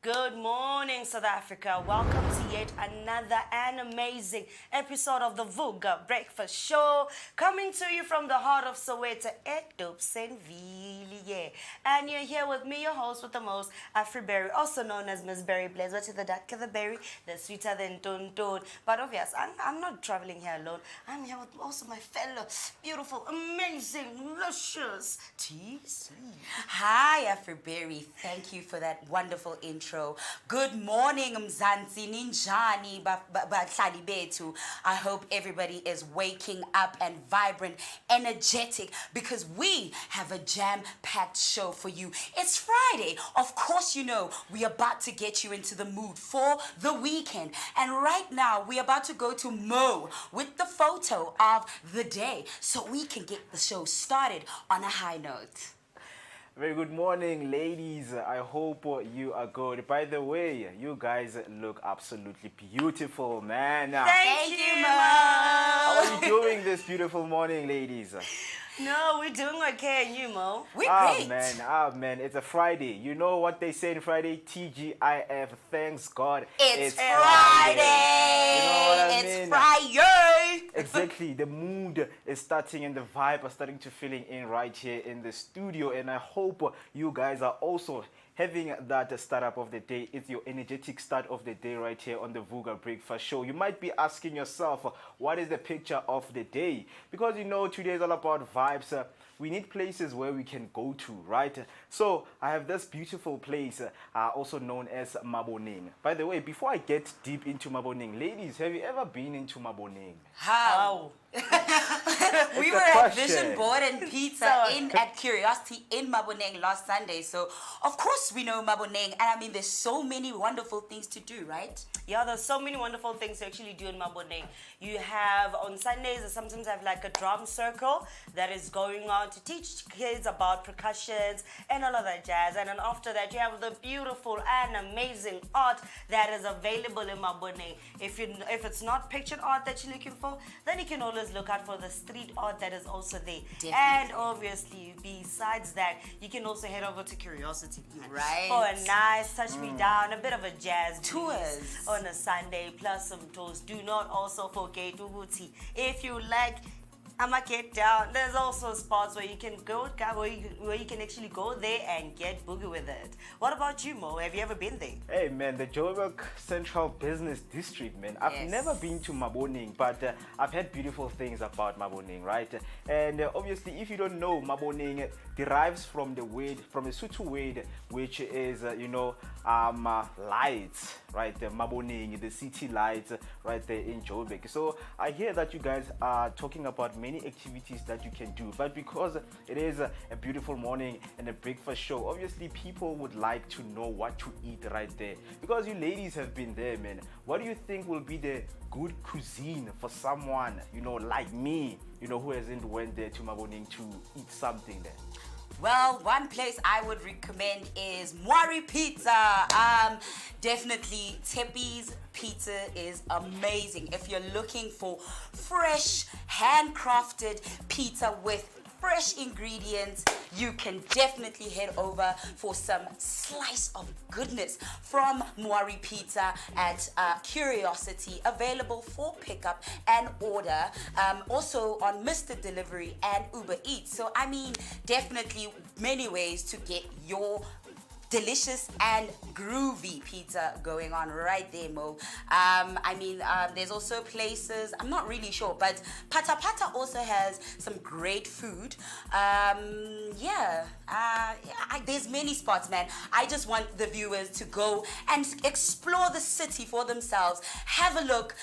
Good morning, South Africa. Welcome to yet another and amazing episode of the Vooka Breakfast Show, coming to you from the heart of Soweto, Edopsenville. And you're here with me, your host with the most, Berry, also known as Miss Berry Blazer, to the darker the berry, the sweeter than Tontone. But obviously, I'm not traveling here alone. I'm here with also my fellow beautiful, amazing, luscious TC. Hi, Berry. Thank you for that wonderful intro. Good morning, Mzansi Ninjani Bahlali Bethu. I hope everybody is waking up and vibrant, energetic, because we have a jam-packed show for you. It's Friday. Of course, you know, we're about to get you into the mood for the weekend. And right now, we're about to go to Mo with the photo of the day so we can get the show started on a high note. Very good morning, ladies. I hope you are good. By the way, you guys look absolutely beautiful, man. Thank you, Mo. How are you doing this beautiful morning, ladies? No, we're doing okay, and you, Mo? We're great. Man, it's a Friday. You know what they say in Friday? TGIF, thanks God. It's Friday. You know what I It's mean? Friday. Exactly. The mood is starting and the vibe are starting to filling in right here in the studio. And I hope you guys are also having that startup of the day. It's your energetic start of the day right here on the Vooka Breakfast Show. You might be asking yourself, what is the picture of the day? Because you know today is all about vibes. We need places where we can go to, right? So I have this beautiful place, also known as Maboneng. By the way, before I get deep into Maboneng, ladies, have you ever been into Maboneng? How? We were at Vision Board and Pizza at Curiosity in Maboneng last Sunday. So, of course, we know Maboneng. And I mean, there's so many wonderful things to do, right? Yeah, there's so many wonderful things to actually do in Maboneng. You have, on Sundays, they sometimes have like a drum circle that is going on to teach kids about percussions and all of that jazz. And then after that, you have the beautiful and amazing art that is available in Maboneng. If it's not pictured art that you're looking for, then you can always look out for the street art that is also there. Definitely. And obviously, besides that, you can also head over to Curiosity. Right. For a nice touch me down, a bit of a jazz Tours. breeze on a Sunday, plus some toast. Do not also forget Uguti. If you like I'ma get down, there's also spots where you can go, where you can actually go there and get boogie with it. What about you, Mo? Have you ever been there? Hey man, the Joburg Central Business District, man. I've never been to Maboneng, but I've heard beautiful things about Maboneng, right? And obviously, if you don't know, Maboneng derives from the Sotho word, which is lights, right? The Maboneng, the city lights, right there in Joburg. So I hear that you guys are talking about many activities that you can do, but because it is a beautiful morning and a breakfast show, obviously people would like to know what to eat right there, because you ladies have been there, man. What do you think will be the good cuisine for someone like me, who hasn't went there to Maboneng to eat something there? Well, one place I would recommend is Mwari Pizza. Definitely, Tepe's Pizza is amazing. If you're looking for fresh, handcrafted pizza with fresh ingredients, you can definitely head over for some slice of goodness from Mwari Pizza at Curiosity, available for pickup and order, also on Mr. Delivery and Uber Eats. So I mean, definitely many ways to get your delicious and groovy pizza going on right there, Mo. There's also places, I'm not really sure, but Pata Pata also has some great food. There's many spots, man. I just want the viewers to go and explore the city for themselves. Have a look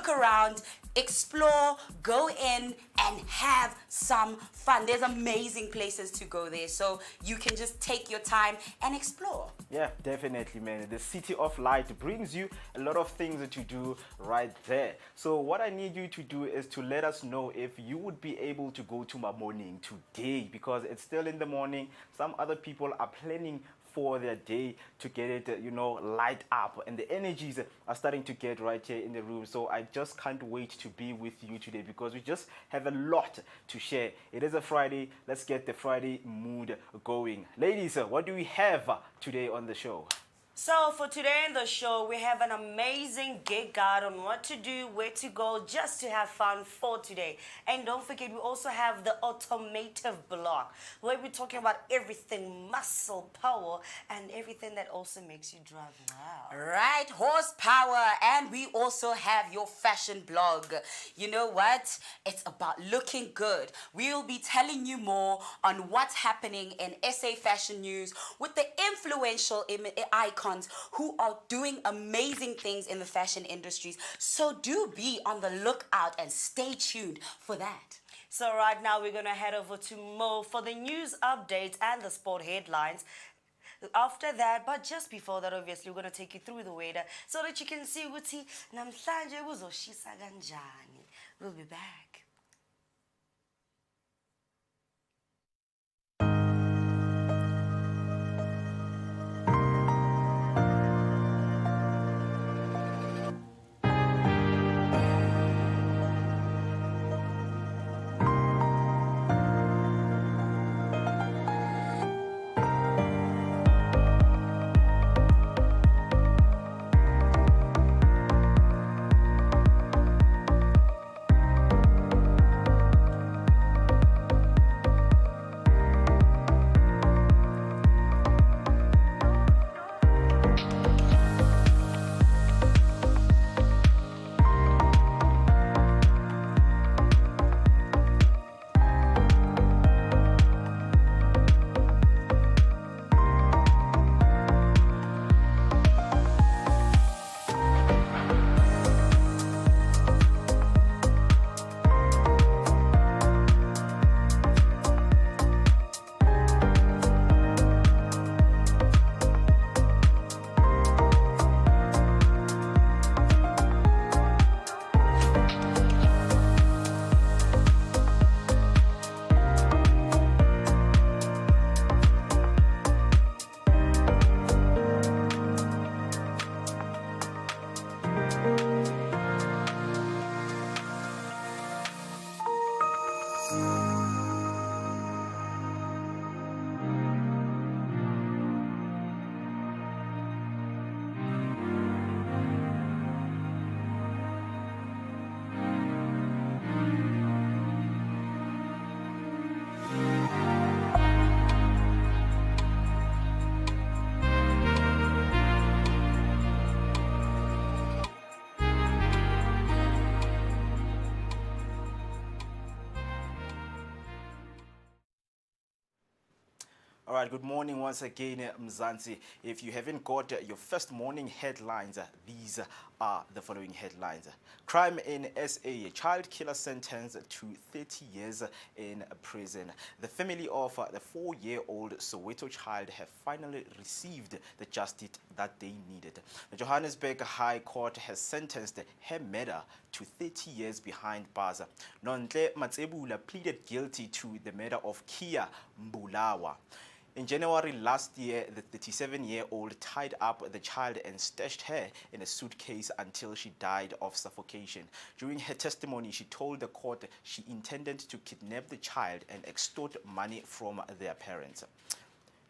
around, explore, go in and have some fun. There's amazing places to go there, so you can just take your time and explore. Yeah, definitely, man. The City of Light brings you a lot of things to do right there. So what I need you to do is to let us know if you would be able to go to Maboneng today, because it's still in the morning. Some other people are planning for their day to get it, light up, and the energies are starting to get right here in the room. So I just can't wait to be with you today, because we just have a lot to share. It is a Friday. Let's get the Friday mood going. Ladies, what do we have today on the show? So for today in the show, we have an amazing gig guide on what to do, where to go, just to have fun for today. And don't forget, we also have the automotive block, where we're talking about everything muscle power and everything that also makes you drive well. Right, horsepower. And we also have your fashion blog. You know what? It's about looking good. We'll be telling you more on what's happening in SA fashion news with the influential icons who are doing amazing things in the fashion industries. So do be on the lookout and stay tuned for that. So right now we're gonna head over to Mo for the news updates and the sport headlines. After that, but just before that, obviously, we're gonna take you through the weather so that you can see ukuthi namhlanje kuzoshisa kanjani. We'll be back. All right, good morning once again, Mzansi. If you haven't got your first morning headlines, these are the following headlines. Crime in SA, child killer sentenced to 30 years in prison. The family of the 4-year-old Soweto child have finally received the justice that they needed. The Johannesburg High Court has sentenced her murder to 30 years behind bars. Nontle Matsebula pleaded guilty to the murder of Kia Mbulawa. In January last year, the 37-year-old tied up the child and stashed her in a suitcase until she died of suffocation. During her testimony, she told the court she intended to kidnap the child and extort money from their parents.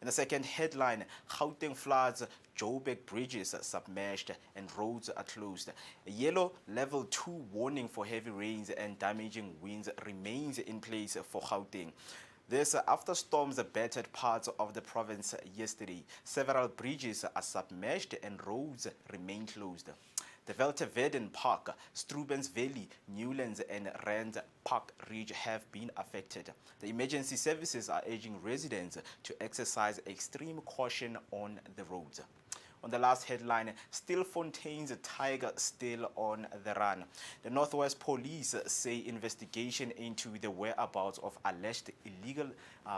In the second headline, Gauteng floods, Joburg bridges submerged and roads are closed. A yellow level 2 warning for heavy rains and damaging winds remains in place for Gauteng. This after storms battered parts of the province yesterday. Several bridges are submerged and roads remain closed. The Veltevreden Park, Strubens Valley, Newlands and Rand Park Ridge have been affected. The emergency services are urging residents to exercise extreme caution on the roads. On the last headline, Stilfontein's tiger still on the run. The Northwest Police say investigation into the whereabouts of alleged illegal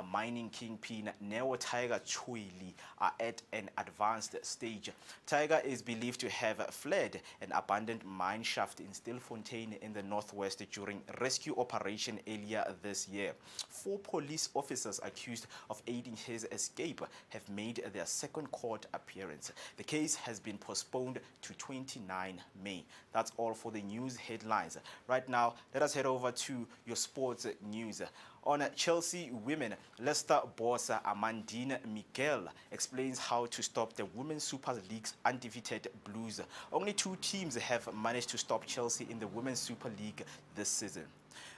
mining kingpin Neo Tiger Chwili are at an advanced stage. Tiger is believed to have fled an abandoned mine shaft in Stilfontein in the northwest during rescue operation earlier this year. 4 police officers accused of aiding his escape have made their second court appearance. The case has been postponed to 29 May. That's all for the news headlines. Right now, let us head over to your sports news. On Chelsea women, Leicester boss Amandine Miguel explains how to stop the Women's Super League's undefeated Blues. Only 2 teams have managed to stop Chelsea in the Women's Super League this season.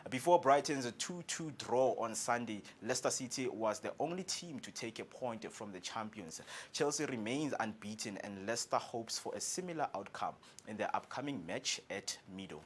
Before Brighton's 2-2 draw on Sunday, Leicester City was the only team to take a point from the champions. Chelsea remains unbeaten and Leicester hopes for a similar outcome in their upcoming match at Meadow.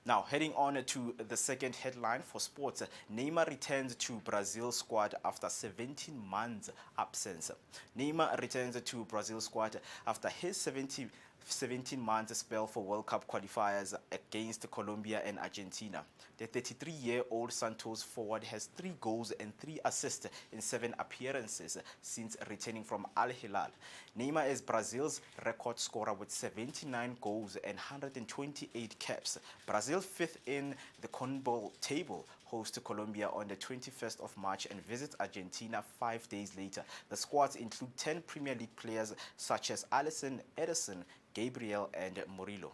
Now, heading on to the second headline for sports, Neymar returns to Brazil squad after 17 months absence. Neymar returns to Brazil squad after his 17-month spell for World Cup qualifiers against Colombia and Argentina. The 33-year-old Santos forward has 3 goals and 3 assists in 7 appearances since returning from Al Hilal. Neymar is Brazil's record scorer with 79 goals and 128 caps. Brazil 5th in the CONMEBOL table, host Colombia on the 21st of March and visits Argentina 5 days later. The squads include 10 Premier League players such as Alisson, Ederson, Gabriel and Murillo.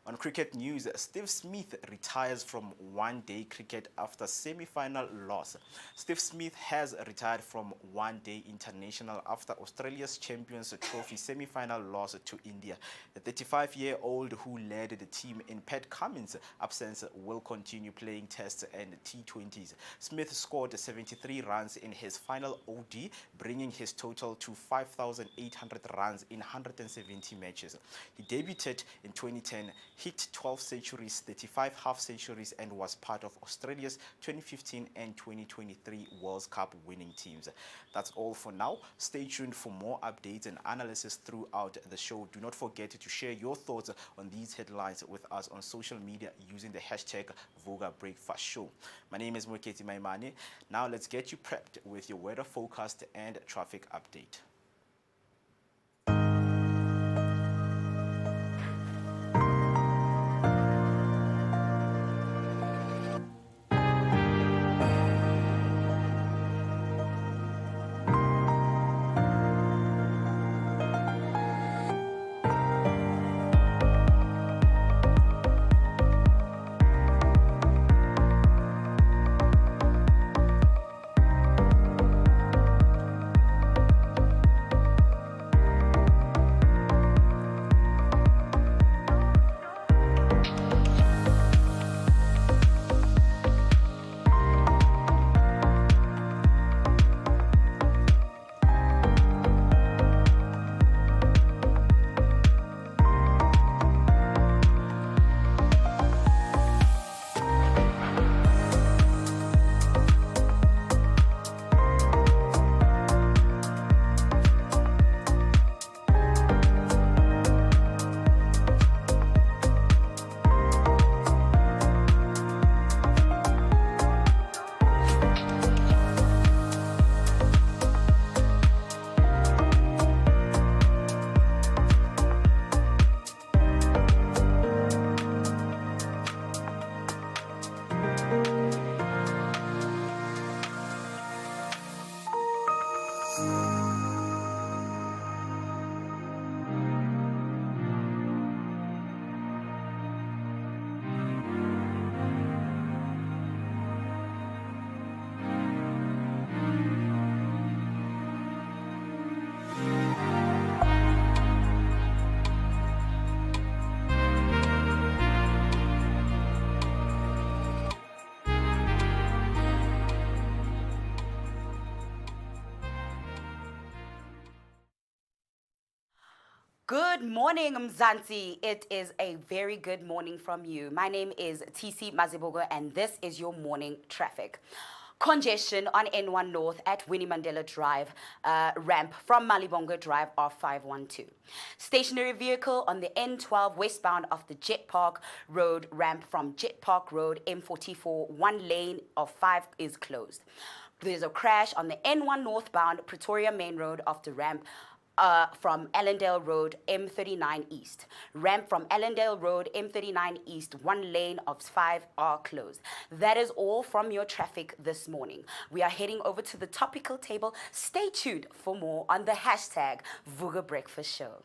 On cricket news, Steve Smith retires from one-day cricket after semi-final loss. Steve Smith has retired from one-day international after Australia's Champions Trophy semi-final loss to India. The 35-year-old who led the team in Pat Cummins' absence will continue playing tests and T20s. Smith scored 73 runs in his final OD, bringing his total to 5,800 runs in 170 matches. He debuted in 2010, hit 12 centuries, 35 half-centuries, and was part of Australia's 2015 and 2023 World Cup winning teams. That's all for now. Stay tuned for more updates and analysis throughout the show. Do not forget to share your thoughts on these headlines with us on social media using the hashtag Vooka Breakfast Show. My name is Mweketi Maimane. Now let's get you prepped with your weather forecast and traffic update. Good morning, Mzansi. It is a very good morning from you. My name is TC Mazibogo, and this is your morning traffic. Congestion on N1 North at Winnie Mandela Drive ramp from Malibongo Drive off 512. Stationary vehicle on the N12 westbound of the Jet Park Road ramp from Jet Park Road M44, one lane of 5 is closed. There's a crash on the N1 northbound Pretoria Main Road off the ramp from Allendale Road, M39 East. Ramp from Allendale Road, M39 East, 1 lane of 5 are closed. That is all from your traffic this morning. We are heading over to the topical table. Stay tuned for more on the hashtag Vooka Breakfast Show.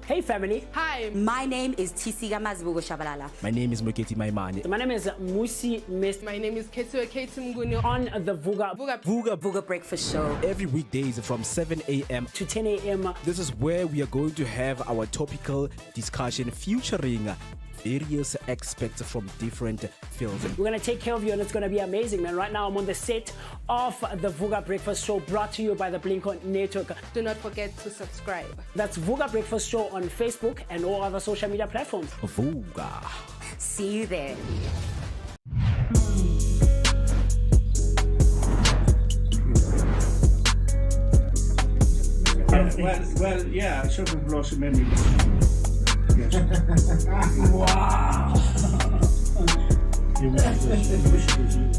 Hey family. Hi. My name is Tisiga Mazibugo Shabalala. My name is Moketi Maimane. My name is Musi Miss My name is Ketsuo Ketumguni. on the Vooka Vooka Breakfast Show. Every weekdays from 7 a.m. to 10 a.m. This is where we are going to have our topical discussion featuring various experts from different fields. We're going to take care of you and it's going to be amazing, man. Right now I'm on the set of the Vooka Breakfast Show brought to you by the Blink-On Network. Do not forget to subscribe. That's Vooka Breakfast Show on Facebook and all other social media platforms. Vooka. See you there. Well, yeah, sort of blossom anyway. Yes. Wow. You wish it was you.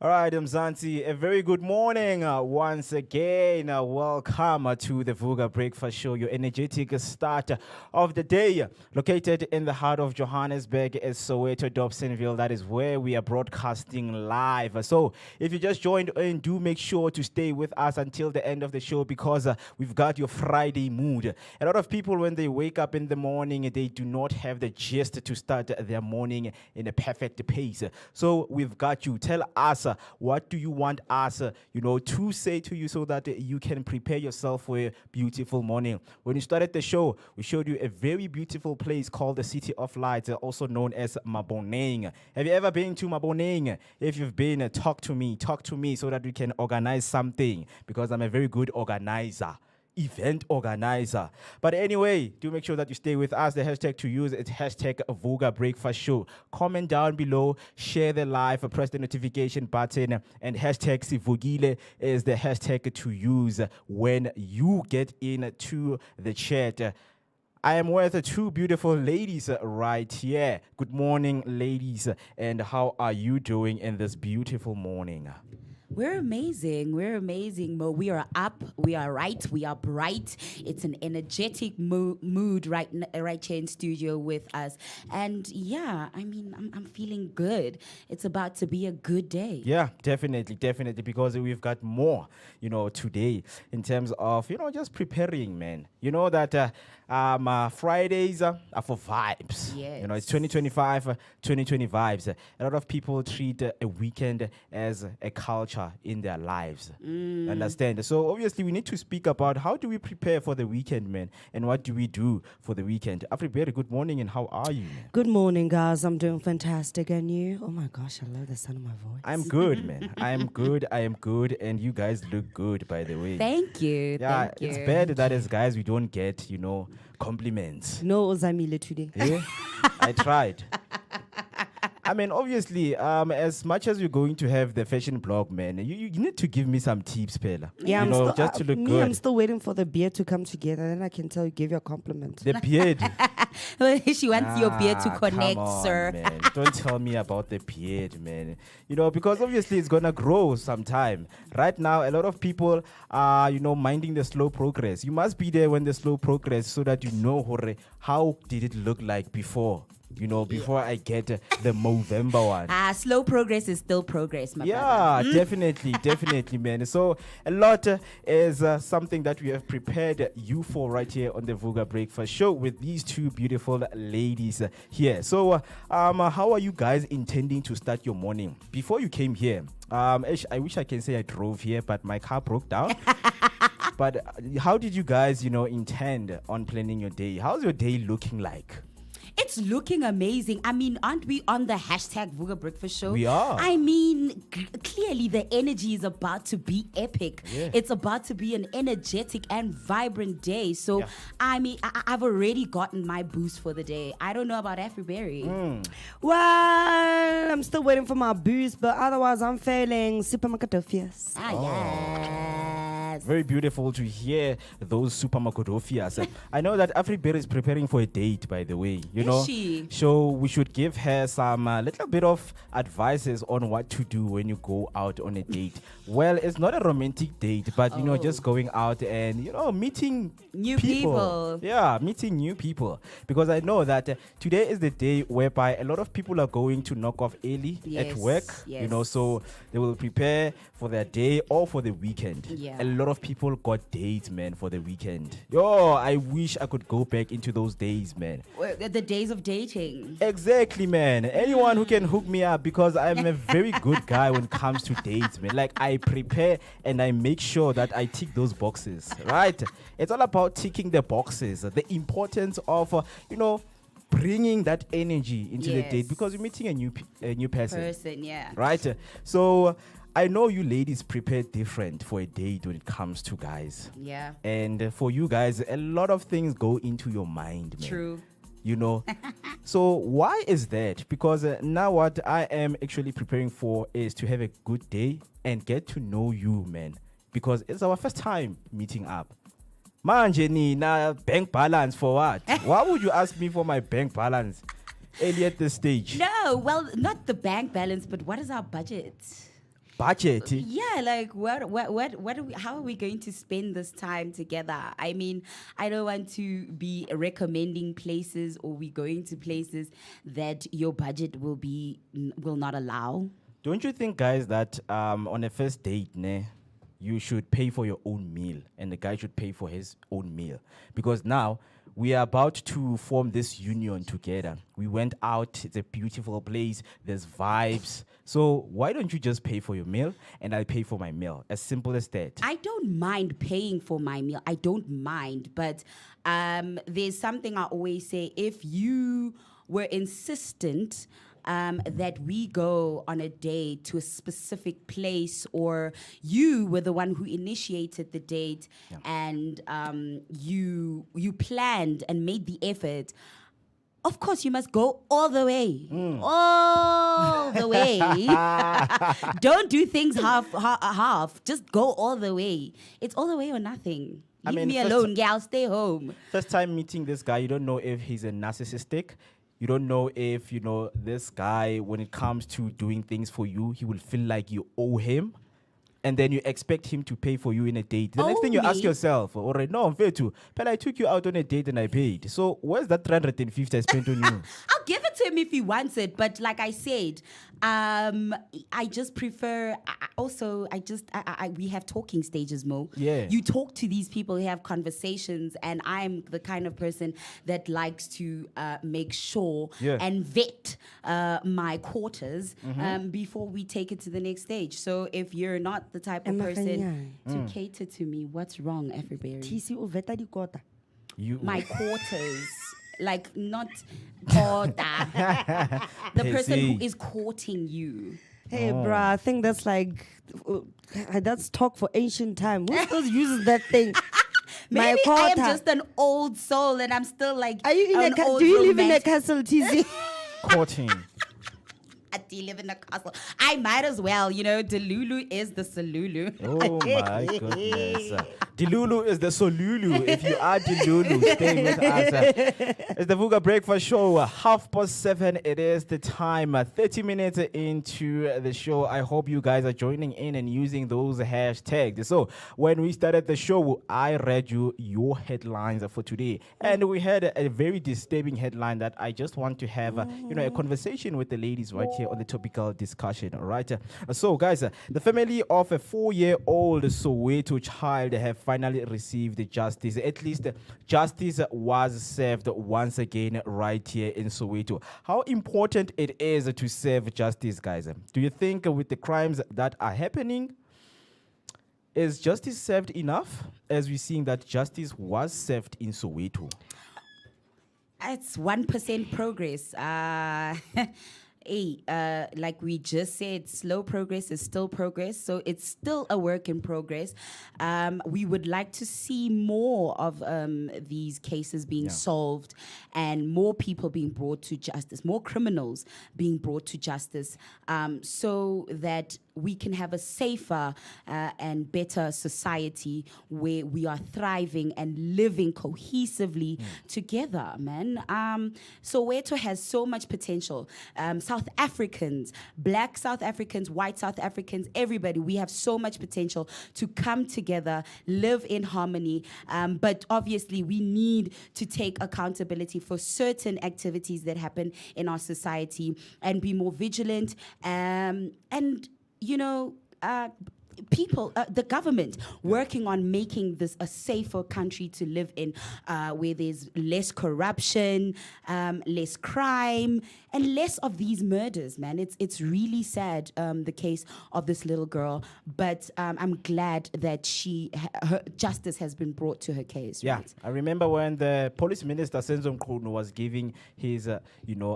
All right, Mzansi, a very good morning once again. Welcome to the Vooka Breakfast Show, your energetic start of the day. Located in the heart of Johannesburg is Soweto, Dobsonville. That is where we are broadcasting live. So if you just joined in, do make sure to stay with us until the end of the show because we've got your Friday mood. A lot of people, when they wake up in the morning, they do not have the gist to start their morning in a perfect pace. So we've got you. Tell us what do you want us, to say to you so that you can prepare yourself for a beautiful morning. When you started the show, we showed you a very beautiful place called the City of Lights, also known as Maboneng. Have you ever been to Maboneng? If you've been, talk to me so that we can organize something because I'm a very good organizer. Event organizer. But anyway, do make sure that you stay with us. The hashtag to use is hashtag Vooka Breakfast Show. Comment down below, share the live, press the notification button, and hashtag Sivugile is the hashtag to use when you get into the chat. I am with two beautiful ladies right here. Good morning, ladies, and how are you doing in this beautiful morning? We're amazing, Mo. We are up, we are right, we are bright. It's an energetic mood right here in studio with us. And yeah, I mean, I'm feeling good. It's about to be a good day. Yeah, definitely, because we've got more, today in terms of, just preparing, man. You know that Fridays are for vibes. Yes. It's 2025, 2020 vibes. A lot of people treat a weekend as a culture in their lives. Understand? So obviously we need to speak about how do we prepare for the weekend, man, and what do we do for the weekend. Afriberi, good morning, and how are you, man? Good morning, guys. I'm doing fantastic, and you? Oh my gosh, I love the sound of my voice. I'm good, man. I am good, and you guys look good, by the way. Thank you. Yeah, thank you. it's bad that as guys we don't get, compliments. No Ozamile today. Yeah, I tried. I mean, obviously, as much as you're going to have the fashion blog, man, you need to give me some tips, Pella. Yeah, just to look good. I'm still waiting for the beard to come together, then I can give you a compliment. The beard. She wants your beard to connect, come on, sir. Man. Don't tell me about the beard, man. Because obviously it's gonna grow sometime. Right now, a lot of people are, minding the slow progress. You must be there when the slow progress so that you know, how did it look like before. Before I get the Movember one. Slow progress is still progress, my brother. Yeah, definitely, man. So a lot is something that we have prepared you for right here on the Vooka Breakfast Show with these two beautiful ladies here. So how are you guys intending to start your morning? Before you came here, I wish I can say I drove here, but my car broke down. But how did you guys, intend on planning your day? How's your day looking like? It's looking amazing. I mean, aren't we on the hashtag Vooka Breakfast Show? We are. I mean, clearly the energy is about to be epic. Yeah. It's about to be an energetic and vibrant day. So, Yeah. I mean, I've already gotten my boost for the day. I don't know about Afriberry. Well, I'm still waiting for my boost, but otherwise I'm feeling super macadocious. Yes. Very beautiful to hear those super makodofias. I know that Afribear is preparing for a date, by the way. You know, she? so we should give her some little bit of advices on what to do when you go out on a date. Well, it's not a romantic date, but you know, just going out and meeting New people. Yeah, meeting new people. Because I know that today is the day whereby a lot of people are going to knock off early at work. You know, so they will prepare for their day or for the weekend. Yeah. A lot of people got dates, man, for the weekend. Yo, I wish I could go back into those days, man. The days of dating. Exactly, man. Anyone who can hook me up, because I'm a very good guy when it comes to dates, man. Like, I prepare and I make sure that I tick those boxes, right? It's all about ticking the boxes. The importance of, bringing that energy into the date, because you're meeting a new person. Right? So I know you ladies prepare different for a date when it comes to guys. Yeah. And for you guys, a lot of things go into your mind, man. True. So why is that? Because now what I am actually preparing for is to have a good day and get to know you, man. Because it's our first time meeting up. Manje nina bank balance for what? Why would you ask me for my bank balance early at this stage? No, well, not the bank balance, but what is our budget? Budget? Yeah, like what are we, how are we going to spend this time together? I mean, I don't want to be recommending places or we going to places that your budget will not allow. Don't you think, guys, that on a first date, you should pay for your own meal and the guy should pay for his own meal? Because now we are about to form this union together. We went out, it's a beautiful place, there's vibes. So why don't you just pay for your meal and I'll pay for my meal? As simple as that. I don't mind paying for my meal. I don't mind. But there's something I always say. If you were insistent that we go on a date to a specific place, or you were the one who initiated the date and you planned and made the effort, of course you must go all the way. All the way. Don't do things half. Just go all the way. It's all the way or nothing. Leave me alone, gal. Stay home. First time meeting this guy, you don't know if he's a narcissistic. You don't know if, this guy, when it comes to doing things for you, he will feel like you owe him. And then you expect him to pay for you in a date. The next thing you ask yourself, all right, no, I'm fair too. But I took you out on a date and I paid. So where's that 350 I spent on you? I'll give it to him if he wants it. But like I said, I just prefer, we have talking stages, Mo. Yeah. You talk to these people, you have conversations, and I'm the kind of person that likes to make sure and vet my quarters before we take it to the next stage. So if you're not the type of person to cater to me, what's wrong, Everberry? My quarters. Like, not quarter. The person who is courting you. Hey, bruh, I think that's like, that's talk for ancient time. Who still uses that thing? Maybe I am just an old soul and I'm still like, are you in do you live in a castle, TZ? Courting. Do you live in a castle? I might as well, Delulu is the Solulu. Oh my goodness. Delulu is the Solulu. If you are Delulu, stay with us. It's the Vooka Breakfast Show. 7:30 it is the time. 30 minutes into the show. I hope you guys are joining in and using those hashtags. So when we started the show, I read you your headlines for today. And we had a very disturbing headline that I just want to have a conversation with the ladies right here on the topical discussion. All right. So guys, the family of a 4-year-old Soweto child have finally received justice. At least justice was served once again right here in Soweto. How important it is to serve justice, guys? Do you think with the crimes that are happening, is justice served enough? As we're seeing that justice was served in Soweto. It's 1% progress. Like we just said, slow progress is still progress, so it's still a work in progress. We would like to see more of these cases being solved and more people being brought to justice, more criminals being brought to justice, so that we can have a safer and better society where we are thriving and living cohesively together, man. Soweto has so much potential. South Africans, black South Africans, white South Africans, everybody, we have so much potential to come together, live in harmony. But obviously, we need to take accountability for certain activities that happen in our society and be more vigilant. And people, the government, working on making this a safer country to live in, where there's less corruption, less crime, and less of these murders, man. It's really sad, the case of this little girl, but I'm glad that her justice has been brought to her case. Yeah, right? I remember when the police minister Senzo Mkhunu was giving his,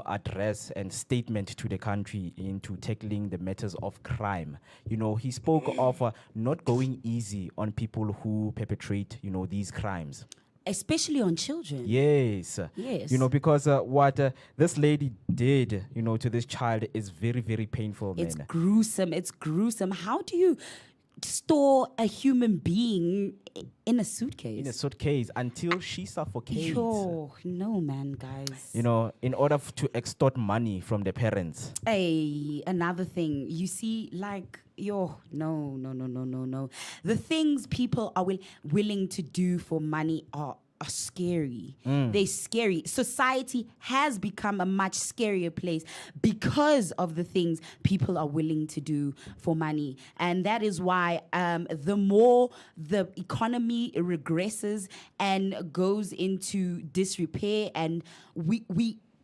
address and statement to the country into tackling the matters of crime. He spoke of not going easy on people who perpetrate, these crimes. Especially on children. Yes. Yes. Because what this lady did, to this child is very, very painful, man. It's gruesome. It's gruesome. How do you store a human being in a suitcase? In a suitcase until she suffocates. Yo, no, man, guys. In order to extort money from the parents. Hey, another thing. You see, like, no. The things people are willing to do for money are scary. They're scary. Society has become a much scarier place because of the things people are willing to do for money. And that is why the more the economy regresses and goes into disrepair, and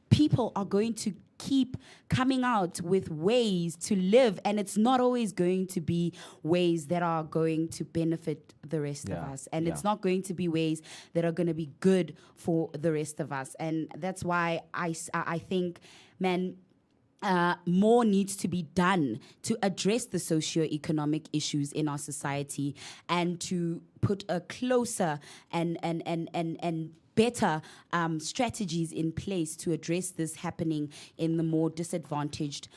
people are going to keep coming out with ways to live, and it's not always going to be ways that are going to benefit the rest of us, and it's not going to be ways that are going to be good for the rest of us. And that's why I think, man, more needs to be done to address the socio-economic issues in our society, and to put a closer and better strategies in place to address this happening in the more disadvantaged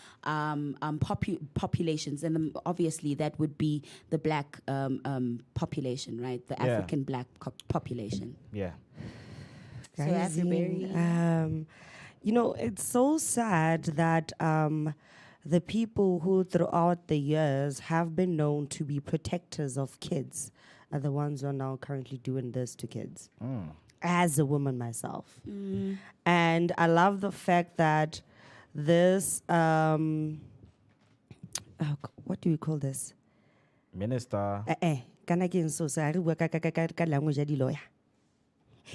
populations. And obviously that would be the black population, right? The African black population. Yeah. So Afroberry. It's so sad that the people who throughout the years have been known to be protectors of kids are the ones who are now currently doing this to kids. As a woman myself. And I love the fact that this, what do we call this? Minister.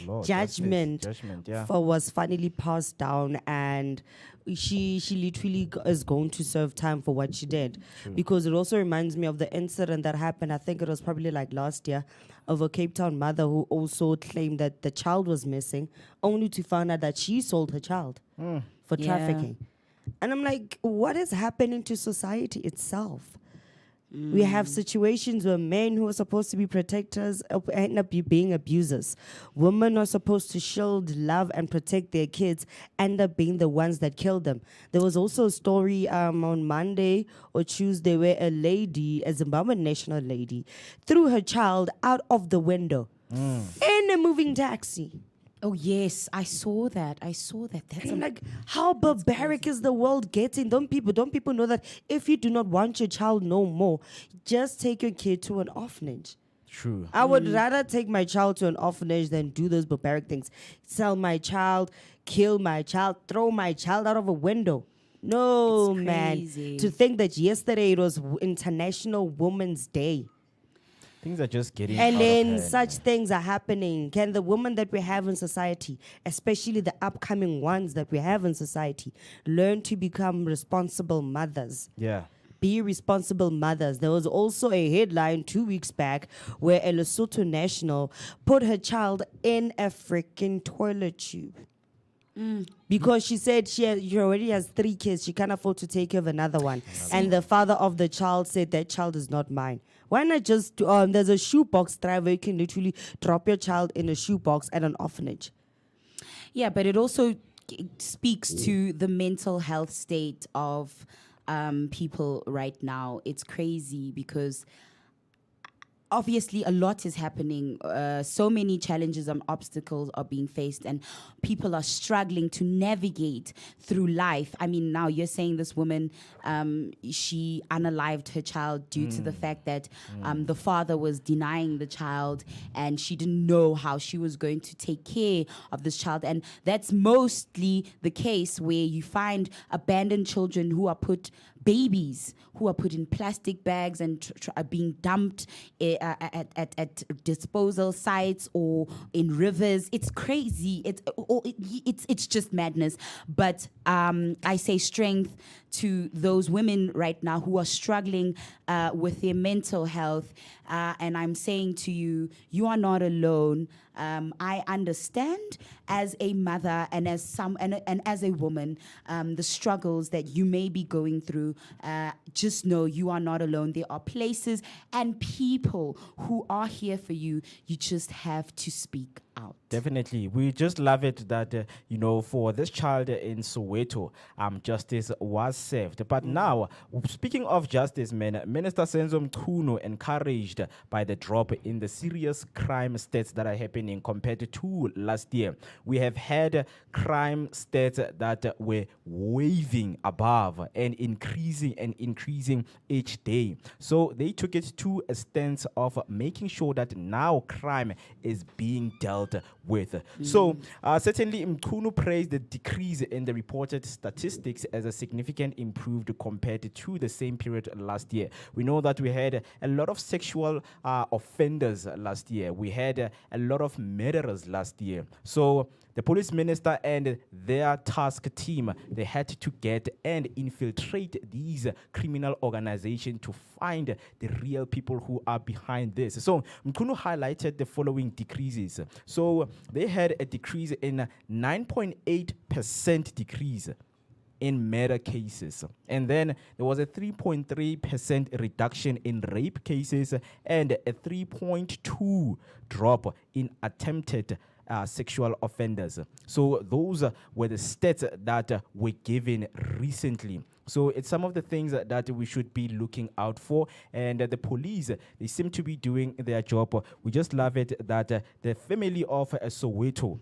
Law, Judgment yeah. was finally passed down, and she literally is going to serve time for what she did. True. Because it also reminds me of the incident that happened, I think it was probably like last year, of a Cape Town mother who also claimed that the child was missing, only to find out that she sold her child for trafficking. And I'm like, what is happening to society itself? We have situations where men who are supposed to be protectors end up being abusers. Women are supposed to shield, love, and protect their kids, end up being the ones that kill them. There was also a story on Monday or Tuesday where a lady, a Zimbabwean national lady, threw her child out of the window in a moving taxi. Oh yes, I saw that. That's like, how barbaric is the world getting? Don't people know that if you do not want your child no more, just take your kid to an orphanage? True. I would rather take my child to an orphanage than do those barbaric things. Sell my child, kill my child, throw my child out of a window. No, man. To think that yesterday it was International Women's Day. Things are just getting and out then of hand, such man. things are happening. Can the women that we have in society, especially the upcoming ones that we have in society, learn to become responsible mothers? Yeah. Be responsible mothers. There was also a headline 2 weeks back where a Lesotho national put her child in a freaking toilet tube. Because she said she already has 3 kids. She can't afford to take care of another one. And the father of the child said, that child is not mine. Why not just, there's a shoebox driver. You can literally drop your child in a shoebox at an orphanage. Yeah, but it also speaks to the mental health state of people right now. It's crazy because obviously a lot is happening. So many challenges and obstacles are being faced, and people are struggling to navigate through life. I mean, now you're saying this woman, she unalived her child due to the fact that the father was denying the child, and she didn't know how she was going to take care of this child. And that's mostly the case where you find abandoned children who are babies who are put in plastic bags and are being dumped at disposal sites or in rivers. It's crazy. It's just madness. But I say strength to those women right now who are struggling with their mental health. And I'm saying to you, you are not alone. I understand as a mother and as as a woman the struggles that you may be going through. Just know you are not alone. There are places and people who are here for you. You just have to speak out. Definitely. We just love it that, for this child in Soweto, justice was served. But now, speaking of justice, Minister Senzo Mchunu encouraged by the drop in the serious crime stats that are happening compared to last year. We have had crime stats that were waving above and increasing each day. So they took it to a stance of making sure that now crime is being dealt with. So certainly Mchunu praised the decrease in the reported statistics as a significant improved compared to the same period last year. We know that we had a lot of sexual offenders last year. We had a lot of murderers last year. So the police minister and their task team, they had to get and infiltrate these criminal organizations to find the real people who are behind this. So Mchunu highlighted the following decreases. So they had a decrease in 9.8% decrease in murder cases. And then there was a 3.3% reduction in rape cases and a 3.2% drop in attempted sexual offenders. So those were the stats that were given recently. So it's some of the things that we should be looking out for. And the police, they seem to be doing their job. We just love it that the family of a Soweto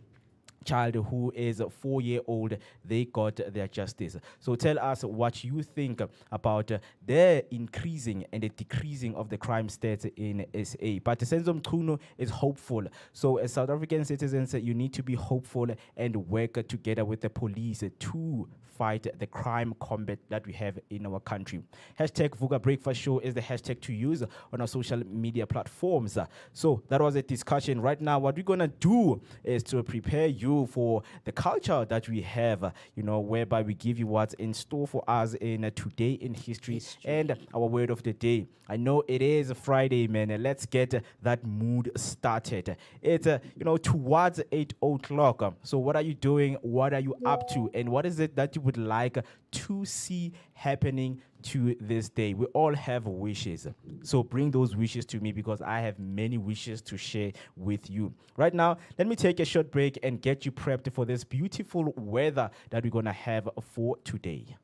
child who is 4-year-old, they got their justice. So tell us what you think about the increasing and the decreasing of the crime stats in SA. But Senzo Mchunu is hopeful. So as South African citizens, you need to be hopeful and work together with the police to fight the crime combat that we have in our country. Hashtag Vooka Breakfast Show is the hashtag to use on our social media platforms. So that was a discussion. Right now, what we're going to do is to prepare you for the culture that we have, whereby we give you what's in store for us in Today in History and our word of the day. I know it is Friday, man. Let's get that mood started. It's, towards 8 o'clock. So what are you doing? What are you up to? And what is it that you would like to see happening to this day? We all have wishes. So bring those wishes to me because I have many wishes to share with you. Right now, let me take a short break and get you prepped for this beautiful weather that we're going to have for today.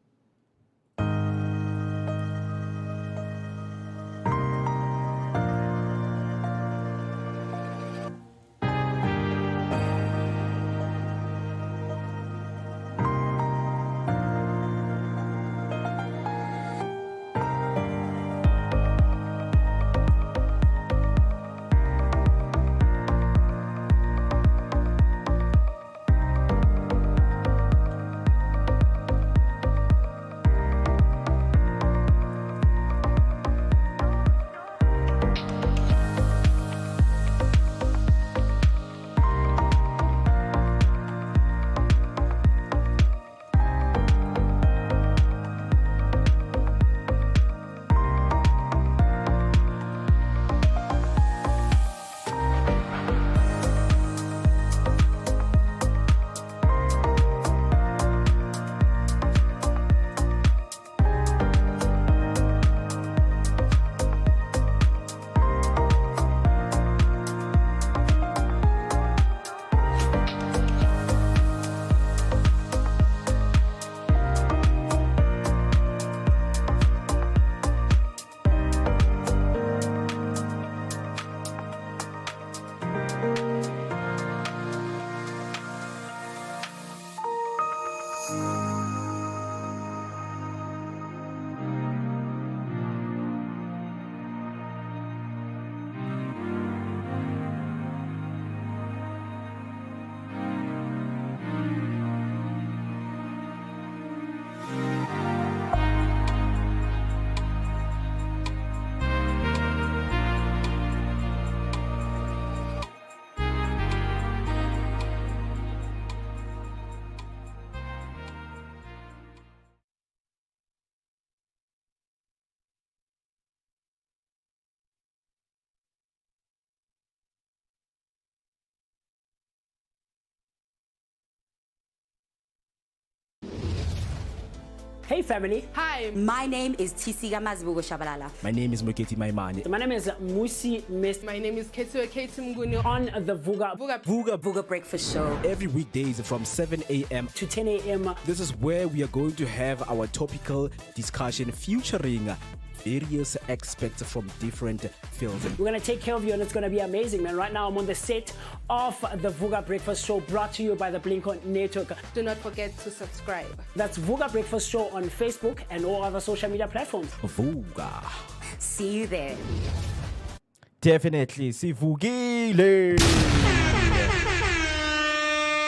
Hey family, Hi, My name is Tisiga Mazibugo Shabalala. My name is Moketi Maimane. my name is Musi Miss my name is Ketua Mguni. on the Vooka Vooka Breakfast Show. Every weekdays from 7 a.m. to 10 a.m. This is where we are going to have our topical discussion featuring various aspects from different fields. We're gonna take care of you and it's gonna be amazing, man. Right now I'm on the set of the Vooka Breakfast Show brought to you by the Blink-On Network. Do not forget to subscribe. That's Vooka Breakfast Show on Facebook and all other social media platforms. Vuga. See you there. Definitely. Sivugile.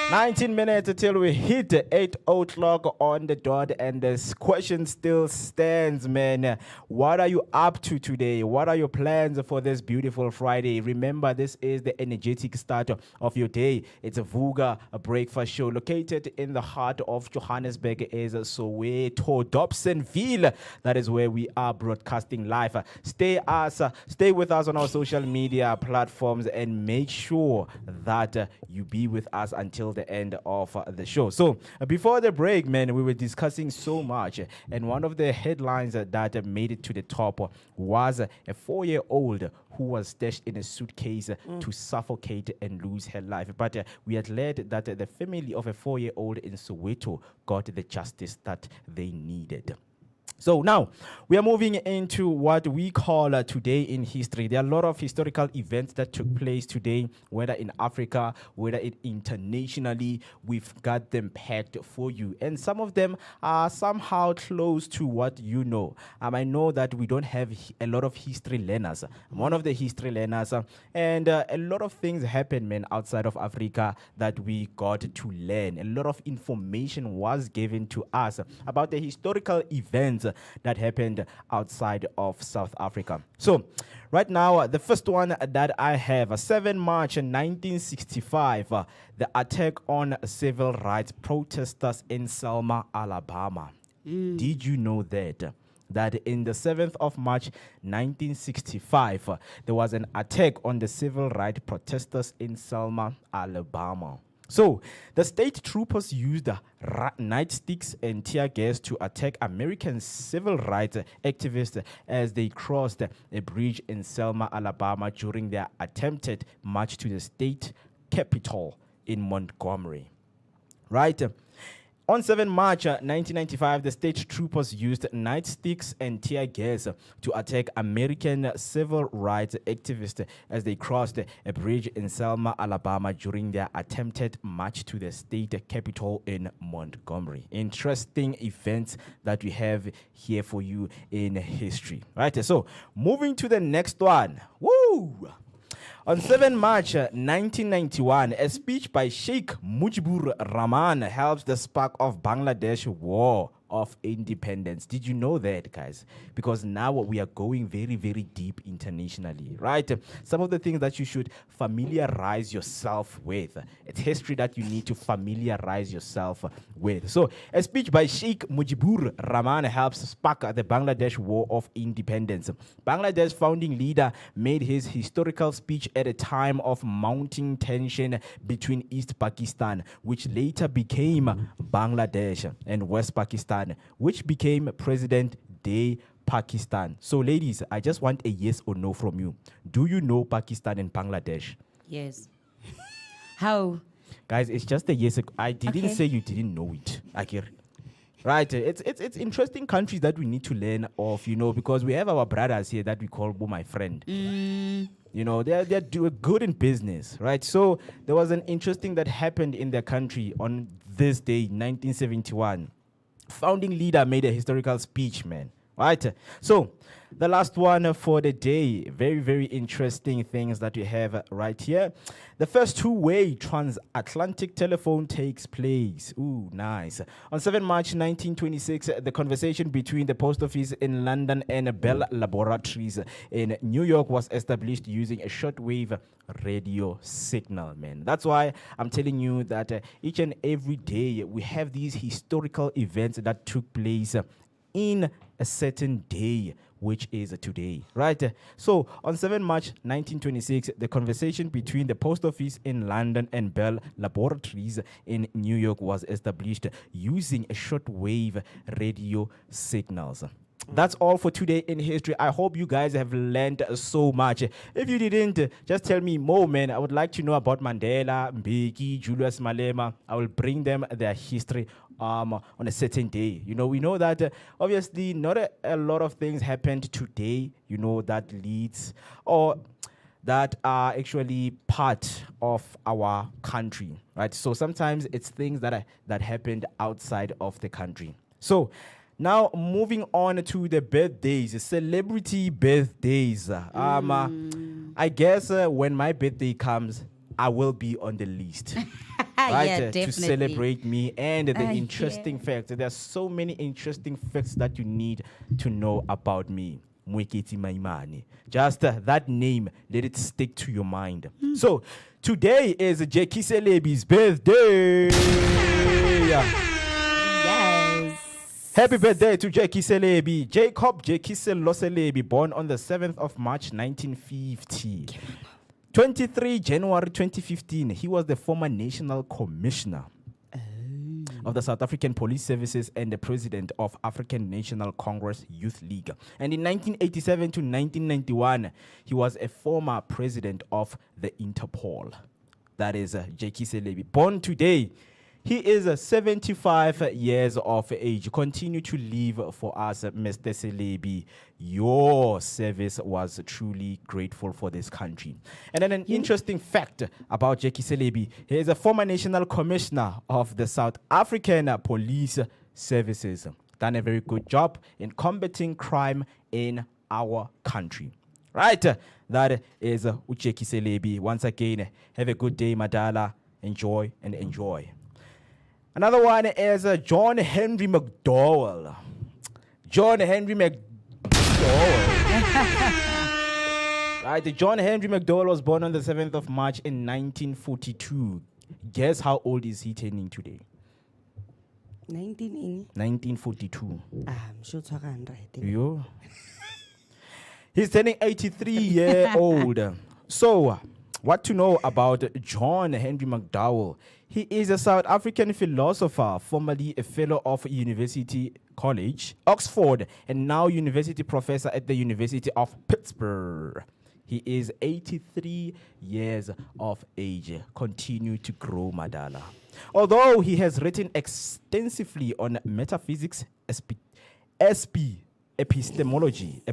19 minutes until we hit 8 o'clock on the dot, and this question still stands, man. What are you up to today? What are your plans for this beautiful Friday? Remember, this is the energetic start of your day. It's a Vooka breakfast show located in the heart of Johannesburg, is Soweto, Dobsonville. That is where we are broadcasting live. Stay with us on our social media platforms and make sure that you be with us until the end of the show. So before the break, man, we were discussing so much, and one of the headlines that made it to the top was a 4-year-old who was stashed in a suitcase to suffocate and lose her life. But we are glad that the family of a 4-year-old in Soweto got the justice that they needed. So now we are moving into what we call today in history. There are a lot of historical events that took place today, whether in Africa, whether internationally. We've got them packed for you, and some of them are somehow close to what you know. I know that we don't have a lot of history learners. I'm one of the history learners, and a lot of things happen, man, outside of Africa that we got to learn. A lot of information was given to us about the historical events that happened outside of South Africa. So right now, the first one that I have, 7 March 1965, the attack on civil rights protesters in Selma, Alabama. Did you know that in the 7th of March 1965, there was an attack on the civil rights protesters in Selma, Alabama? So, the state troopers used nightsticks and tear gas to attack American civil rights activists as they crossed a bridge in Selma, Alabama during their attempted march to the state capitol in Montgomery. Right? On 7 March 1995, the state troopers used nightsticks and tear gas to attack American civil rights activists as they crossed a bridge in Selma, Alabama during their attempted march to the state capitol in Montgomery. Interesting events that we have here for you in history. Right, so moving to the next one. Woo! On 7 March 1991, a speech by Sheikh Mujibur Rahman helps the spark of Bangladesh war of independence. Did you know that, guys? Because now we are going very, very deep internationally, right? Some of the things that you should familiarize yourself with. It's history that you need to familiarize yourself with. So, a speech by Sheikh Mujibur Rahman helps spark the Bangladesh War of Independence. Bangladesh founding leader made his historical speech at a time of mounting tension between East Pakistan, which later became Bangladesh, and West Pakistan, which became President Day Pakistan. So, ladies, I just want a yes or no from you. Do you know Pakistan and Bangladesh? Yes. How? Guys, it's just a yes. I didn't Okay. say you didn't know it. Right, it's interesting countries that we need to learn of, because we have our brothers here that we call my friend. They're doing good in business, right? So there was an interesting that happened in their country on this day, 1971. Founding leader made a historical speech, man. Right? So, the last one for the day. Very, very interesting things that we have right here. The first two-way transatlantic telephone takes place. Ooh, nice. On 7 March 1926, the conversation between the post office in London and Bell Laboratories in New York was established using a shortwave radio signal, man. That's why I'm telling you that each and every day we have these historical events that took place in a certain day which is today, right? So on 7 March 1926, the conversation between the post office in London and Bell Laboratories in New York was established using a shortwave radio signals. That's all for today in history. I hope you guys have learned so much. If you didn't, just tell me more, man. I would like to know about Mandela, Mbeki, Julius Malema. I will bring them their history on a certain day. You know, we know that obviously not a lot of things happened today, you know, that leads or that are actually part of our country, right? So sometimes it's things that happened outside of the country. So now, moving on to the birthdays, celebrity birthdays. I guess when my birthday comes, I will be on the list. Right, Yeah, to definitely. celebrate me and the interesting facts. There are so many interesting facts that you need to know about me. Mweketi Maimane. Just that name, let it stick to your mind. So, today is Jackie Celebi's birthday. Yes. Happy birthday to Jackie Celebi. Jacob Jackie Celebi, born on the 7th of March 1950. 23 January 2015, he was the former National Commissioner of the South African Police Services and the President of African National Congress Youth League. And in 1987 to 1991, he was a former president of the Interpol. That is Jackie Celebi. Born today, he is 75 years of age. Continue to live for us, Mr. Celebi. Your service was truly grateful for this country. And then an interesting fact about Jackie Celebi. He is a former national commissioner of the South African Police Services. Done a very good job in combating crime in our country. Right, that is Jackie Celebi. Once again, have a good day, Madala. Enjoy and enjoy. Another one is John Henry McDowell. John Henry McDowell. Right, John Henry McDowell was born on the 7th of March in 1942. Guess how old is he turning today? 1942. I'm sure it's 100. Yo. He's turning 83 years old. So, what to know about John Henry McDowell? He is a South African philosopher, formerly a fellow of University College, Oxford, and now university professor at the University of Pittsburgh. He is 83 years of age. Continue to grow, Madala. Although he has written extensively on metaphysics, epistemology,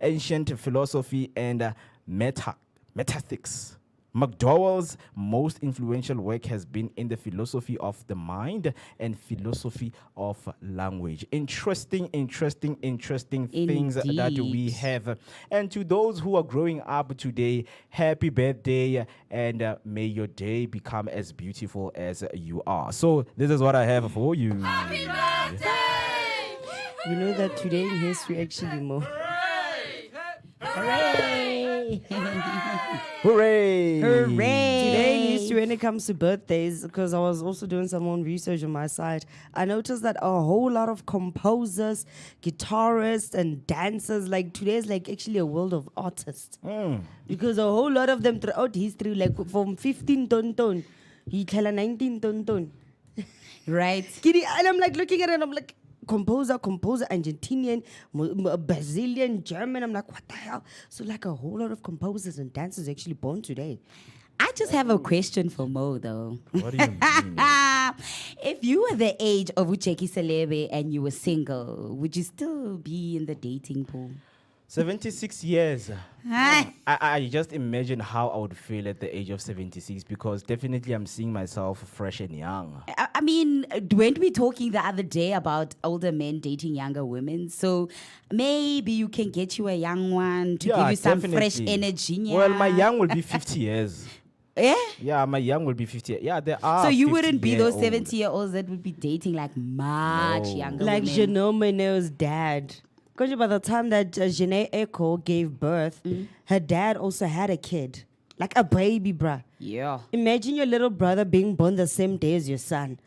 ancient philosophy, and metaphysics. McDowell's most influential work has been in the philosophy of the mind and philosophy of language. Interesting things that we have. And to those who are growing up today, happy birthday, and may your day become as beautiful as you are. So this is what I have for you. Happy birthday! You know that today in history actually more. Hooray! Hooray! Today in history, when it comes to birthdays, because I was also doing some own research on my side, I noticed that a whole lot of composers, guitarists, and dancers, like today is like actually a world of artists. Because a whole lot of them throughout history, like from 15 ton, he tell a 19 ton. Right. And I'm like looking at it and I'm like, composer, Argentinian, Brazilian, German. I'm like, what the hell? So like a whole lot of composers and dancers actually born today. I just have a question for Mo, though. What do you mean? If you were the age of Jackie Celebi and you were single, would you still be in the dating pool? 76 years. I just imagine how I would feel at the age of 76 because definitely I'm seeing myself fresh and young. I mean, weren't we talking the other day about older men dating younger women? So maybe you can get you a young one to give you some fresh energy. Yeah. Well, my young will be 50 years. Yeah? Yeah, my young will be 50. Yeah, there are. So you wouldn't be those 50-year-old. 70-year-olds that would be dating like much younger Like women. Janelle Monáe's dad. Because by the time that Janae Echo gave birth, her dad also had a kid. Like a baby, bruh. Yeah. Imagine your little brother being born the same day as your son.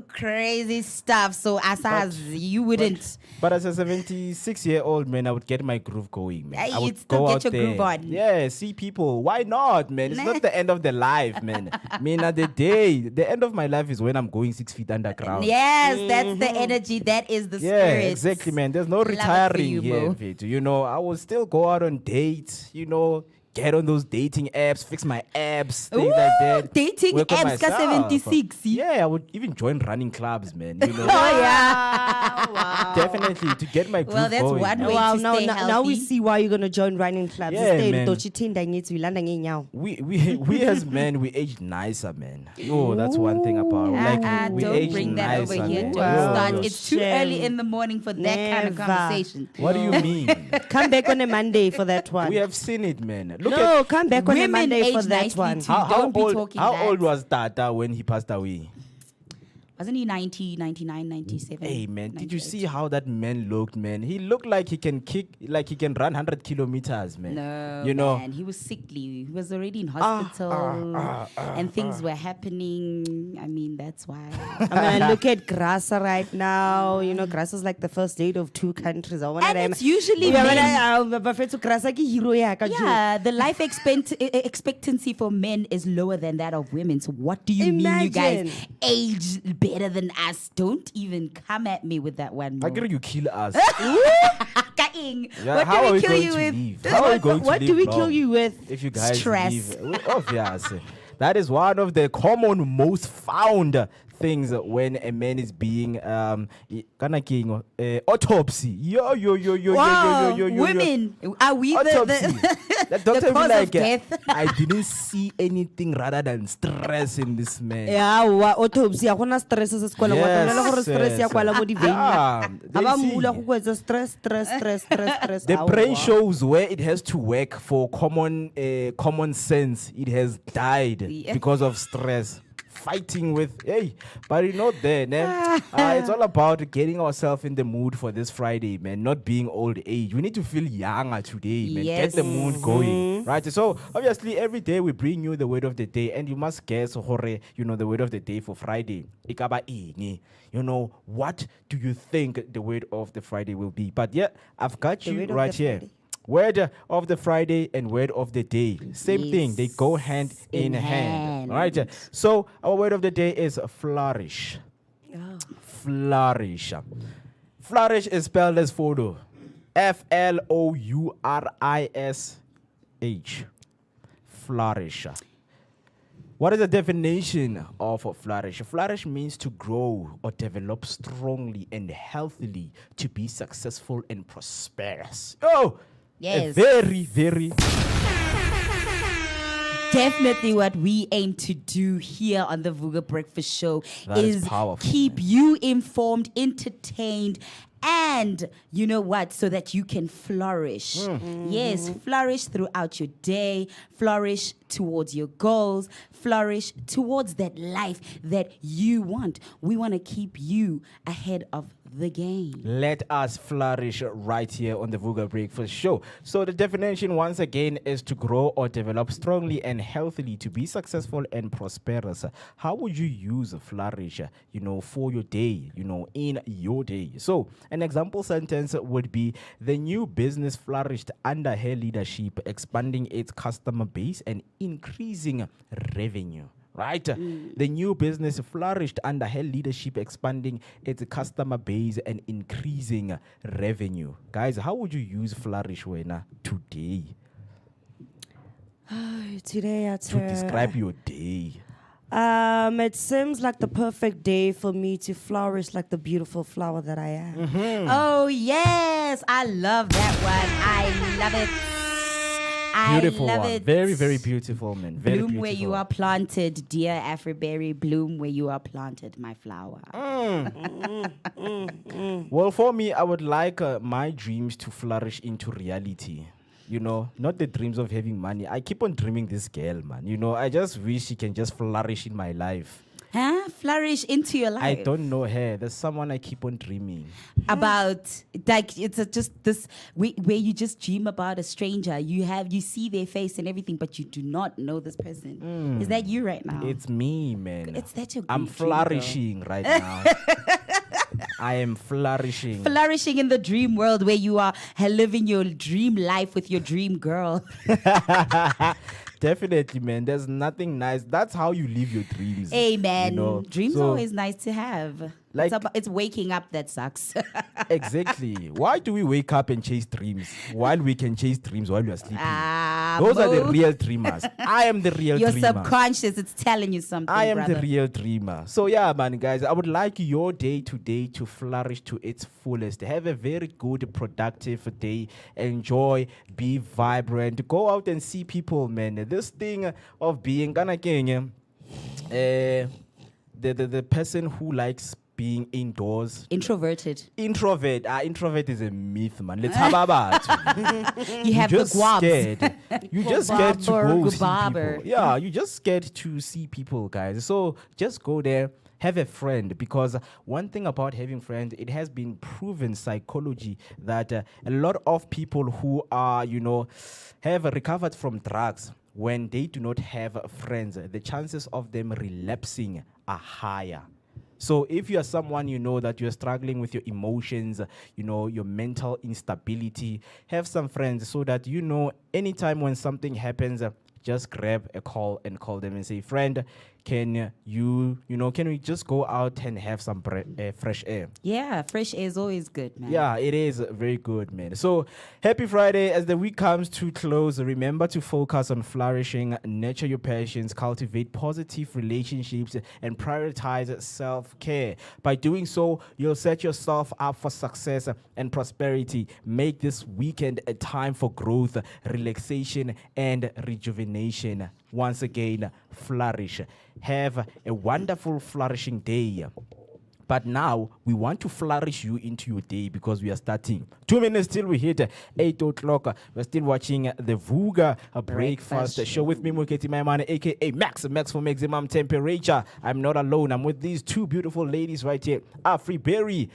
Crazy stuff. So as you wouldn't. But as a 76-year-old man, I would get my groove going, man. Hey, I would you'd still go get out your there. groove on. Yeah, see people. Why not, man? It's not the end of the life, man. I mean, at the end of my life is when I'm going 6 feet underground. Yes, that's the energy. That is the Yeah, spirit. exactly, man. There's no Love it for retiring you, here, Mo. Vito. You know, I will still go out on dates, you know, get on those dating apps, fix my abs, things like that. Dating work on apps ka myself. 76. Yeah, I would even join running clubs, man. You know, Oh yeah. definitely to get my groove Well, that's going. one man. way Wow, to now, stay now we healthy. see why you're gonna join running clubs. Yeah, Instead, man. utotshithinda ngethu, ilanda ngenyawo. We as men, we age nicer, man. Oh, that's one thing about like we don't age bring that nicer, over here. man. Don't Yo, start. yo. It's too shame. early in the morning for that kind of Never. conversation. What do you mean? Come back on a Monday for that one. We have seen it, man. Look No, at come back on a Women Monday for age that nicely one. too. Don't be talking how that. old was Tata when he passed away? Wasn't he 90, 99, 97? Hey man, did you 98? see how that man looked, man? He looked like he can kick, like he can run 100 kilometers, man. No, you know. man, he was sickly. He was already in hospital, and things were happening. I mean, that's why. I mean, look at Grasa right now. You know, Grasa is like the first lady of two countries. And it's usually yeah, men. Grasa ke hero ya ka jo. Yeah, the life expectancy for men is lower than that of women. So what do you mean you guys Imagine. age better than us? Don't even come at me with that one. I Mo. get you kill us. Kaing, Yeah, what how do are we we kill going you to with? leave? How are we going to What leave do we long kill you with? if you guys Stress. leave? Obviously. That is one of the common, most found things when a man is being autopsy. Wow, women, are we Autopsy. The doctor will be cause of like, death? I didn't see anything rather than stress in this man. Yeah, autopsy. Akona stress se sekola wa tsamela gore stress ya kwala mo di vein. Yeah, they Aba see. mula go kwetsa stress. The Aowa. brain shows where it has to work for common sense. It has died Yeah. because of stress. Fighting with, but you know then, it's all about getting ourselves in the mood for this Friday, man. Not being old age. We need to feel younger today, man. Get the mood going, right? So obviously every day we bring you the word of the day, and you must guess, you know, the word of the day for Friday. Ikaba ini. You know, what do you think the word of the Friday will be? But yeah, I've got The you word of right the here. Friday. Word of the Friday and word of the day. Same thing. They go hand in In hand. hand. Right? So our word of the day is flourish. Flourish. Flourish is spelled as follow. Flourish. Flourish. What is the definition of flourish? Flourish means to grow or develop strongly and healthily, to be successful and prosperous. Oh, a Yes. very, very Definitely what we aim to do here on the Vooka Breakfast Show That is is powerful, keep you informed, entertained, and you know what, so that you can flourish. Yes, flourish throughout your day, flourish towards your goals, flourish towards that life that you want. We want to keep you ahead of the game. Let us flourish right here on the Vooka Breakfast Show. So the definition once again is to grow or develop strongly and healthily, to be successful and prosperous. How would you use flourish, you know, for your day, you know, in your day? So an example sentence would be: the new business flourished under her leadership, expanding its customer base and increasing revenue. Right? The new business flourished under her leadership, expanding its customer base and increasing revenue. Guys, how would you use flourish today Today, to describe your day? it seems like the perfect day for me to flourish like the beautiful flower that I am. Oh, yes. I love that one. I love it. Beautiful I love one. it. Very, very beautiful, man. Very Bloom beautiful. where you are planted, dear Afriberry. Bloom where you are planted, my flower. Well, for me, I would like my dreams to flourish into reality. You know, not the dreams of having money. I keep on dreaming this girl, man. You know, I just wish she can just flourish in my life. Huh? flourish into your life? I don't know her. There's someone I keep on dreaming. About like it's just this where you just dream about a stranger. You see their face and everything, but you do not know this person. Is that you right now? It's me, man. It's that your I'm great dream, girl. flourishing right now. I am flourishing. Flourishing in the dream world where you are living your dream life with your dream girl. Definitely, man. There's nothing nice. That's how you live your dreams. Amen. You know? Dreams So, are always nice to have. Like- It's waking up that sucks. Exactly. Why do we wake up and chase dreams while we can chase dreams while we are sleeping? Ah, Those are the Mo. real dreamers. I am the real Your dreamer. subconscious, it's telling you something. I am brother. the real dreamer. So yeah, man, guys, I would like your day today to flourish to its fullest. Have a very good, productive day. Enjoy, be vibrant. Go out and see people, man. This thing of being the person who likes being indoors. Introverted. Introvert is a myth, man. Let's have about. You have the guabs. You just get to go see Guabar. people. Yeah, you just get to see people, guys. So just go there. Have a friend, because one thing about having friends, it has been proven psychology that a lot of people who are, have recovered from drugs, when they do not have friends, the chances of them relapsing are higher. So if you are someone that you're struggling with your emotions, your mental instability, have some friends so that anytime when something happens, just grab a call and call them and say, friend, can we just go out and have some fresh air? Yeah, fresh air is always good, man. Yeah, it is very good, man. So happy Friday. As the week comes to close, remember to focus on flourishing, nurture your passions, cultivate positive relationships, and prioritize self-care. By doing so, you'll set yourself up for success and prosperity. Make this weekend a time for growth, relaxation, and rejuvenation. Once again, flourish. Have a wonderful, flourishing day. But now we want to flourish you into your day because we are starting. 2 minutes till we hit 8 o'clock. We're still watching the Vooka breakfast show with me, Muketi Maimane, aka Max for maximum temperature. I'm not alone. I'm with these two beautiful ladies right here. Afri Berry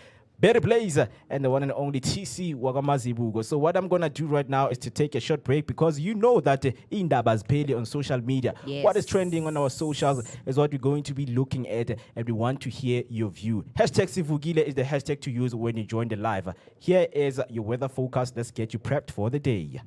Blazer, and the one and only TC Wagamazibugo. So what I'm going to do right now is to take a short break, because you know that Indabas Pele on social media, Yes. what is trending on our socials is what we're going to be looking at, and we want to hear your view. Hashtag Sivugile is the hashtag to use when you join the live. Here is your weather forecast. Let's get you prepped for the day.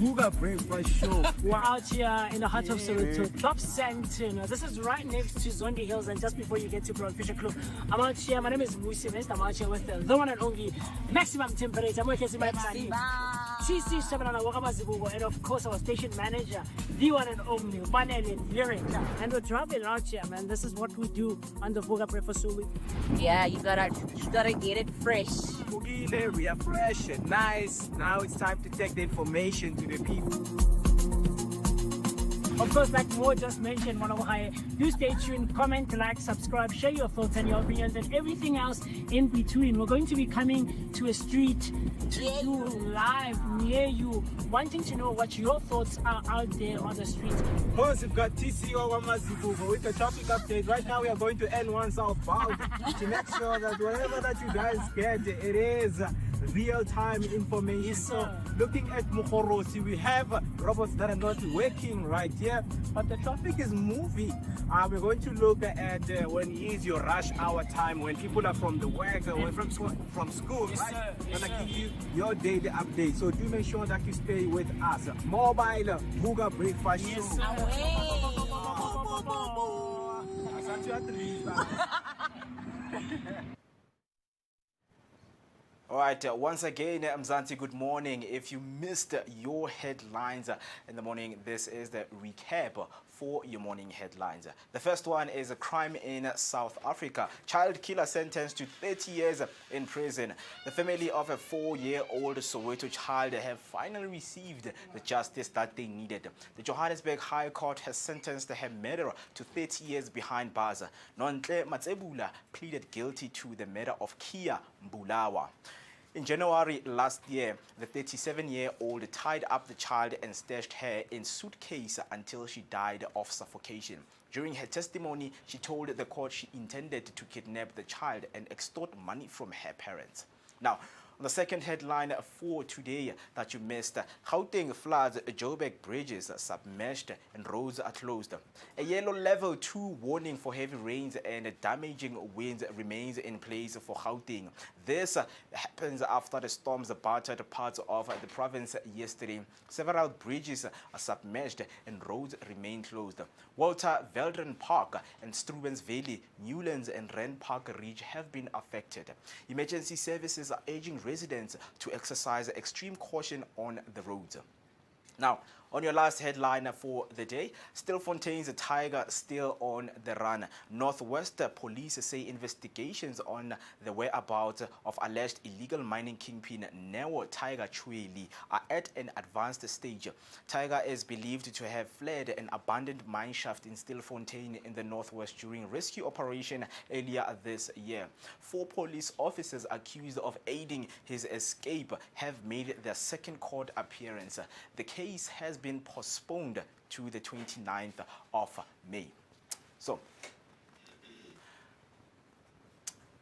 Vooka Breakfast Show. We're out here in the heart of Soweto, Top Santon. This is right next to Zondi Hills and just before you get to Broad Fisher Club. I'm out here, my name is Musi West. I'm out here with the one and only maximum temperature. I'm working with my TC7 and of course our station manager, the one and only Manele Lyric. And we're traveling out here, man. This is what we do on the Vooka Breakfast Show. Yeah, you gotta get it fresh. Bugile, we are fresh and nice. Now it's time to take the information to the people. Of course, like Mo just mentioned, one of our do stay tuned, comment, like, subscribe, share your thoughts and your opinions and everything else in between. We're going to be coming to a street to you live near you, wanting to know what your thoughts are out there on the street. Of course, we've got TCO Wamazibugo with the traffic update. Right now, we are going to N1 southbound to make sure that whatever that you guys get, it is real-time information. So, looking at Mukhorosi, we have robots that are not working right here, but the traffic is moving. We're going to look at when is your rush hour time, when people are from the work, from school, right? And I give you your daily update. So do make sure that you stay with us. Mobile Vooka Breakfast Show. All right, once again, Mzansi, good morning. If you missed your headlines in the morning, this is the recap for your morning headlines. The first one is a crime in South Africa. Child killer sentenced to 30 years in prison. The family of a 4-year-old Soweto child have finally received the justice that they needed. The Johannesburg High Court has sentenced her murderer to 30 years behind bars. Nontle Matsebula pleaded guilty to the murder of Kia Mbulawa. In January last year, the 37-year-old tied up the child and stashed her in suitcase until she died of suffocation. During her testimony, she told the court she intended to kidnap the child and extort money from her parents. Now, on the second headline for today that you missed, Gauteng floods, Joburg bridges submerged and roads are closed. A yellow level 2 warning for heavy rains and damaging winds remains in place for Gauteng. This happens after the storms battered parts of the province yesterday. Several bridges are submerged and roads remain closed. Walter Veldren Park and Strubens Valley, Newlands and Rand Park Ridge have been affected. Emergency services are urging residents to exercise extreme caution on the roads. Now, on your last headline for the day, Stilfontein's tiger still on the run. Northwest police say investigations on the whereabouts of alleged illegal mining kingpin Neo Tiger Chweli are at an advanced stage. Tiger is believed to have fled an abandoned mine shaft in Stilfontein in the northwest during rescue operation earlier this year. 4 police officers accused of aiding his escape have made their second court appearance. The case has been postponed to the 29th of May. So,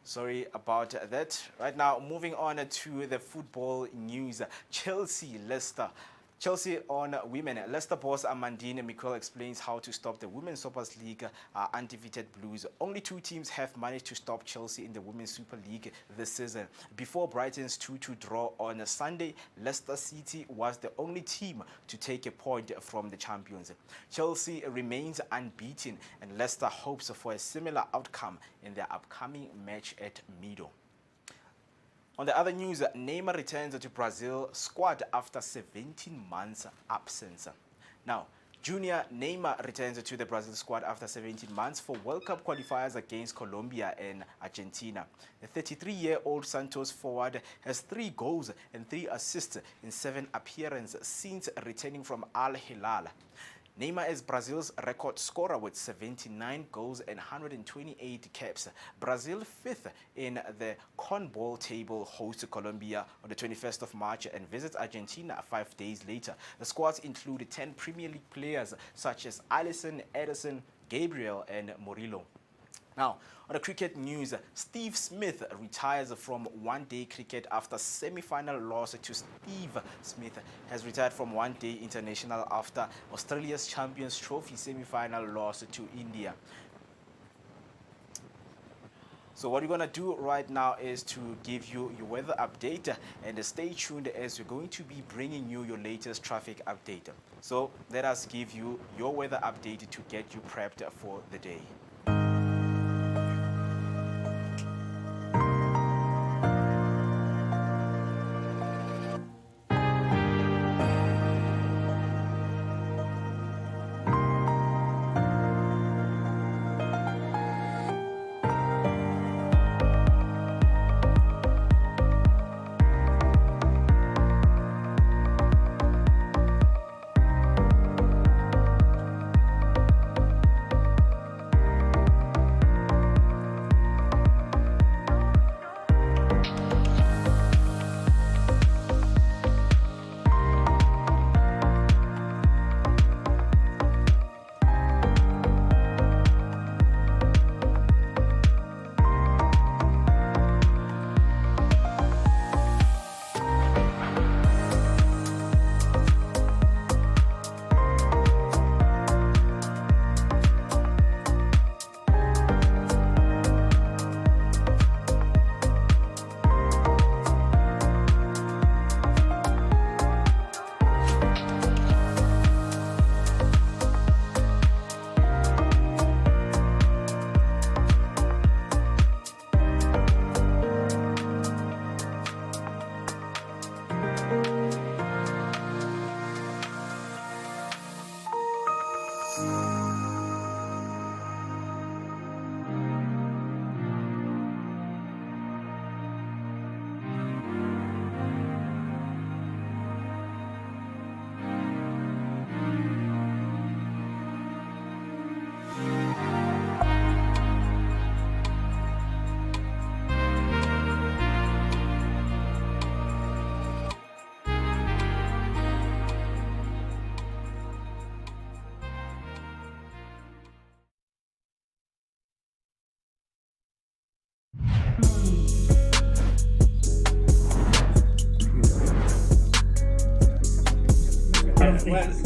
sorry about that. Right now, moving on to the football news. Leicester Chelsea on women. Leicester boss Amandine Mikel explains how to stop the Women's Super League undefeated Blues. Only 2 teams have managed to stop Chelsea in the Women's Super League this season. Before Brighton's 2-2 draw on Sunday, Leicester City was the only team to take a point from the champions. Chelsea remains unbeaten and Leicester hopes for a similar outcome in their upcoming match at Meadow. On the other news, Neymar returns to Brazil squad after 17 months absence. Now, Junior Neymar returns to the Brazil squad after 17 months for World Cup qualifiers against Colombia and Argentina. The 33-year-old Santos forward has 3 goals and 3 assists in 7 appearances since returning from Al Hilal. Neymar is Brazil's record scorer with 79 goals and 128 caps. Brazil 5th in the CONMEBOL table hosts Colombia on the 21st of March and visits Argentina 5 days later. The squads include 10 Premier League players such as Alisson, Ederson, Gabriel and Murillo. Now, on the cricket news, Steve Smith retires from one-day cricket after semi-final loss to Steve Smith has retired from one-day international after Australia's Champions Trophy semi-final loss to India. So what we're gonna do right now is to give you your weather update, and stay tuned as we're going to be bringing you your latest traffic update. So let us give you your weather update to get you prepped for the day.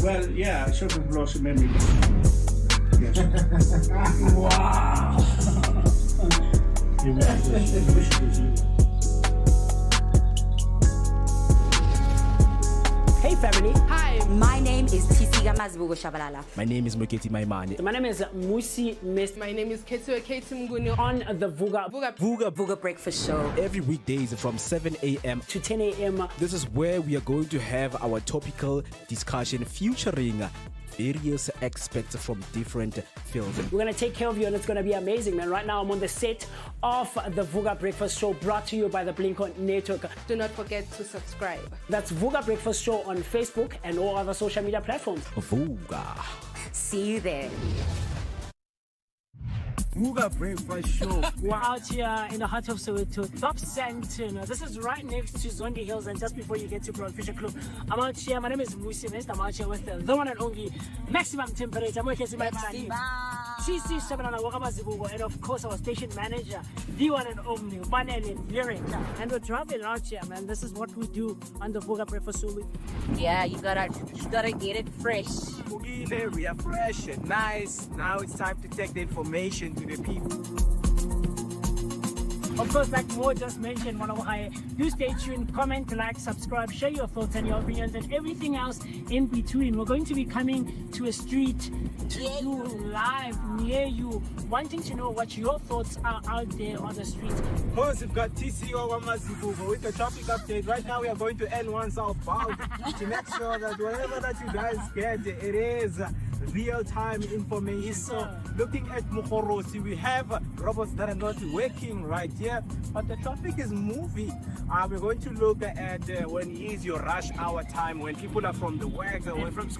Well, yeah, Chauffeur Blossom memory. Yes. Wow. Hey family. Hi, my name is Tisika Mazbugo Shabalala. My name is Moketi Maimane. My name is Musi Miss. My name is Ketua Ketumguni. On the Vooka Vooka Breakfast Show. Every weekdays from 7 a.m. to 10 a.m. This is where we are going to have our topical discussion featuring various experts from different fields. We're going to take care of you and it's going to be amazing, man. Right now I'm on the set of the Vooka Breakfast Show, brought to you by the Blink-On Network. Do not forget to subscribe. That's Vooka Breakfast Show on Facebook and all other social media platforms. Vooka. See you there. Vooka Breakfast Show. We're out here in the heart of Soweto, Top Sandton. This is right next to Zondi Hills, and just before you get to Broad Fisher Club, I'm out here. My name is Musi West. I'm out here with the one and only Maximum Temperature. I'm working with my man. CC 7 on Wakabazibugo, and of course our station manager, the one and only Vanelli Lyric. And we're traveling out here, man. This is what we do on the Vooka Breakfast Show. Yeah, you gotta get it fresh. We are fresh and nice. Now it's time to take the information to the people. Of course, like Mo just mentioned, do stay tuned, comment, like, subscribe, share your thoughts and your opinions and everything else in between. We're going to be coming to a street to do live near you, wanting to know what your thoughts are out there on the street. Of course, we've got TCO Wamazibugo with the traffic update. Right now, we are going to N1 southbound to make sure that whatever that you guys get, it is real-time information. So, looking at Mukhorosi, we have robots that are not working right here, but the traffic is moving. We're going to look at when is your rush hour time, when people are from the work, or from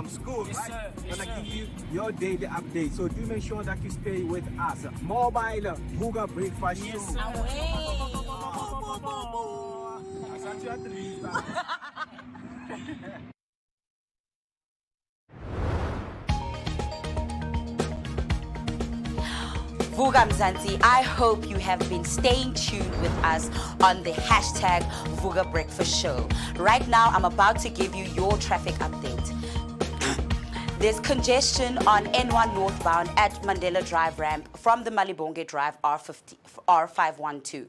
school, Yes, right? sir. Yes, Gonna sir. give you your daily update. So do make sure that you stay with us. Mobile Vooka Breakfast Yes, Show. sir. Asante at least. Vooka Mzansi, I hope you have been staying tuned with us on the hashtag Vooka Breakfast Show. Right now, I'm about to give you your traffic update. There's congestion on N1 northbound at Mandela Drive ramp from the Malibonge Drive R512.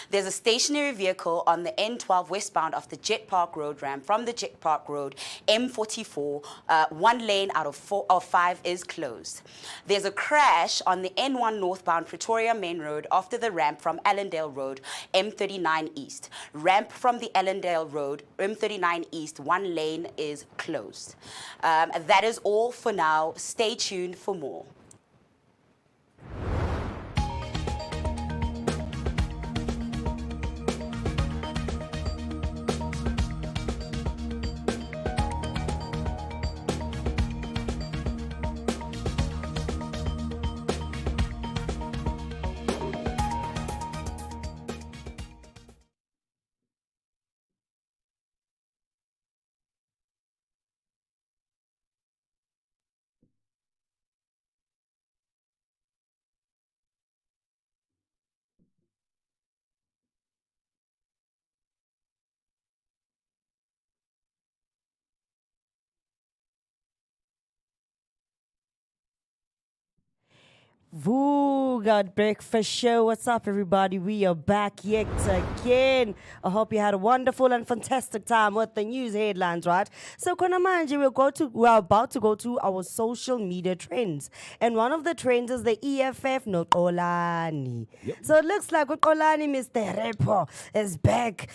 There's a stationary vehicle on the N12 westbound of the Jet Park Road ramp from the Jet Park Road M44. One lane out of 5 is closed. There's a crash on the N1 northbound Pretoria Main Road after the ramp from Allendale Road M39 East. Ramp from the Allendale Road M39 East, one lane is closed. That is all for now. Stay tuned for more. Vooka Breakfast Show. What's up, everybody? We are back yet again. I hope you had a wonderful and fantastic time with the news headlines, right? So, Konamanje, we're about to go to our social media trends, and one of the trends is the EFF no Kolani. So it looks like Kolani, Mr. Repo, is back.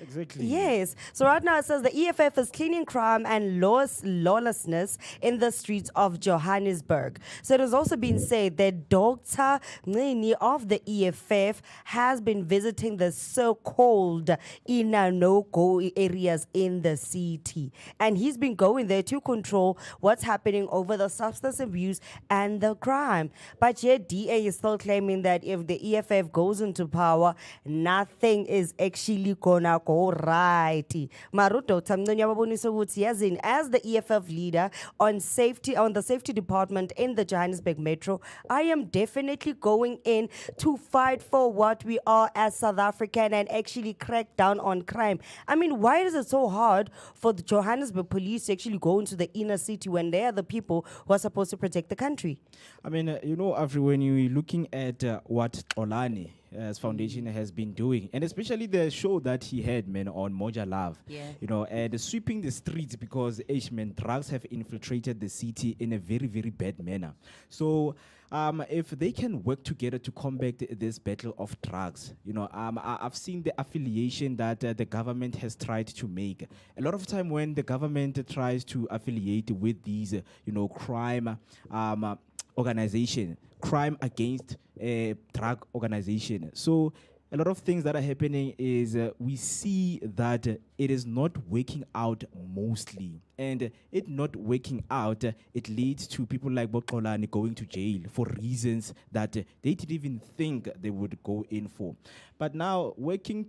Exactly. Yes. So right now it says the EFF is cleaning crime and lawlessness in the streets of Johannesburg. So it has also been said that Dr. Nini of the EFF has been visiting the so-called no-go areas in the city. And he's been going there to control what's happening over the substance abuse and the crime. But yet DA is still claiming that if the EFF goes into power, nothing is actually gonna go right. Maruto as the EFF leader on the safety department in the Johannesburg Metro, I am definitely going in to fight for what we are as South African and actually crack down on crime. I mean, why is it so hard for the Johannesburg police to actually go into the inner city when they are the people who are supposed to protect the country? I mean, Afri, when you're looking at what Olani as foundation has been doing, and especially the show that he had, man, on Moja Love, and sweeping the streets because, drugs have infiltrated the city in a very, very bad manner. So, if they can work together to combat this battle of drugs, I've seen the affiliation that the government has tried to make. A lot of time when the government tries to affiliate with these, crime organization, crime against a drug organization. So a lot of things that are happening is we see that it is not working out mostly. And it not working out, it leads to people like Bokolani going to jail for reasons that they didn't even think they would go in for. But now working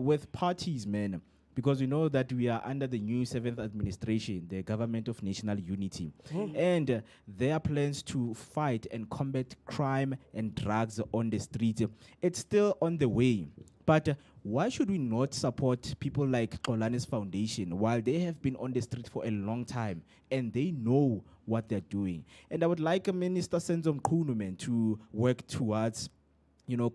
with parties, man, because we know that we are under the new 7th administration, the Government of National Unity. And their plans to fight and combat crime and drugs on the street, it's still on the way. But why should we not support people like Xolani's foundation while they have been on the street for a long time and they know what they're doing? And I would like Minister Senzo Mkhunu to work towards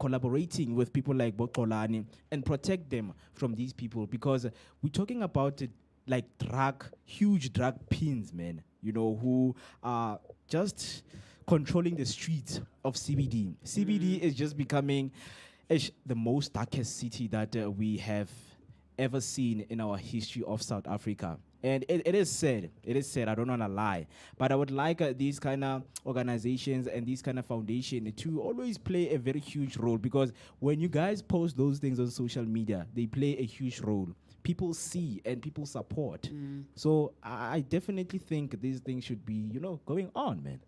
collaborating with people like Bokolani and protect them from these people, because we're talking about huge drug pins, man, who are just controlling the streets of CBD. CBD is just becoming the most darkest city that we have ever seen in our history of South Africa. And it is sad. It is sad. I don't want to lie. But I would like these kind of organizations and these kind of foundation to always play a very huge role, because when you guys post those things on social media, they play a huge role. People see and people support. So I definitely think these things should be, going on, man.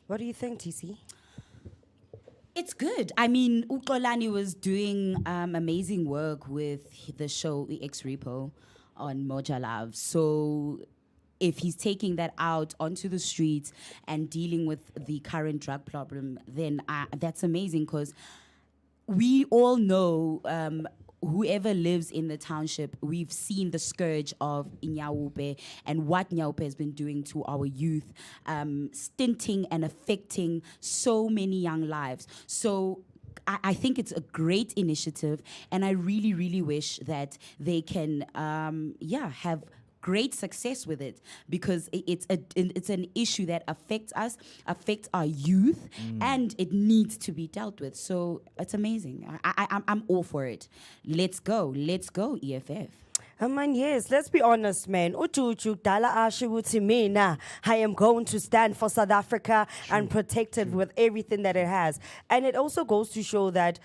What do you think, TC? It's good. I mean, Ukolani was doing amazing work with the show EX Repo on Moja Love. So if he's taking that out onto the streets and dealing with the current drug problem, then that's amazing, because we all know whoever lives in the township, we've seen the scourge of Inyawupe and what Nyawupe has been doing to our youth, stinting and affecting so many young lives. So I think it's a great initiative, and I really, really wish that they can, have great success with it, because it's an issue that affects us, affects our youth, and it needs to be dealt with. So it's amazing. I'm all for it. Let's go, EFF. Man, yes, let's be honest, man. Uchuchu dala asho ukuthi mina, I am going to stand for South Africa and protect it with everything that it has. And it also goes to show that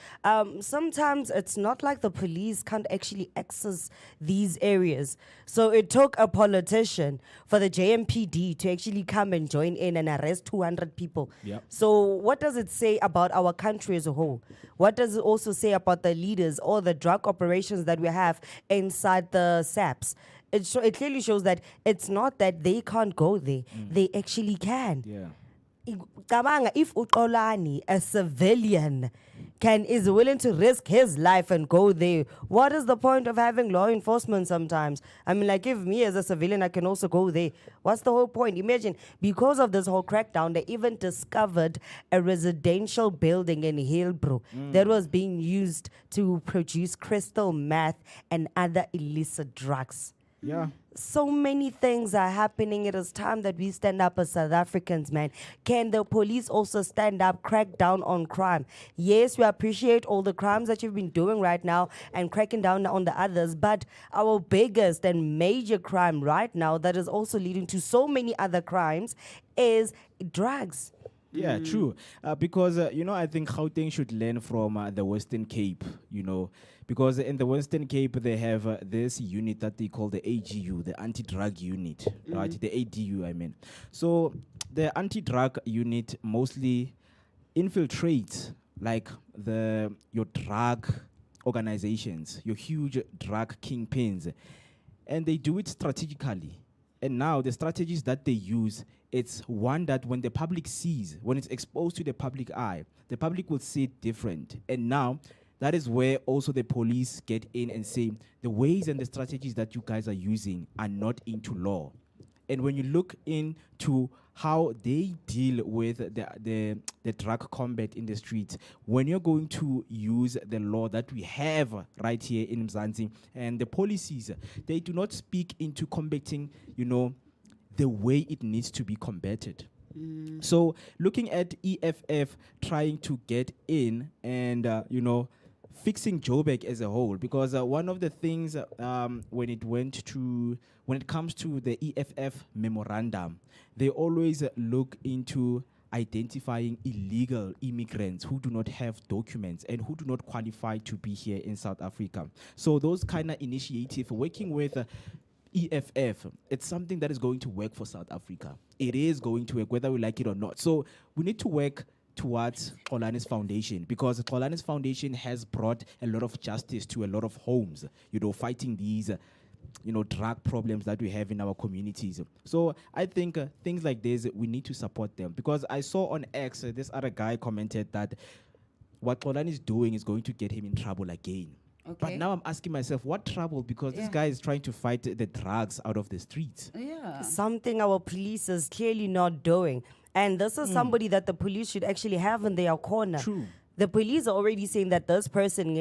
sometimes it's not like the police can't actually access these areas. So it took a politician for the JMPD to actually come and join in and arrest 200 people. Yep. So what does it say about our country as a whole? What does it also say about the leaders or the drug operations that we have inside the SAPs? It clearly shows that it's not that they can't go there. They actually can. Yeah. Cabanga, if Uxolani, a civilian, is willing to risk his life and go there, what is the point of having law enforcement sometimes? I mean, like, if me as a civilian, I can also go there. What's the whole point? Imagine, because of this whole crackdown, they even discovered a residential building in Hillbrook that was being used to produce crystal meth and other illicit drugs. Yeah. So many things are happening. It is time that we stand up as South Africans, man. Can the police also stand up, crack down on crime? Yes, we appreciate all the crimes that you've been doing right now and cracking down on the others, but our biggest and major crime right now that is also leading to so many other crimes is drugs. Yeah, true. Because, I think Gauteng should learn from the Western Cape, because in the Western Cape, they have this unit that they call the AGU, the anti-drug unit, right? The ADU, I mean. So the anti-drug unit mostly infiltrates, like, your drug organizations, your huge drug kingpins, and they do it strategically. And now the strategies that they use, it's one that when the public sees, when it's exposed to the public eye, the public will see it different. And now that is where also the police get in and say, the ways and the strategies that you guys are using are not into law. And when you look into how they deal with the drug combat in the streets, when you're going to use the law that we have right here in Mzansi and the policies, they do not speak into combating, the way it needs to be combated. So looking at EFF trying to get in and, fixing Joburg as a whole, because one of the things when it comes to the EFF memorandum, they always look into identifying illegal immigrants who do not have documents and who do not qualify to be here in South Africa. So those kind of initiative, working with EFF, it's something that is going to work for South Africa. It is going to work whether we like it or not. So we need to work towards Xolani's Foundation, because Xolani's Foundation has brought a lot of justice to a lot of homes, fighting these, drug problems that we have in our communities. So I think things like this, we need to support them, because I saw on X, this other guy commented that what Xolani is doing is going to get him in trouble again. Okay. But now I'm asking myself, what trouble? Because this guy is trying to fight the drugs out of the streets. Yeah. Something our police is clearly not doing. And this is somebody that the police should actually have in their corner. True. The police are already saying that this person,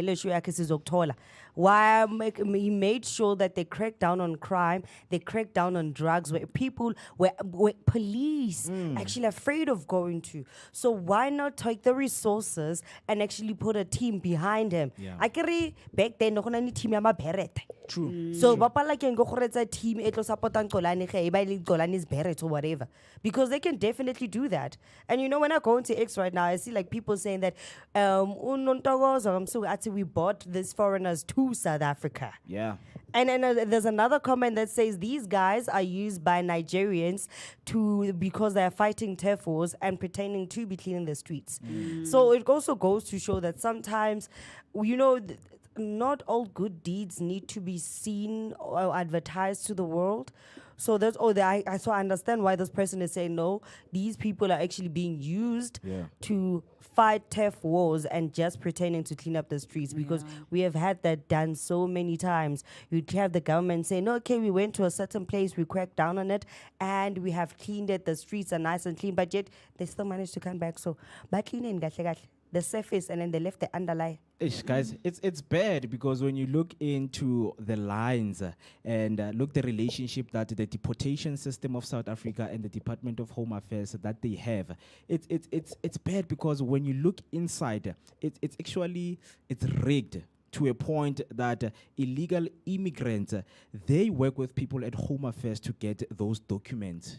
why he made sure that they cracked down on crime, they cracked down on drugs, where people, where police actually afraid of going to. So why not take the resources and actually put a team behind him? Yeah. I carry back then, team True. So Bapala can go for a team, it was supporting Golani's Beret or whatever. Because they can definitely do that. And when I go into X right now, I see like people saying that we bought these foreigners to South Africa. Yeah. And then there's another comment that says these guys are used by Nigerians because they are fighting turf wars and pretending to be cleaning the streets. So it also goes to show that sometimes, not all good deeds need to be seen or advertised to the world. So that's so I understand why this person is saying no. These people are actually being used to fight turf wars and just pretending to clean up the streets, because we have had that done so many times. You'd have the government saying, okay, we went to a certain place, we cracked down on it, and we have cleaned it. The streets are nice and clean, but yet they still managed to come back. So by cleaning the surface and then they left the underlie. Ish, guys, it's bad because when you look into the lines and look the relationship that the deportation system of South Africa and the Department of Home Affairs that they have, it's bad because when you look inside, it's actually rigged to a point that illegal immigrants, they work with people at Home Affairs to get those documents,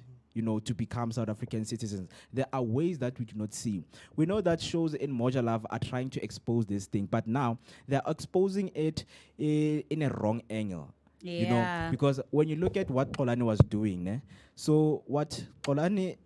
to become South African citizens. There are ways that we do not see. We know that shows in Mojalav are trying to expose this thing, but now they're exposing it in a wrong angle. Because when you look at what Xolani was doing, so what Xolani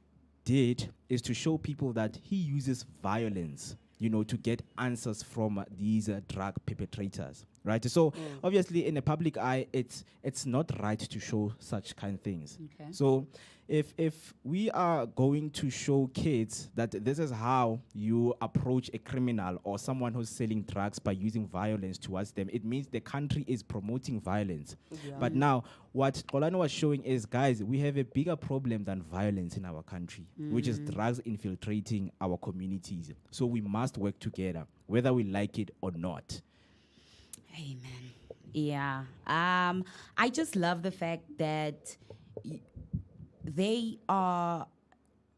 did is to show people that he uses violence, to get answers from these drug perpetrators, right? So obviously in the public eye, it's not right to show such kind of things. Okay. So if we are going to show kids that this is how you approach a criminal or someone who's selling drugs by using violence towards them, it means the country is promoting violence. But now what Xolani was showing is, guys, we have a bigger problem than violence in our country, which is drugs infiltrating our communities. So we must work together, whether we like it or not. Amen. Yeah. I just love the fact that they are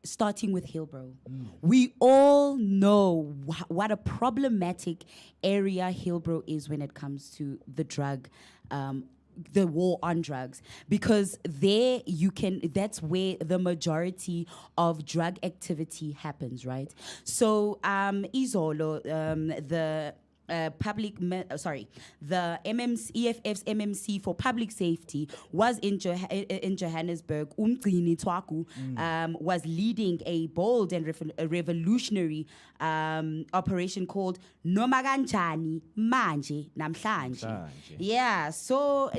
starting with Hillbrow. We all know what a problematic area Hillbrow is when it comes to the drug, the war on drugs, because that's where the majority of drug activity happens, right? So Izolo, the EFF's MMC for public safety was in Johannesburg. Umgcini Twaku was leading a bold and revolutionary operation called Nomaganjani Manje Namhlanje. Yeah, so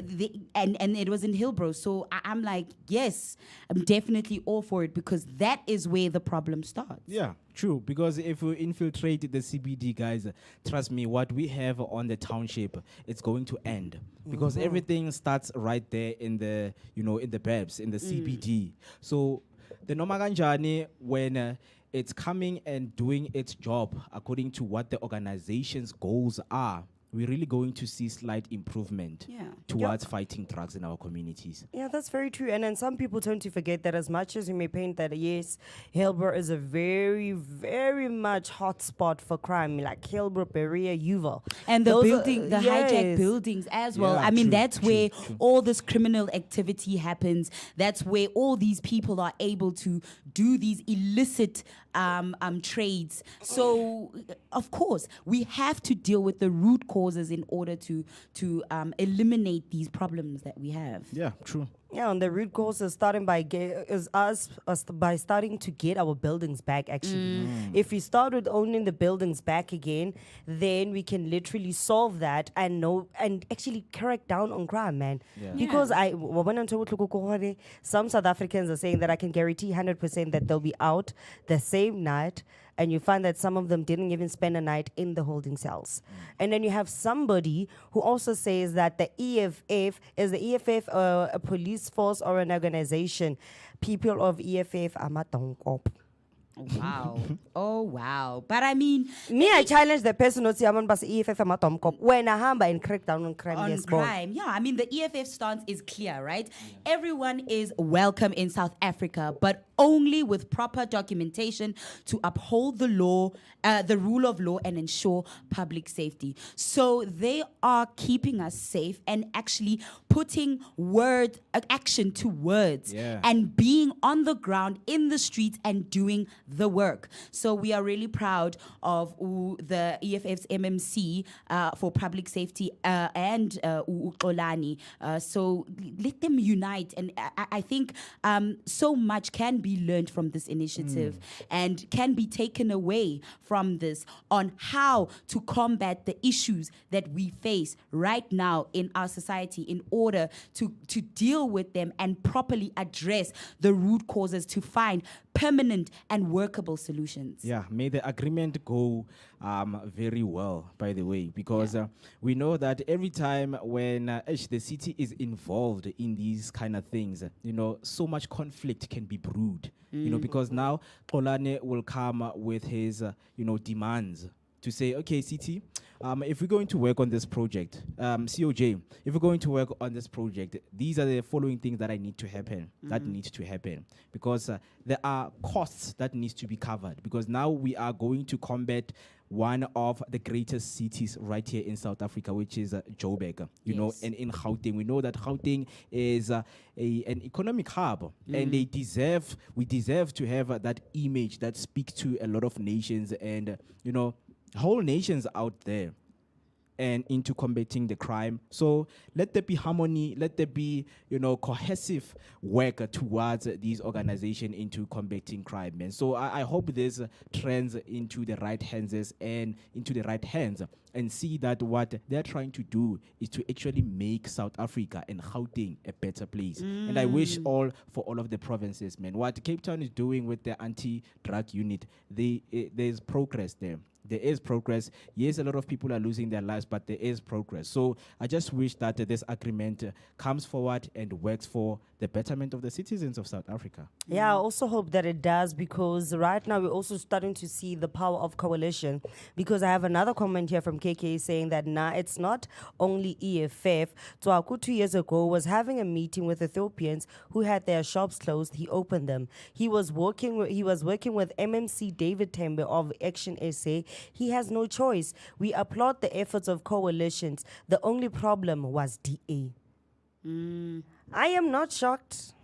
and it was in Hillbrow. So I'm like, yes, I'm definitely all for it, because that is where the problem starts. Yeah. True, because if we infiltrate the CBD, guys, trust me, what we have on the township, it's going to end, because everything starts right there in the, in the BEPS, in the CBD. So the Nomaganjani, when it's coming and doing its job according to what the organization's goals are, we're really going to see slight improvement towards fighting drugs in our communities. Yeah, that's very true. And then some people tend to forget that as much as you may paint that, yes, Hillbrow is a very, very much hot spot for crime, like Hillbrow, Berea, Yuval. And the hijacked buildings as well. I mean, that's where all this criminal activity happens. That's where all these people are able to do these illicit trades. So, of course, we have to deal with the root causes in order to eliminate these problems that we have. Yeah, true. Yeah, and the root cause is starting by by starting to get our buildings back. Actually, if we start with owning the buildings back again, then we can literally solve that and actually crack down on crime, man. Yeah. Because some South Africans are saying that I can guarantee 100% that they'll be out the same night. And you find that some of them didn't even spend a night in the holding cells. And then you have somebody who also says that the EFF, a police force or an organization? People of EFF are matonkop. Wow. Oh, wow. But I mean... I challenge the person who says EFF are matonkop when I hamba and crack down on crime. Yeah, I mean, the EFF stance is clear, right? Everyone is welcome in South Africa, but only with proper documentation to uphold the law, the rule of law, and ensure public safety. So they are keeping us safe and actually putting action to words and being on the ground in the streets and doing the work. So we are really proud of the EFF's MMC for public safety and Xolani. So let them unite. And I think so much can be learned from this initiative and can be taken away from this on how to combat the issues that we face right now in our society in order to deal with them and properly address the root causes to find permanent and workable solutions. Yeah, may the agreement go very well, by the way, because we know that every time when the city is involved in these kind of things, so much conflict can be brewed, because now Xolani will come with his, demands to say, okay, city, if we're going to work on this project, COJ, if we're going to work on this project, these are the following things that need to happen, because there are costs that needs to be covered, because now we are going to combat one of the greatest cities right here in South Africa, which is Joburg, and in Gauteng. We know that Gauteng is an economic hub, and we deserve to have that image that speaks to a lot of nations and, whole nations out there and into combating the crime. So let there be harmony, let there be, cohesive work towards these organizations into combating crime. And so I hope this trends into the right hands and see that what they're trying to do is to actually make South Africa and Gauteng a better place. And I wish for all of the provinces, man. What Cape Town is doing with the anti-drug unit, there's progress there. There is progress. Yes, a lot of people are losing their lives, but there is progress. So I just wish that this agreement comes forward and works for the betterment of the citizens of South Africa. Yeah, I also hope that it does, because right now we're also starting to see the power of coalition. Because I have another comment here from KK saying that it's not only EFF. Twaku 2 years ago was having a meeting with Ethiopians who had their shops closed. He opened them. He was working with MMC David Tembe of Action SA. He has no choice. We applaud the efforts of coalitions. The only problem was DA. I am not shocked.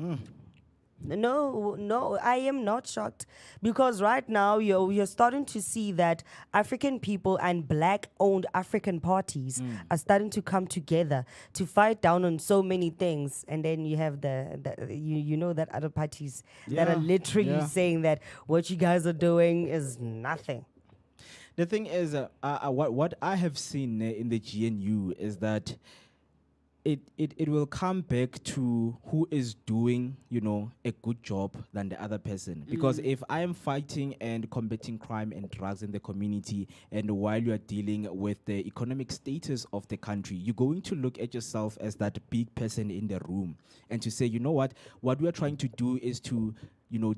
No, I am not shocked, because right now you're starting to see that African people and black-owned African parties are starting to come together to fight down on so many things, and then you have that other parties that are literally saying that what you guys are doing is nothing. The thing is, what I have seen in the GNU is that it will come back to who is doing, a good job than the other person. Because if I am fighting and combating crime and drugs in the community, and while you are dealing with the economic status of the country, you're going to look at yourself as that big person in the room and to say, what we are trying to do is to,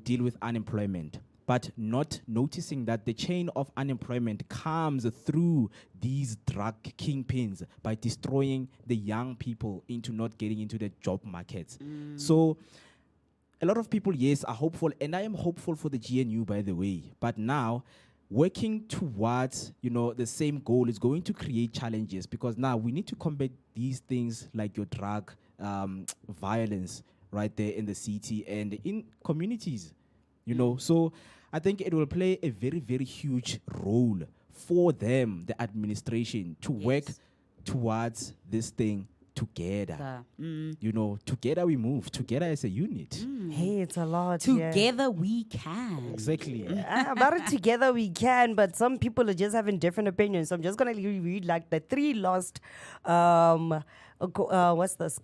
deal with unemployment, but not noticing that the chain of unemployment comes through these drug kingpins by destroying the young people into not getting into the job markets. So a lot of people, yes, are hopeful, and I am hopeful for the GNU, by the way. But now, working towards, the same goal is going to create challenges, because now we need to combat these things like your drug violence right there in the city and in communities. So I think it will play a very, very huge role for them, the administration, to work towards this thing together. Together we move, together as a unit. Hey, it's a lot. Together we can. Exactly. About it, together we can, but some people are just having different opinions. So I'm just going to read like the 3 last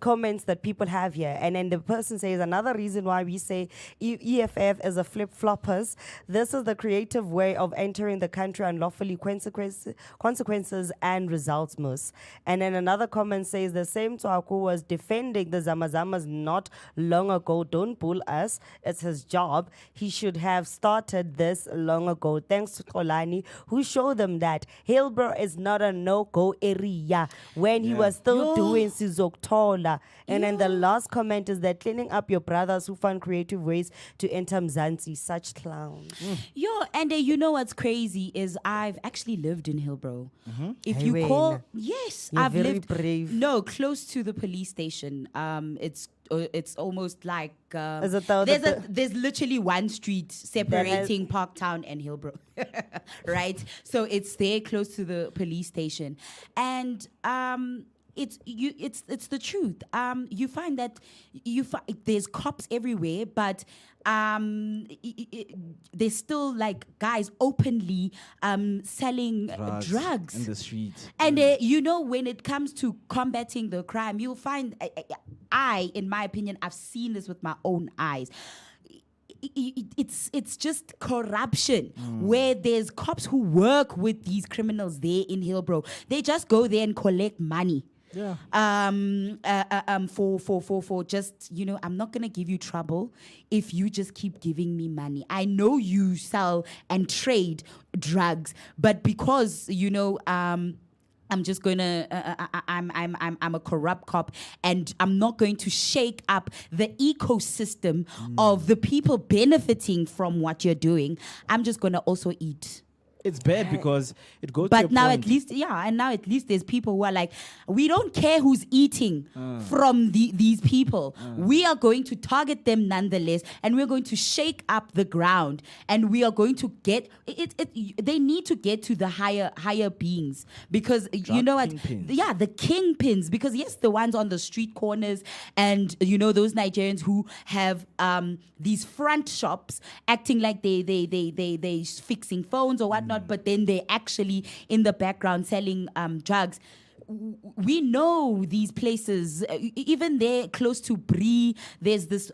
comments that people have here. And then the person says, another reason why we say EFF is a flip-floppers. This is the creative way of entering the country unlawfully, consequences and results most. And then another comment says, the same Twaku was defending the Zamazamas not long ago. Don't bull us. It's his job. He should have started this long ago. Thanks to Xolani, who showed them that Hillbrow is not a no-go area when he was still doing Sizoktola. And then the last comment is that cleaning up your brothers who find creative ways to enter Mzansi, such clowns. And you know what's crazy is I've actually lived in Hillbrow. If Hey, you Wayne. call, yes, You're I've very lived brave. close close to the police station. It's almost like Is it there's literally one street separating Parktown and Hillbrook, right? So it's there close to the police station, and it's the truth. You find that there's cops everywhere, but there's still like guys openly selling drugs in the streets. And when it comes to combating the crime, you'll find in my opinion, I've seen this with my own eyes. It's just corruption where there's cops who work with these criminals there in Hillbrook. They just go there and collect money. Yeah. For just, I'm not gonna give you trouble if you just keep giving me money. I know you sell and trade drugs, but because I'm just gonna I'm a corrupt cop, and I'm not going to shake up the ecosystem of the people benefiting from what you're doing. I'm just gonna also eat. It's bad because it goes. But to now point. at least, there's people who are like, we don't care who's eating from these people. We are going to target them nonetheless, and we're going to shake up the ground, and we are going to get it. They need to get to the higher beings, because you know what? Yeah, the kingpins. Because yes, the ones on the street corners, and those Nigerians who have these front shops acting like they fixing phones or whatnot. But then they're actually in the background selling drugs. We know these places, even there close to Brie, there's this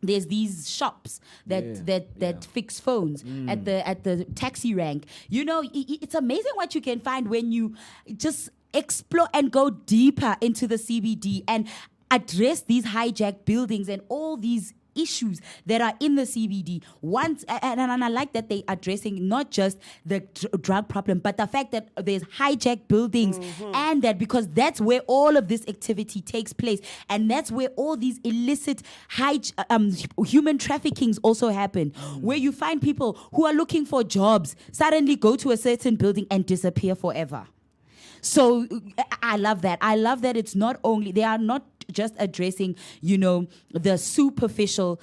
there's these shops that fix phones at the taxi rank. It's amazing what you can find when you just explore and go deeper into the CBD and address these hijacked buildings and all these issues that are in the CBD. And I like that they addressing not just the drug problem, but the fact that there's hijacked buildings, and that because that's where all of this activity takes place, and that's where all these illicit human traffickings also happen, where you find people who are looking for jobs suddenly go to a certain building and disappear forever. So I love that. I love that it's not only, they are not just addressing, the superficial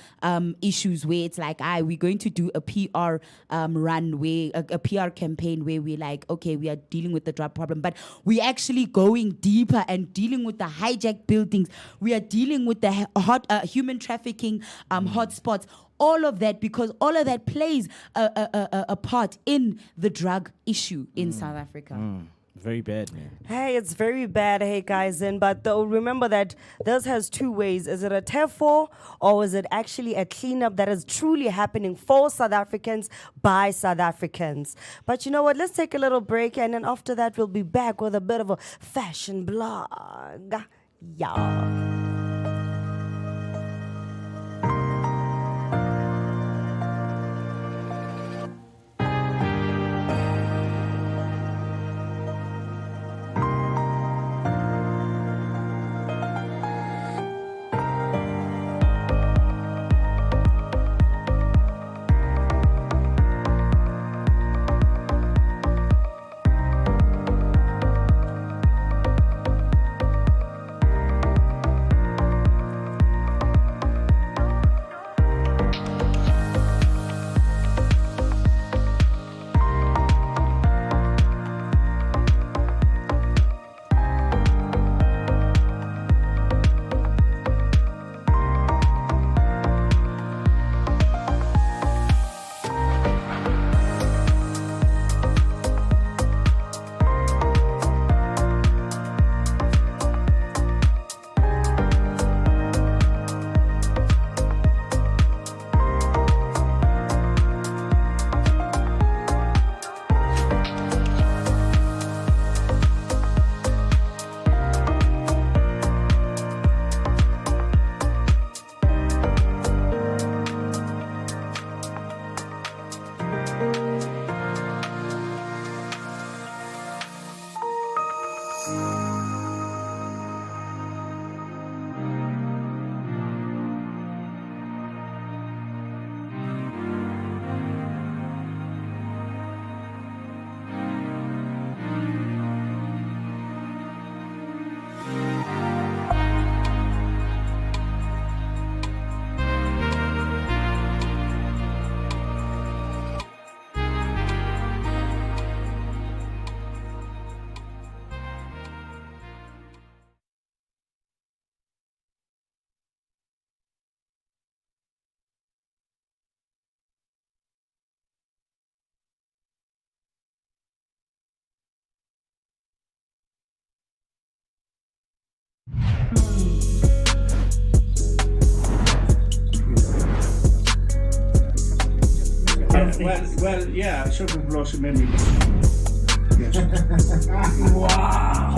issues where it's like, we're going to do a PR run, where a PR campaign where we're like, okay, we are dealing with the drug problem, but we're actually going deeper and dealing with the hijacked buildings. We are dealing with the hot human trafficking hotspots. All of that, because all of that plays a part in the drug issue in South Africa. Very bad, man. Hey, it's very bad, hey guys. But remember that this has two ways. Is it a TEFO, or is it actually a cleanup that is truly happening for South Africans by South Africans? But you know what? Let's take a little break, and then after that, we'll be back with a bit of a fashion blog. Yeah. Well, yeah, Super Blossom Emmy. Yes. Wow.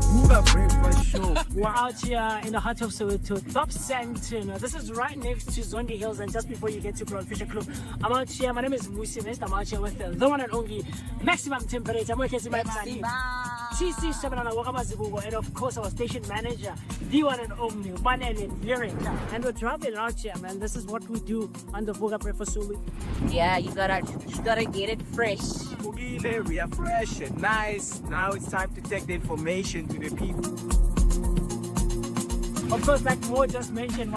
Vooka Breakfast Show. We're out here in the heart of Soweto, Top Sandton. This is right next to Zondi Hills and just before you get to Broad Fisher Club. I'm out here, my name is Musi West. I'm out here with the one and only Maximum Temperature. I'm working with my TC Shabalala Wakamazibugo, and of course our station manager, the one and only Panelin Lyric. And we're traveling out here, man. This is what we do on the Vooka Breakfast Show. Yeah, you gotta get it fresh. We are fresh and nice. Now it's time to take the information to the people. Of course, like Mo just mentioned,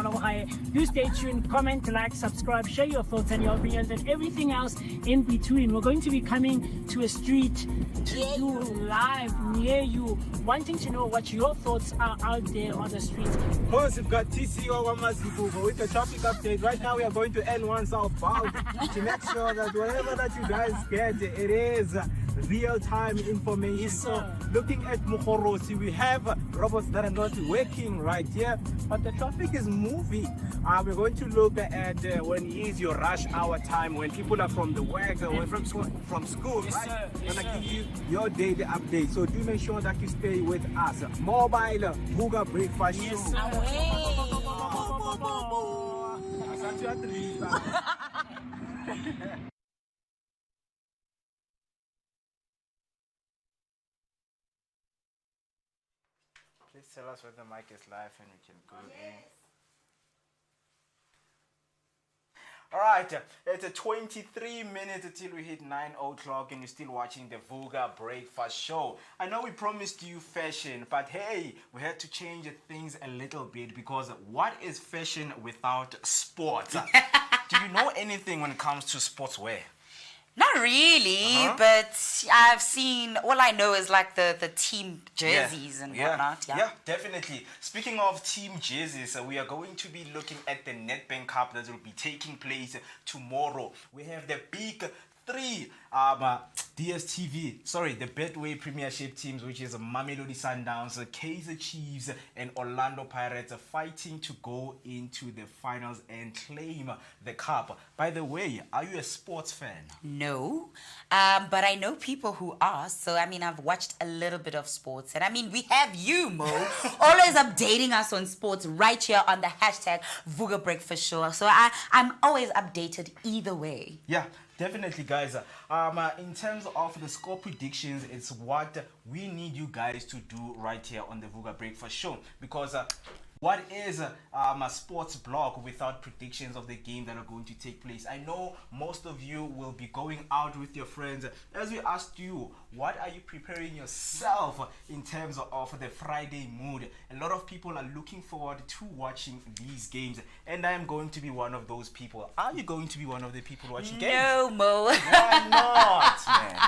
do stay tuned, comment, like, subscribe, share your thoughts and your opinions and everything else in between. We're going to be coming to a street to do live near you, wanting to know what your thoughts are out there on the street. Of course, we've got TCO Wamazibugo with the traffic update. Right now, we are going to N1 southbound to make sure that whatever that you guys get, it is real-time information. So, looking at Mukhorosi, we have robots that are not working right here, but the traffic is moving. We're going to look at when is your rush hour time, when people are from the work, from school, Yes, right? sir. Yes, Gonna sir. give you your daily update. So do make sure that you stay with us. Mobile Vooka Breakfast Show. Yes, sir. Asante Adrisa. Please tell us when the mic is live and we can go in. Alright, it's 23 minutes until we hit 9 o'clock and you're still watching the Vooka Breakfast Show. I know we promised you fashion, but hey, we had to change things a little bit because what is fashion without sports? Do you know anything when it comes to sportswear? Not really, but I've seen, all I know is like the team jerseys and whatnot. Yeah, definitely. Speaking of team jerseys, we are going to be looking at the Nedbank Cup that will be taking place tomorrow. We have the big three the Betway Premiership teams, which is Mamelodi Sundowns, Kaizer Chiefs, and Orlando Pirates, fighting to go into the finals and claim the cup. By the way, are you a sports fan? No, but I know people who are. So, I mean, I've watched a little bit of sports. And I mean, we have you, Mo, always updating us on sports right here on the hashtag Vooka Breakfast Show. So I'm always updated either way. Yeah, definitely, guys. In terms of the score predictions, it's what we need you guys to do right here on the Vooka Breakfast Show. Because what is a sports blog without predictions of the game that are going to take place? I know most of you will be going out with your friends. As we asked you, what are you preparing yourself in terms of the Friday mood? A lot of people are looking forward to watching these games, and I am going to be one of those people. Are you going to be one of the people watching games? No, Mo. Why not, man?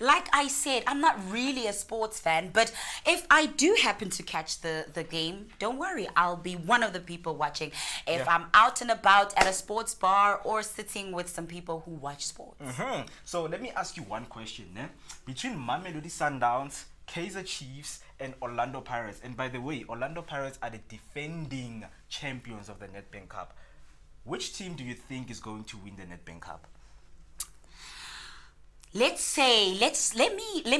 Like I said, I'm not really a sports fan, but if I do happen to catch the game, don't worry, I'll be one of the people watching. If I'm out and about at a sports bar or sitting with some people who watch sports. So let me ask you one question. Between Mamelodi Sundowns, Kaizer Chiefs, and Orlando Pirates, and by the way, Orlando Pirates are the defending champions of the Nedbank Cup. Which team do you think is going to win the Nedbank Cup? Let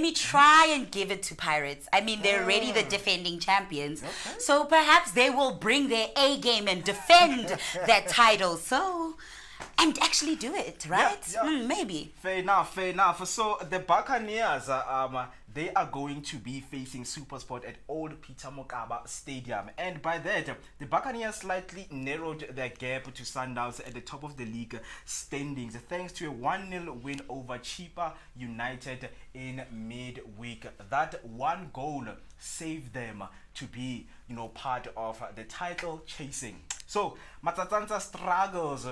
me try and give it to Pirates. I mean, they're already the defending champions. Okay. So perhaps they will bring their A game and defend that title. So, and actually do it, right? Maybe. Fair enough. So the Buccaneers, they are going to be facing SuperSport at Old Peter Mokaba Stadium. And by that, the Buccaneers slightly narrowed their gap to Sundowns at the top of the league standings, thanks to a 1-0 win over Chipa United in midweek. That one goal saved them to be, part of the title chasing. So Matatanza struggles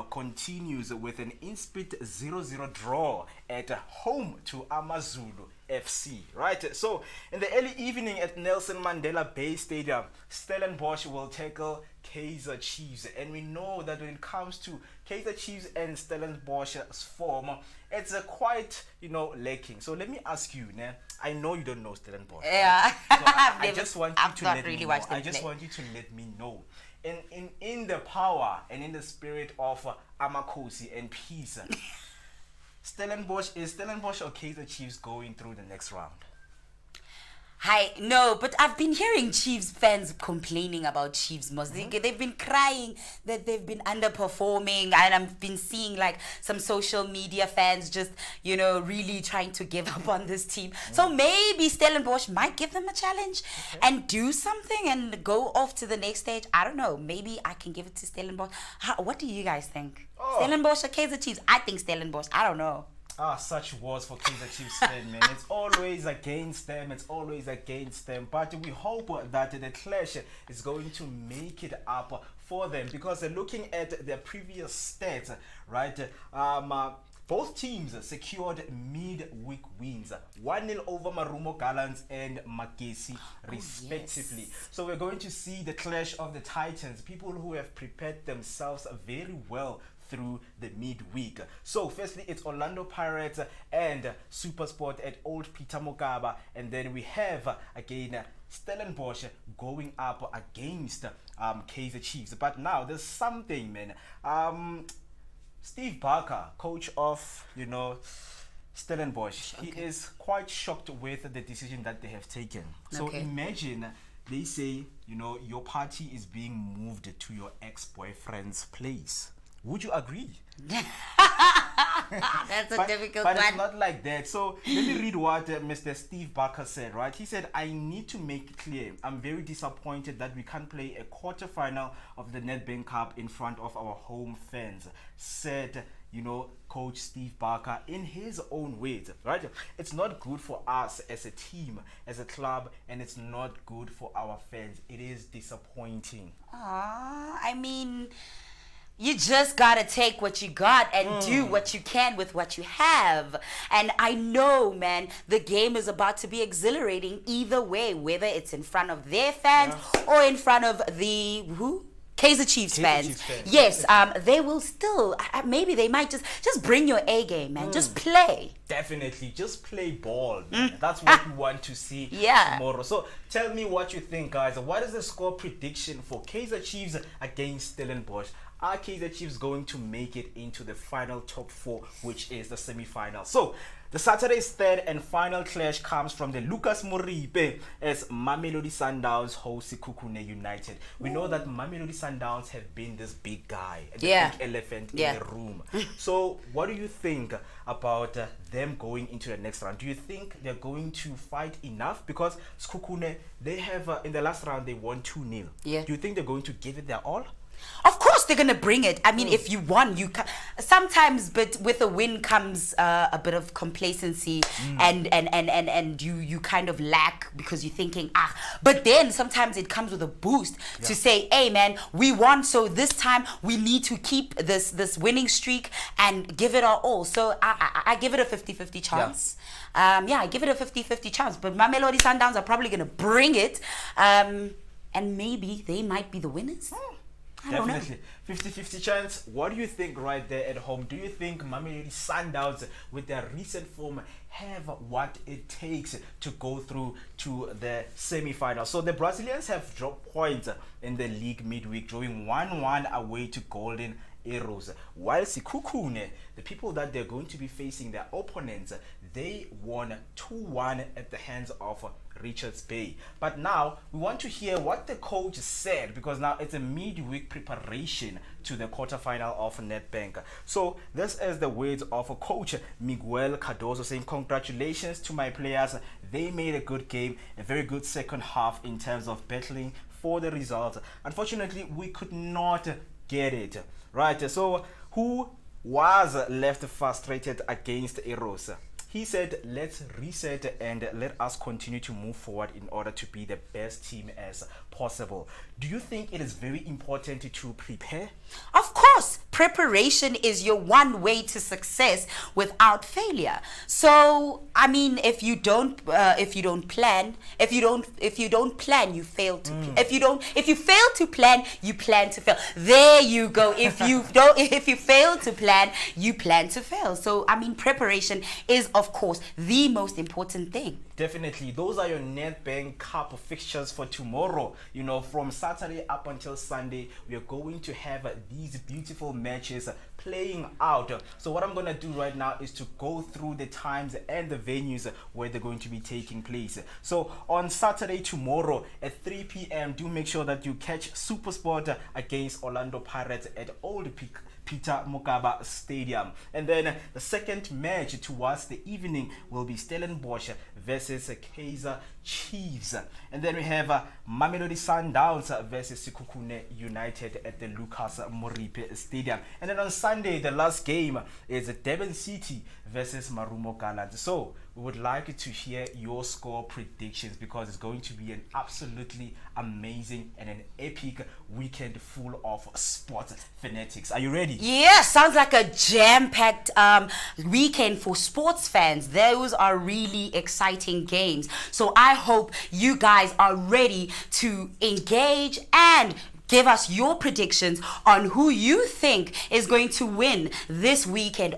continues with an in-spit 0-0 draw at home to Amazulu FC, right? So in the early evening at Nelson Mandela Bay Stadium, Stellenbosch will tackle Kaizer Chiefs, and we know that when it comes to Kaizer Chiefs and Stellenbosch's form, it's quite, lacking. So let me ask you, ne? I know you don't know Stellenbosch. Yeah. So I just want you I've to not let really me know. watched them I just play. want you to let me know. In the power and in the spirit of Amakosi and peace, Stellenbosch or Kaizer Chiefs going through the next round? No, but I've been hearing Chiefs fans complaining about Chiefs most. They've been crying that they've been underperforming, and I've been seeing like some social media fans just, really trying to give up on this team. So maybe Stellenbosch might give them a challenge and do something and go off to the next stage. I don't know. Maybe I can give it to Stellenbosch. What do you guys think? Stellenbosch or Kaizer Chiefs? I think Stellenbosch. I don't know. Such wars for Kaizer Chiefs fan, man. It's always against them. But we hope that the clash is going to make it up for them, because looking at their previous stats, right? Both teams secured mid-week wins, 1-0 over Marumo Gallants and Magesi, respectively. So we're going to see the clash of the Titans, people who have prepared themselves very well through the midweek. So firstly, it's Orlando Pirates and SuperSport at Old Peter Mokaba, and then we have again Stellenbosch going up against Kaizer Chiefs. But now there's something, man. Steve Barker, coach of Stellenbosch, he is quite shocked with the decision that they have taken. So imagine they say, your party is being moved to your ex-boyfriend's place. Would you agree? That's a difficult but one. It's not like that. So let me read what Mr. Steve Barker said, right? He said, I need to make it clear, I'm very disappointed that we can't play a quarterfinal of the Nedbank Cup in front of our home fans, said, Coach Steve Barker in his own words, right? It's not good for us as a team, as a club, and it's not good for our fans. It is disappointing. I mean, you just gotta take what you got and do what you can with what you have. And I know, man, the game is about to be exhilarating either way, whether it's in front of their fans or in front of the Kaizer Chiefs fans. Yes, they will still. Maybe they might just bring your A game, man. Just play. Definitely, just play ball, man. That's what we want to see tomorrow. So tell me what you think, guys. What is the score prediction for Kaizer Chiefs against Stellenbosch? Are Kaizer Chiefs going to make it into the final top 4, which is the semi-final? So the Saturday's third and final clash comes from the Lucas Moripe as Mamelodi Sundowns host Sekhukhune United. We know that Mamelodi Sundowns have been this big guy, the big elephant in the room. So what do you think about them going into the next round? Do you think they're going to fight enough? Because Sekhukhune, they have, in the last round, they won 2-0. Do you think they're going to give it their all? Of course they're gonna bring it. I mean, if you won, you sometimes, but with a win comes a bit of complacency, and you kind of lack because you're thinking But then sometimes it comes with a boost to say, hey man, we won, so this time we need to keep this winning streak and give it our all. So I give it a 50-50 chance. I give it a 50-50 chance. But Mamelodi Sundowns are probably gonna bring it, and maybe they might be the winners. Definitely. 50-50 chance. What do you think right there at home? Do you think Mamelodi Sundowns, with their recent form, have what it takes to go through to the semi-final? So the Brazilians have dropped points in the league midweek, drawing 1-1 away to Golden Arrows. While Sekhukhune, the people that they're going to be facing, their opponents, they won 2-1 at the hands of Richards Bay. But now we want to hear what the coach said, because now it's a midweek preparation to the quarterfinal of Nedbank. So this is the words of Coach Miguel Cardoso, saying, congratulations to my players. They made a good game, a very good second half in terms of battling for the result. Unfortunately, we could not get it right. So who was left frustrated against Arrows? He said, let's reset and let us continue to move forward in order to be the best team as possible. Do you think it is very important to prepare? Of course, preparation is your one way to success without failure. So, I mean, if you don't plan, you fail to. If you fail to plan, you plan to fail. There you go. If you fail to plan, you plan to fail. So, I mean, preparation is, of course, the most important thing. Definitely. Those are your Nedbank Cup fixtures for tomorrow. You know, from Saturday up until Sunday, we are going to have these beautiful matches playing out. So what I'm going to do right now is to go through the times and the venues where they're going to be taking place. So on Saturday tomorrow at 3 p.m, do make sure that you catch SuperSport against Orlando Pirates at Old Peter Mokaba Stadium. And then the second match towards the evening will be Stellenbosch versus Kaizer Chiefs. And then we have Mamelodi Sundowns versus Sekhukhune United at the Lucas Moripe Stadium. And then on Sunday, the last game is Durban City versus Marumo Gallants. So we would like to hear your score predictions because it's going to be an absolutely amazing and an epic weekend full of sports fanatics. Are you ready? Yeah, sounds like a jam-packed weekend for sports fans. Those are really exciting games. So I hope you guys are ready to engage and give us your predictions on who you think is going to win this weekend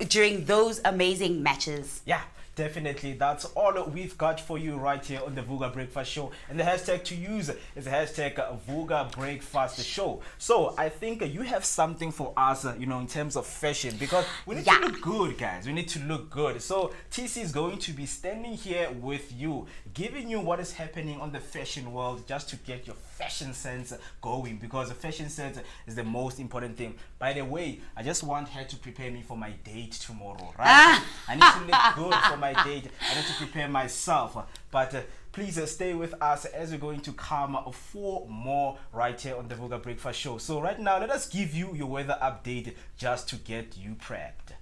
during those amazing matches. Yeah. Definitely, that's all we've got for you right here on the Vooka Breakfast Show. And the hashtag to use is hashtag Vooka Breakfast Show. So I think you have something for us, in terms of fashion, because we need to look good, guys. We need to look good. So TC is going to be standing here with you, giving you what is happening on the fashion world just to get your fashion sense going, because the fashion sense is the most important thing. By the way, I just want her to prepare me for my date tomorrow, right? I need to look good for my date. I need to prepare myself. But please stay with us as we're going to come for more right here on the Vooka Breakfast Show. So right now, let us give you your weather update just to get you prepped.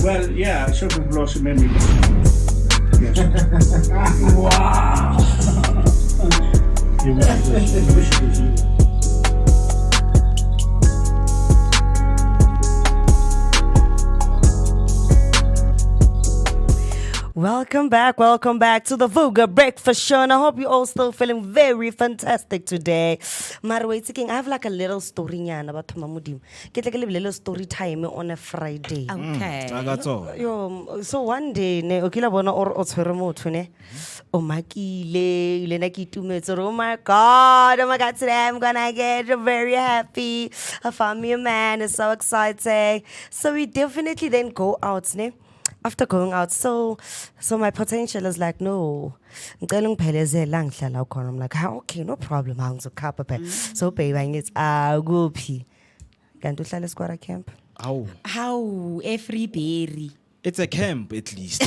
Well, yeah, Sugar Blossom made me. Yes. Wow! You wish it was you. Welcome back to the Vooka Breakfast Show. And I hope you're all still feeling very fantastic today. Marway thinking I have like a little story nyana about Tamamudim. Get like a little story time on a Friday. Okay. I got all. Yo, so one day, ne okila bona or otshweremotho ne. O makile, ile na ke itumetse. Oh my God, today I'm gonna get very happy. I found me a man, it's so exciting. So we definitely then go out, ne? After going out, so my potential is like, no. I'm like, okay, no problem. So baby, it's go pee. Can do let's go to camp. How every berry. It's a camp at least.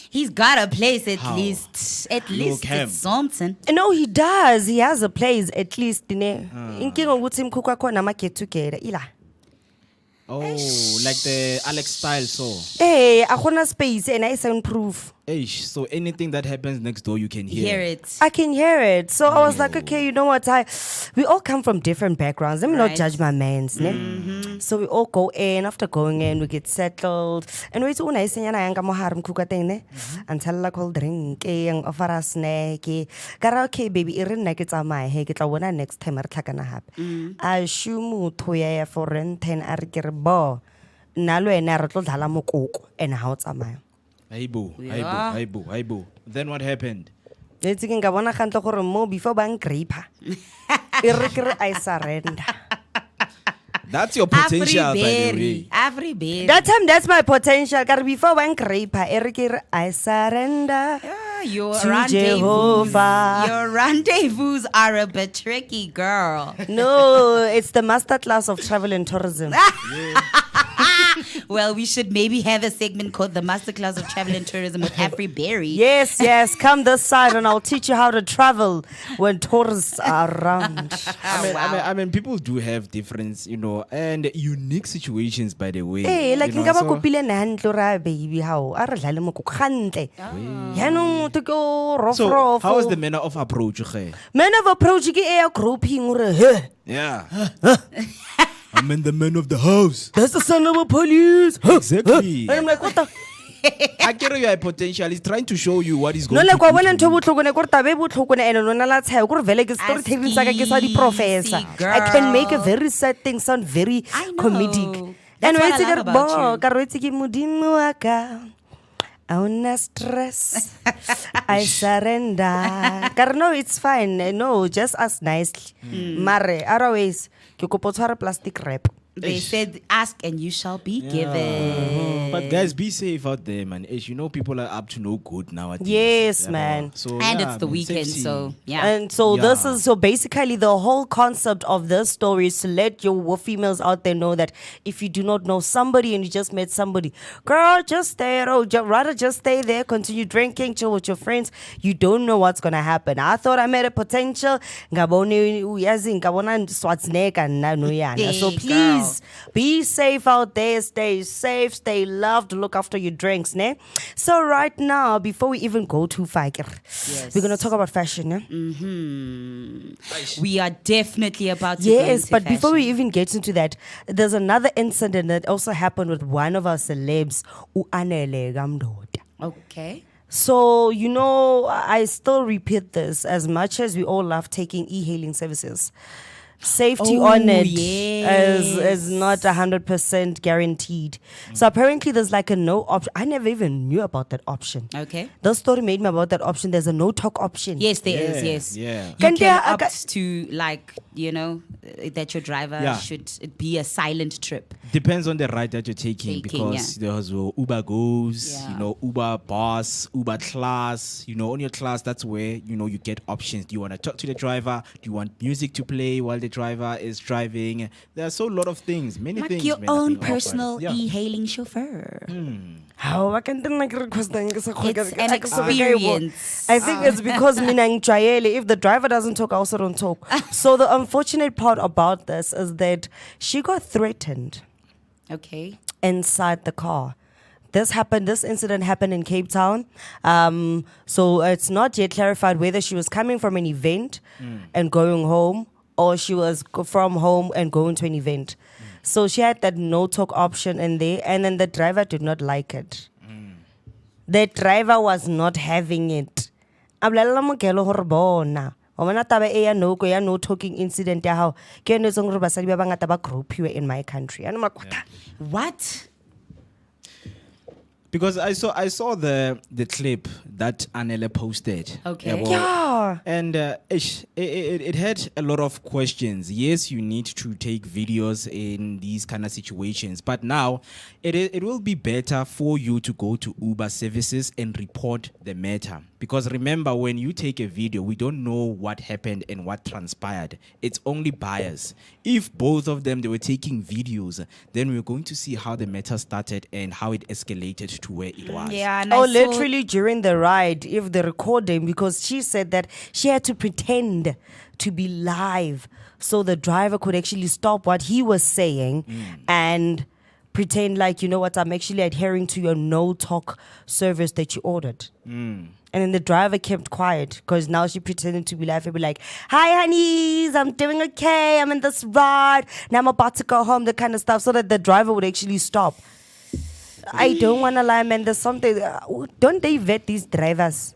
He's got a place at How? least. At least camp. it's something. No, he does. He has a place at least. Inkinga ukuthi imkhukhu akhona ama get together. Ila. Oh, like the Alex style so. Hey, akona space and I soundproof. So anything that happens next door, you can Hear hear. it. I can hear it. So I was like, okay, you know what? We all come from different backgrounds. Let me not Right. judge my mans. Ne? So we all go in. After going in, we get settled. And we una isinyana yanga moharum kukateng ne. Until la call drink ang offer us snack. Kara okay baby, irin na kita mai. Hey, kita wana next time ar tlhakana hap. A shumu toya ya for renten ar kirbo. Nalo ena re tlo dlala mokoko and ha o tsamaya. Aibo. Then what happened? It's thinking I wanna can't go mo before bank creeper. I surrender. That's your potential, by the way. Every berry. That time that's my potential. Car before bank creeper, I surrender. Your to rendezvous. Jehovah. Your rendezvous are a bit tricky, girl. No, it's the master class of travel and tourism. Well, we should maybe have a segment called the Masterclass of Travel and Tourism with Every Berry. Yes, come this side and I'll teach you how to travel when tourists are around. I mean, people do have different, and unique situations, by the way. Hey, like you know, nka ba so- kopile nantlo ra baby how a re dlale mokoko gantle. Yaanong to go So, rough. how is the manner of approach? Okay? Man of approach ke e grouping or Yeah. I'm in the man of the house. that's the son of a police. Exactly. And I'm like, what the? I get your potential. He's trying to show you what he's No, going like to wa do. bona to ntho you. botlhoko ne gore tabe botlhoko ne ene lona la tshayo gore vele ke storytelling sa ka ke sa di professor. Askisi, I can make a girl. very sad thing sound very I know. comedic. That's what I wetse ke love re, about bo, you. ka re wetse ke modimo wa ka. Auna stress. I surrender. Ka re, no, it's fine. No, just ask nicely. Mare, otherwise, ke kopa o tshware plastic wrap. They said, ask and you shall be given. But guys, be safe out there, man. As you know, people are up to no good nowadays. Yes, man. So, And yeah, it's the man, weekend, safety. so yeah. And so this Yeah. is so basically the whole concept of this story is to let your females out there know that if you do not know somebody and you just met somebody, girl, just stay at home. Rather just stay there, continue drinking, chill with your friends. You don't know what's gonna happen. I thought I met a potential. Ngabone uyazi ngabona Schwarzenegger na no yana. So Hey, please be safe out there. Stay safe. Stay loved. Look after your drinks, ne? So right now, before we even go too far, we're gonna talk about fashion, ne? We are definitely about to go Yes, into but before we fashion. even get into that, there's another incident that also happened with one of our celebs, uAnele Gamdoda. Okay. So, I still repeat this as much as we all love taking e-hailing services. Safety Oh, on it yes. is not 100% guaranteed. So apparently there's like a no option. I never even knew about that option. Okay. The story made me about that option. There's a no talk option. Yes, there is. Yes. Yeah. You Can can there- opt to that your driver Yeah. should be a silent trip. Depends on the ride that you're taking, Taking, because there's Uber Goes, Yeah. Uber Bus, Uber Class. On your class, that's where you get options. Do you want to talk to the driver? Do you want music to play while the driver is driving? There are so lot of things, many Like things. your man, are own being offered. personal Yeah. e-hailing chauffeur. How I can like request It's an experience. I think it's because if the driver doesn't talk, I also don't talk. So the unfortunate part about this is that she got threatened Okay. inside the car. This incident happened in Cape Town. So it's not yet clarified whether she was coming from an event and going home, or she was from home and going to an event. So she had that no talk option in there, and then the driver did not like it. The driver was not having it. A bolelela Mokelo hore bona. Wa bona taba e ya no talking incident ya hao. Ke yone e tseng hore basadi ba bangata ba gropiwe in my country. Ano makwata. What? Because I saw the clip that Anele posted. Okay. Yabo. Yeah. And it had a lot of questions. Yes, you need to take videos in these kind of situations, but now it will be better for you to go to Uber services and report the matter. Because remember, when you take a video, we don't know what happened and what transpired. It's only bias. If both of them, they were taking videos, then we're going to see how the matter started and how it escalated to where it was. Yeah. And Oh, I saw- literally during the ride, if the recording, because she said that she had to pretend to be live so the driver could actually stop what he was saying and pretend like, you know what, I'm actually adhering to your no talk service that you ordered. And then the driver kept quiet because now she pretended to be live and be like, hi, honeys, I'm doing okay. I'm in this ride. Now I'm about to go home, that kind of stuff, so that the driver would actually stop. I don't want to lie, man. There's something. Don't they vet these drivers?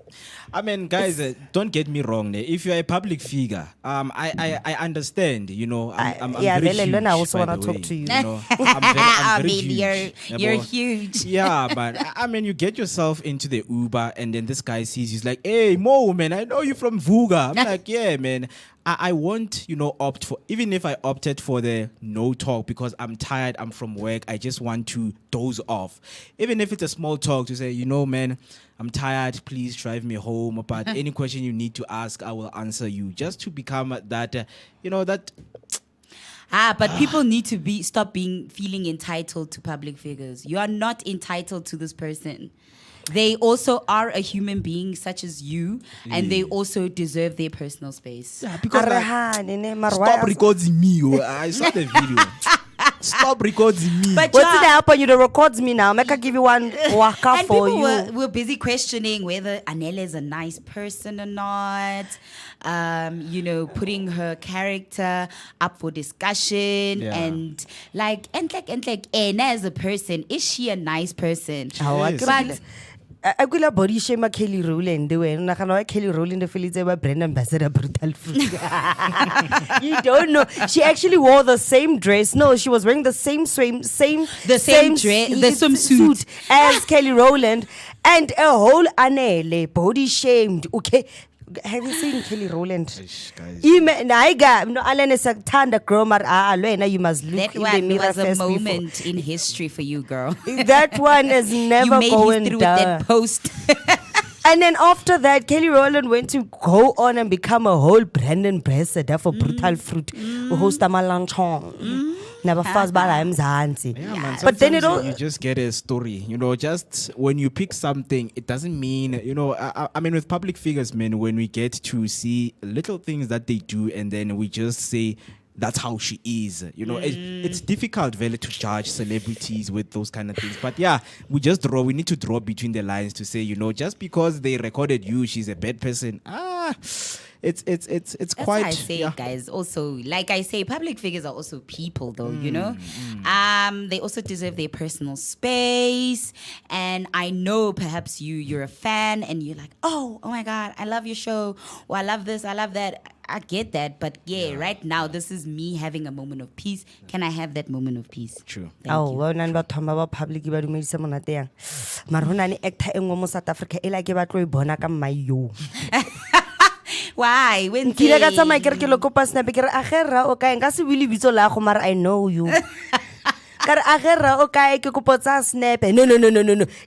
I mean, guys, don't get me wrong. If you're a public figure, I understand. You know, I'm yeah, very Vele, huge, Lena, I also by want the to way, talk to you. know. I I'm very mean, huge. you're Yabo. huge. Yeah, but I mean, you get yourself into the Uber, and then this guy sees, he's like, "Hey, Mo, man, I know you from Vooka." I'm like, "Yeah, man." I won't, opt for, even if I opted for the no talk because I'm tired, I'm from work, I just want to doze off. Even if it's a small talk to say, man, I'm tired, please drive me home. But any question you need to ask, I will answer you. Just to become that, that. But people need to stop feeling entitled to public figures. You are not entitled to this person. They also are a human being such as you, and they also deserve their personal space. Yeah, because stop recording me. I saw the video. Stop recording me. But What's it happen? You records me now. Make I give you one waka and for people you. were busy questioning whether Anele is a nice person or not. Putting her character up for discussion and as a person, is she a nice person? But I could have body shame Kelly Rowland doing. I know Kelly Rowland the Phillies ever brand ambassador brutal fruit. You don't know. She actually wore the same dress. No, she was wearing the same dress, the swimsuit as Kelly Rowland, and a whole Anele body shamed. Okay. Have you seen Kelly Rowland? You must look That in the one mirror was a first moment in history for you, girl. That one is never You made going history with down. that post. And then after that, Kelly Rowland went to go on and become a whole brand ambassador for Brutal Fruit. Host Amalanchong. Never fast by Mzansi. Yeah, man. But then it Sometimes all. you just get a story. Just when you pick something, it doesn't mean, I mean, with public figures, man, when we get to see little things that they do and then we just say, that's how she is. It's difficult, Vele, to judge celebrities with those kind of things. But yeah, we need to draw between the lines to say, just because they recorded you, she's a bad person. It's That's quite. why I say, guys, also, like I say, public figures are also people, though, They also deserve their personal space. And I know perhaps you're a fan and you're like, oh my God, I love your show. Or I love this, I love that. I get that. But right now, this is me having a moment of peace. Can I have that moment of peace? True. Oh, well, none but Tom about public about me some on that. Marunani actor in South Africa, like about Bonaka my you. Why? When Kila ka tsamaya ke re ke lo kopa snap ke re agerra o kae nka se bile bitso la go mara I know you. Ka re agerra o kae ke kopa tsa snap. No.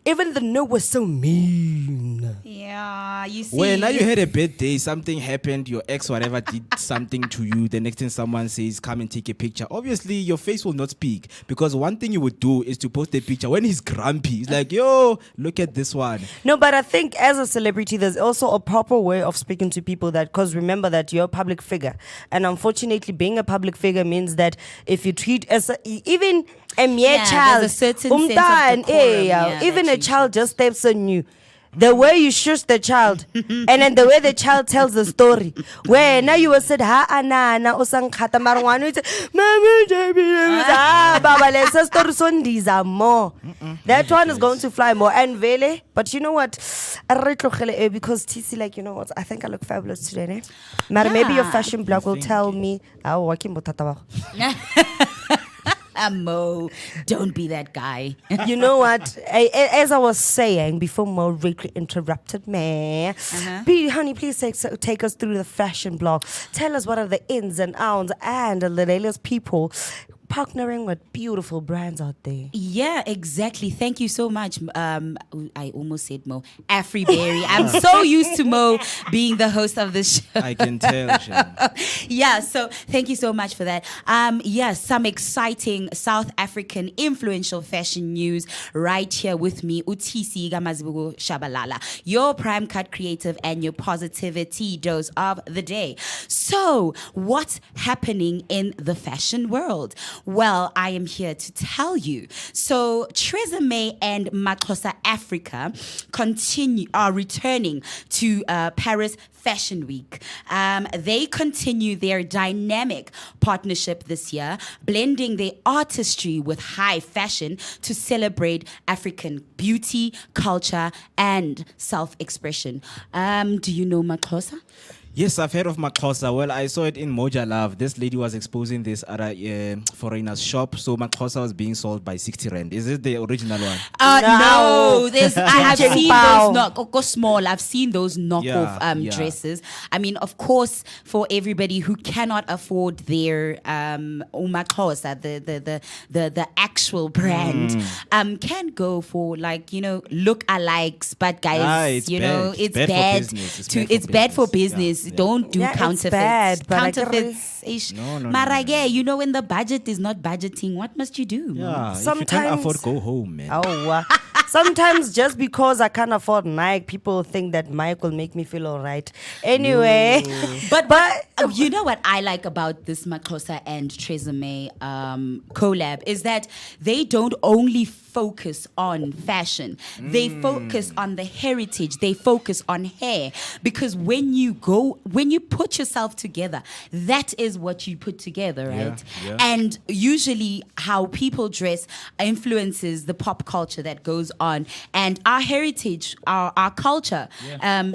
Even the no was so mean. Yeah, you see. Well, now you had a bad day, something happened, your ex whatever did something to you, the next thing someone says, come and take a picture. Obviously, your face will not speak because one thing you would do is to post a picture when he's grumpy. He's like, yo, look at this one. No, but I think as a celebrity, there's also a proper way of speaking to people that, because remember that you're a public figure. And unfortunately, being a public figure means that if you treat as even a mere child, there's a certain sense of decorum, even a child just steps on you. the way you shush the child, and then the way the child tells the story. Where now you will say, ha anana usang khata marwanu, mama JB, baba let's story son more. That one is going to fly more. And Vele, but you know what? Because TC, like, you know what? I think I look fabulous today, eh? Maybe your fashion blog will tell me. Mo, don't be that guy. You know what? As I was saying before Mo really interrupted me, honey, please take us through the fashion blog. Tell us what are the ins and outs and the latest people partnering with beautiful brands out there. Yeah, exactly. Thank you so much. I almost said Mo. Afriberry. I'm so used to Mo being the host of this show. I can tell, Shan. Yeah, so thank you so much for that. Some exciting South African influential fashion news right here with me, Utisi Gamazibugu Shabalala, your prime cut creative and your positivity dose of the day. So, what's happening in the fashion world? Well, I am here to tell you. So, Tresemme and Maxhosa Africa are returning to Paris Fashion Week. They continue their dynamic partnership this year, blending their artistry with high fashion to celebrate African beauty, culture, and self-expression. Do you know Maxhosa? Yes, I've heard of Maxhosa. Well, I saw it in Moja Love. This lady was exposing this at a foreigner's shop. So Maxhosa was being sold by 60 rand. Is it the original one? No. I have seen those small. I've seen those knockoff dresses. I mean, of course, for everybody who cannot afford their Maxhosa, the actual brand, can go for look-alikes. But guys, it's bad. It's bad for business. Don't do counterfeits. It's bad, but counterfeits. No. When the budget is not budgeting, what must you do? Yeah, if you can't afford, go home, man. Sometimes just because I can't afford Nike, people think that Mike will make me feel all right. Anyway, but you know what I like about this Maxhosa and Tresemme collab is that they don't only focus on fashion. They focus on the heritage. They focus on hair, because when you put yourself together, that is what you put together, right? Yeah. And usually how people dress influences the pop culture that goes on, and our heritage, our culture,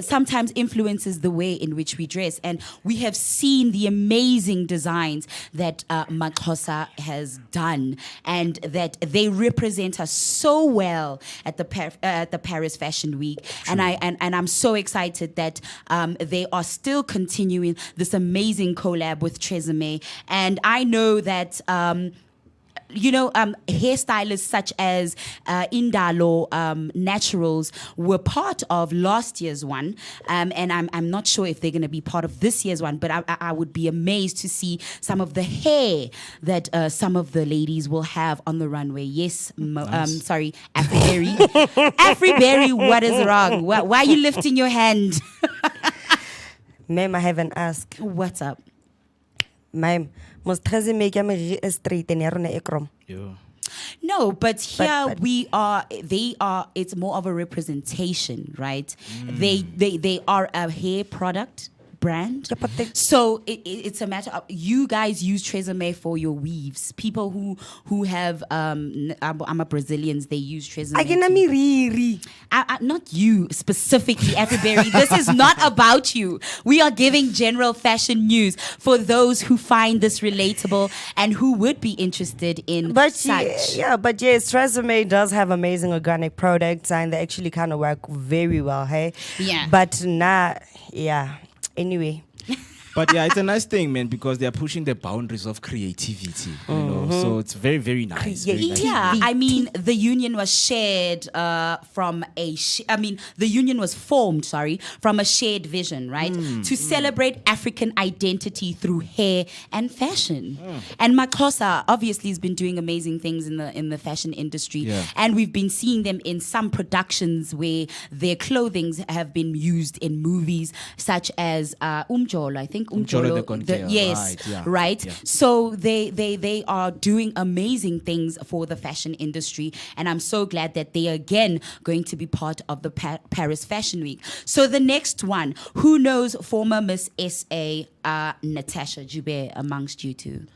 sometimes influences the way in which we dress. And we have seen the amazing designs that Maxhosa has done, and that they represent us so well at the Paris Fashion Week. True. And I'm so excited that they are still continuing this amazing collab with Tresemme. And I know that hairstylists such as Indalo Naturals were part of last year's one, and I'm not sure if they're going to be part of this year's one, but I would be amazed to see some of the hair that some of the ladies will have on the runway. Yes, sorry, Afriberry. Afriberry, what is wrong? Why are you lifting your hand? Ma'am, I haven't asked. What's up? Ma'am, must Tresemme straight in ekrom. No, but here they are, it's more of a representation, right? They are a hair product brand. So it's a matter of, you guys use Tresemme for your weaves. People who have I'm a Brazilians, they use Tresemme. Not you specifically, Afriberry. This is not about you. We are giving general fashion news for those who find this relatable and who would be interested in such. But yes, Tresemme does have amazing organic products, and they actually kind of work very well, hey? Yeah. But anyway. But yeah, it's a nice thing, man, because they are pushing the boundaries of creativity, you know. So it's very, very nice. Very nice. Yeah, I mean, the union was shared from the union was formed, from a shared vision, right? To celebrate African identity through hair and fashion. And Maxhosa obviously has been doing amazing things in the fashion industry. Yeah. And we've been seeing them in some productions where their clothing have been used in movies such as Umjolo, I think. think Umjolo the Umjolo, Conqueror, yes, right, yeah, right. yeah. So they are doing amazing things for the fashion industry, and I'm so glad that they are again going to be part of the Paris Fashion Week. So the next one, who knows former Miss SA Natasha Joubert amongst you two?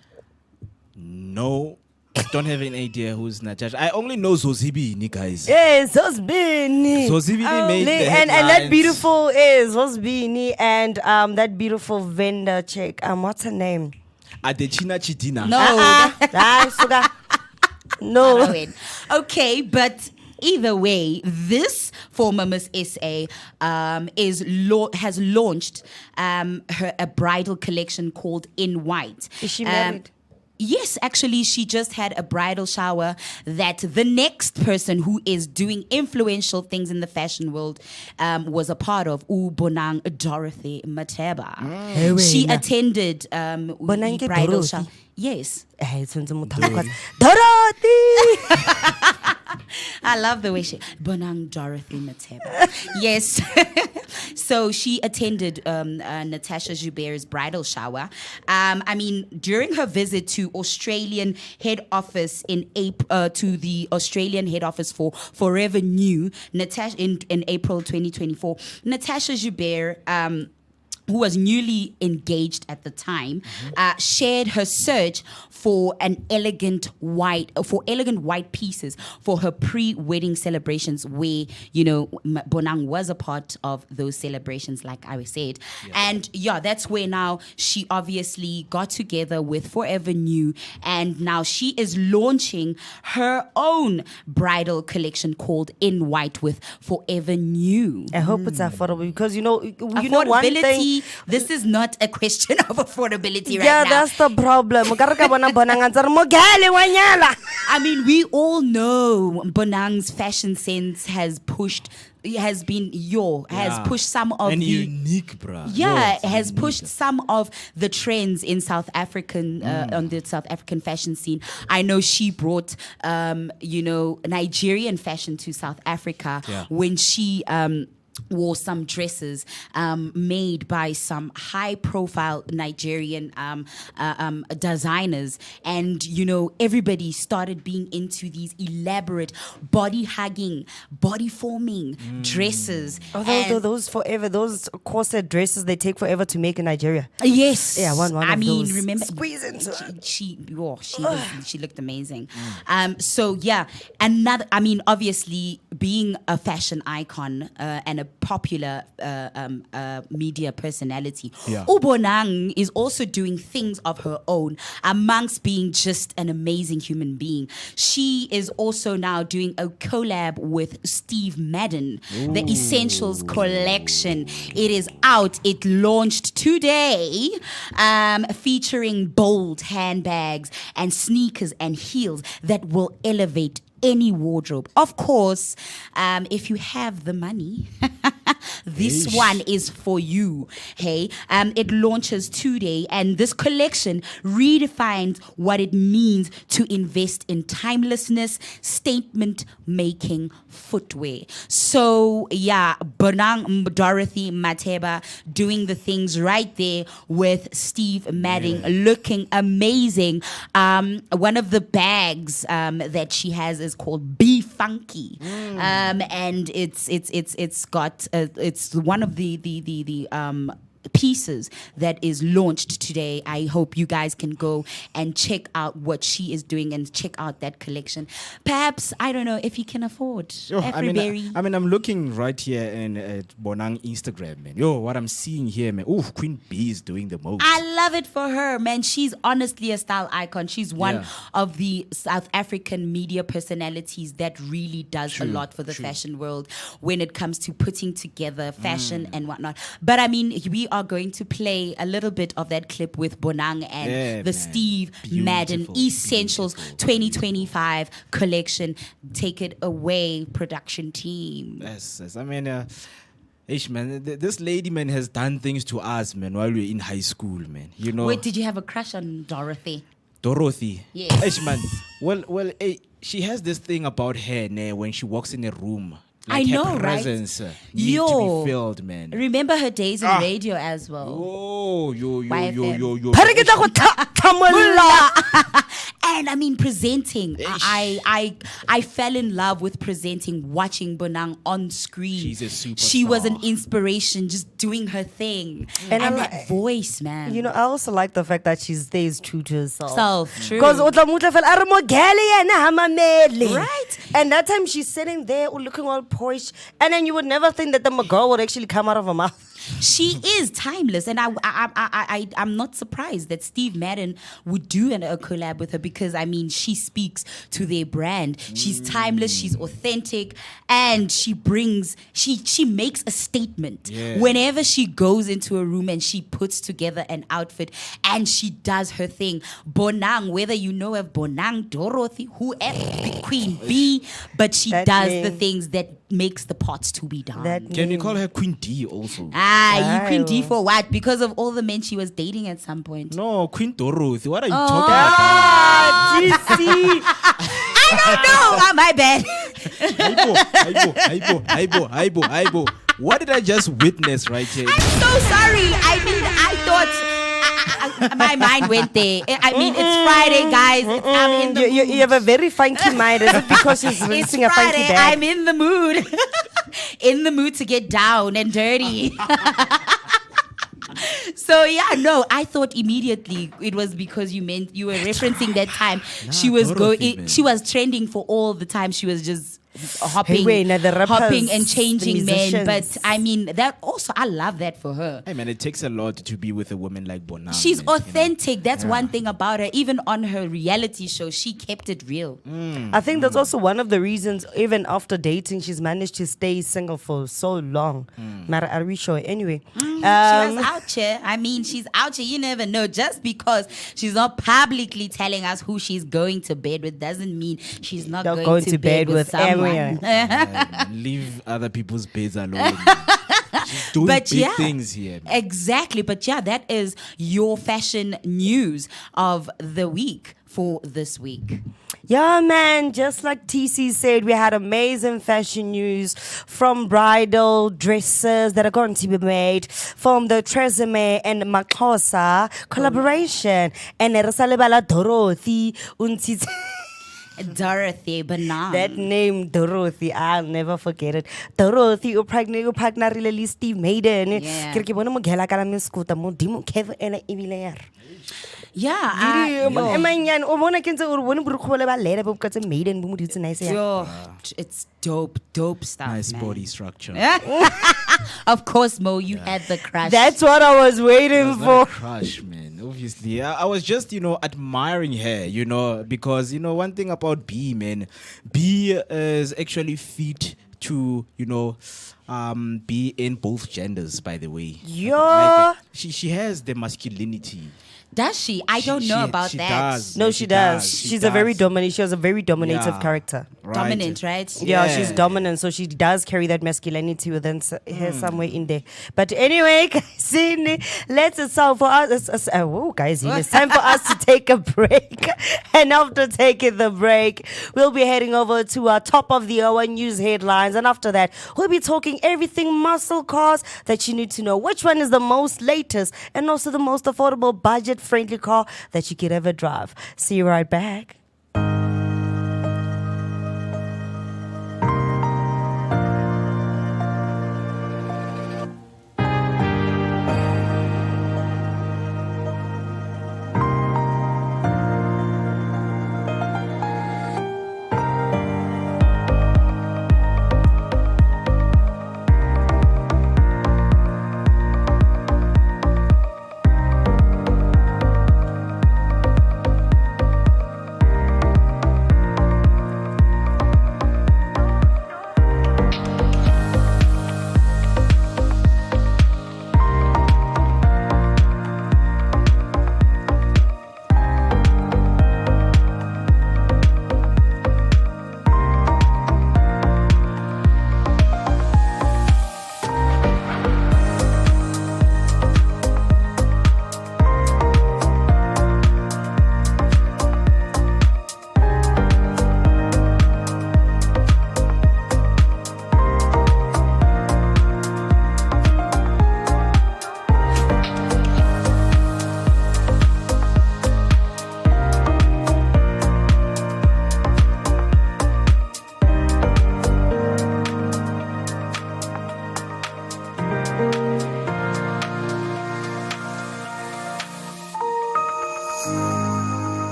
No, I don't have any idea who's Natasha. I only know Zozibini, guys. Yes, Zosbini. Zozibini made the and that headlines. beautiful is Zosbini and that beautiful vendor chick. What's her name? Adechina Chitina. No. No. Okay, but either way, this former Miss SA has launched a bridal collection called In White. Is she married? Yes, actually, she just had a bridal shower that the next person who is doing influential things in the fashion world was a part of, Bonang Dorothy Mateba. She attended Bonang the bridal Dorothy? shower. Yes. Dorothy. I love the way she Bonang Dorothy Mateba. Yes. So she attended Natasha Joubert's bridal shower. I mean, during her visit to Australian head office to the Australian head office for Forever New, Natasha in April 2024, Natasha Joubert, who was newly engaged at the time, shared her search for elegant white pieces for her pre-wedding celebrations, where Bonang was a part of those celebrations, like I said, and that's where now she obviously got together with Forever New, and now she is launching her own bridal collection called In White with Forever New. I hope it's affordable because you know one thing. This is not a question of affordability right Yeah, now. that's the problem. I mean, we all know Bonang's fashion sense has pushed some of and the unique, bruh. has pushed some of the trends in South African on the South African fashion scene. I know she brought Nigerian fashion to South Africa when she wore some dresses made by some high-profile Nigerian designers, and everybody started being into these elaborate body-hugging, body-forming dresses. Although those corset dresses, they take forever to make in Nigeria. Yes, Yeah, one I of mean, those. remember, Squeeze into she looked amazing. So yeah, obviously being a fashion icon and a popular media personality, Ubonang is also doing things of her own amongst being just an amazing human being. She is also now doing a collab with Steve Madden, the Essentials collection. It is out. It launched today, featuring bold handbags and sneakers and heels that will elevate any wardrobe. Of course, if you have the money, this one is for you. Hey, it launches today, and this collection redefines what it means to invest in timelessness, statement-making footwear. So yeah, Bonang Dorothy Mateba doing the things right there with Steve Madden, looking amazing. One of the bags that she has is called Be Funky, and it's got it's one of the pieces that is launched today. I hope you guys can go and check out what she is doing and check out that collection. Perhaps, I don't know if you can afford every I'm looking right here at Bonang Instagram, man. What I'm seeing here, man. Ooh, Queen Bee is doing the most. I love it for her, man. She's honestly a style icon. She's one of the South African media personalities that really does a lot for the fashion world when it comes to putting together fashion and whatnot. But I mean, we are going to play a little bit of that clip with Bonang and the Steve Madden Essentials 2025 collection. Take it away, production team. Yes. I mean, man, this lady, man, has done things to us, man, while we were in high school, man. Wait, did you have a crush on Dorothy? Yes. Man. Well, she has this thing about her, when she walks in a room. I Like, her know, right? presence need to Yo. be filled, man. Remember her days in radio as well. Oh, yo. Phareketsa go thamolla. And I mean, presenting. I fell in love with presenting, watching Bonang on screen. She's a superstar. She was an inspiration, just doing her thing. And And, I that voice, man. You know, I also like the fact that she stays true to herself. True. Because Right. And that time she's sitting there looking all poised, and then you would never think that the girl would actually come out of her mouth. She is timeless, and I'm not surprised that Steve Madden would do a collab with her, because I mean, she speaks to their brand. She's timeless, she's authentic, and she makes a statement whenever she goes into a room and she puts together an outfit and she does her thing. Bonang, whether you know of Bonang, Dorothy, whoever, Queen B, but she That does name. the things that makes the pots to be done. Can you call her Queen D also? You Queen D for what? Because of all the men she was dating at some point. No, Queen Dorothy. What are you Oh. talking about? Ah, DC. I don't know. My bad. Aibo. What did I just witness right here? I'm so sorry. I mean, I thought my mind went there. I mean, it's Friday, guys. I'm in the mood. You have a very funky mind. Is it because she's It's releasing a funky Friday. bag? I'm in the mood. In the mood to get down and dirty. So yeah, no, I thought immediately it was because you were referencing that time she was Dorothy, man. she was trending for all the time. She was just hopping, wait, now the rappers, hopping and the changing men. But musicians. I mean, that also, I love that for her. Hey man, it takes a lot to be with a woman like Bonang. She's man, you know. authentic. That's one thing about her. Even on her reality show, she kept it real. I think that's also one of the reasons, even after dating, she's managed to stay single for so long. Mara, are we sure? Anyway. She was out here. I mean, she's out here. You never know. Just because she's not publicly telling us who she's going to bed with doesn't mean she's not going to bed with someone. Man, leave other people's beds alone. She's doing But big yeah, things here. Man. Exactly. But yeah, that is your fashion news of the week for this week. Yeah, man, just like TC said, we had amazing fashion news from bridal dresses that are going to be made from the Tresemme and Maxhosa collaboration. And Resalebala Dorothy untshitse Dorothy Banana. that name Dorothy, I'll never forget it. Dorothy upregnarile Steve Maiden. Yeah. Ke re ke bone mo ghela ka la meskuta mo dimo Kev ena ebile ya re. Yeah. Emanyane o bona ke ntse o bone borukgo le ba lele bo ka tse Maiden bo mo ditse nice ya. Yo, it's dope stuff. Nice man. body structure. Of course, Mo, you had the crush. That's what I was waiting Not a for. crush, man. Obviously, I was just, admiring her, because, one thing about B, man, B is actually fit to, be in both genders, by the way. Yeah. Like, she has the masculinity. Does she? I don't know about she that. Does. No, she does. She She's a very does. dominating. She has a very dominative Yeah. character. Right. Dominant, right? Yeah, Yeah. she's dominant, so she does carry that masculinity within her somewhere in there. But anyway, guys, it's time for us. It's time for us to take a break. And after taking the break, we'll be heading over to our top of the hour news headlines. And after that, we'll be talking everything muscle cars that you need to know. Which one is the most latest and also the most affordable, budget-friendly car that you could ever drive? See you right back.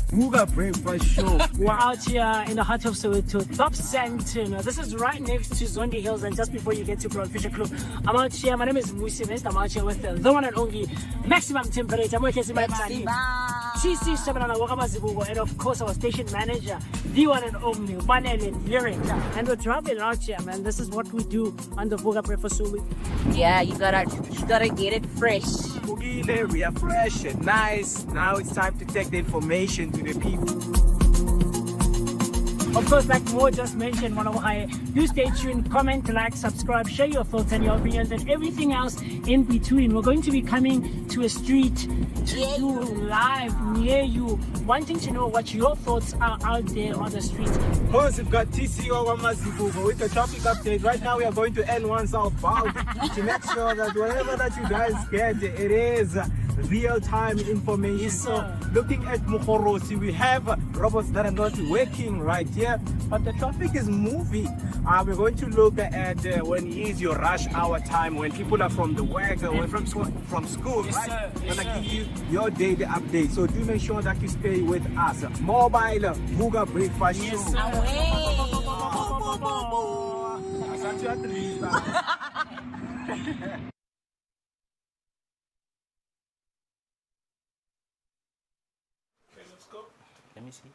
Vooka Breakfast Show. We're out here in the heart of Soweto, Top Sandton. This is right next to Zondi Hills, and just before you get to Broad Fisher Club. I'm out here. My name is Musi West. I'm out here with the one and only maximum temperature. I'm working in my TC 7 on Vooka, and of course our station manager, the one and only Banele Lyric. And we're traveling out here, man. This is what we do on the Vooka Breakfast Show. Yeah, you gotta get it fresh. Bugile, we are fresh and nice. Now it's time to take the information to the people. Of course, like Mo just mentioned, one of our do stay tuned, comment, like, subscribe, share your thoughts and your opinions and everything else in between. We're going to be coming to a street to do live near you, wanting to know what your thoughts are out there on the street. Of course, we've got TCO Wamazibugo with the traffic update. Right now, we are going to N1 southbound to make sure that whatever that you guys get, it is real-time information. So, looking at Mukhorosi, we have robots that are not working right here, but the traffic is moving. We're going to look at when is your rush hour time, when people are from the work, or from school, Yes, right? sir. I'm Yes, gonna give you your daily update. So do make sure that you stay with us. Mobile Vooka Breakfast Show. Yes, sir. I thought you had to restart. Let me see.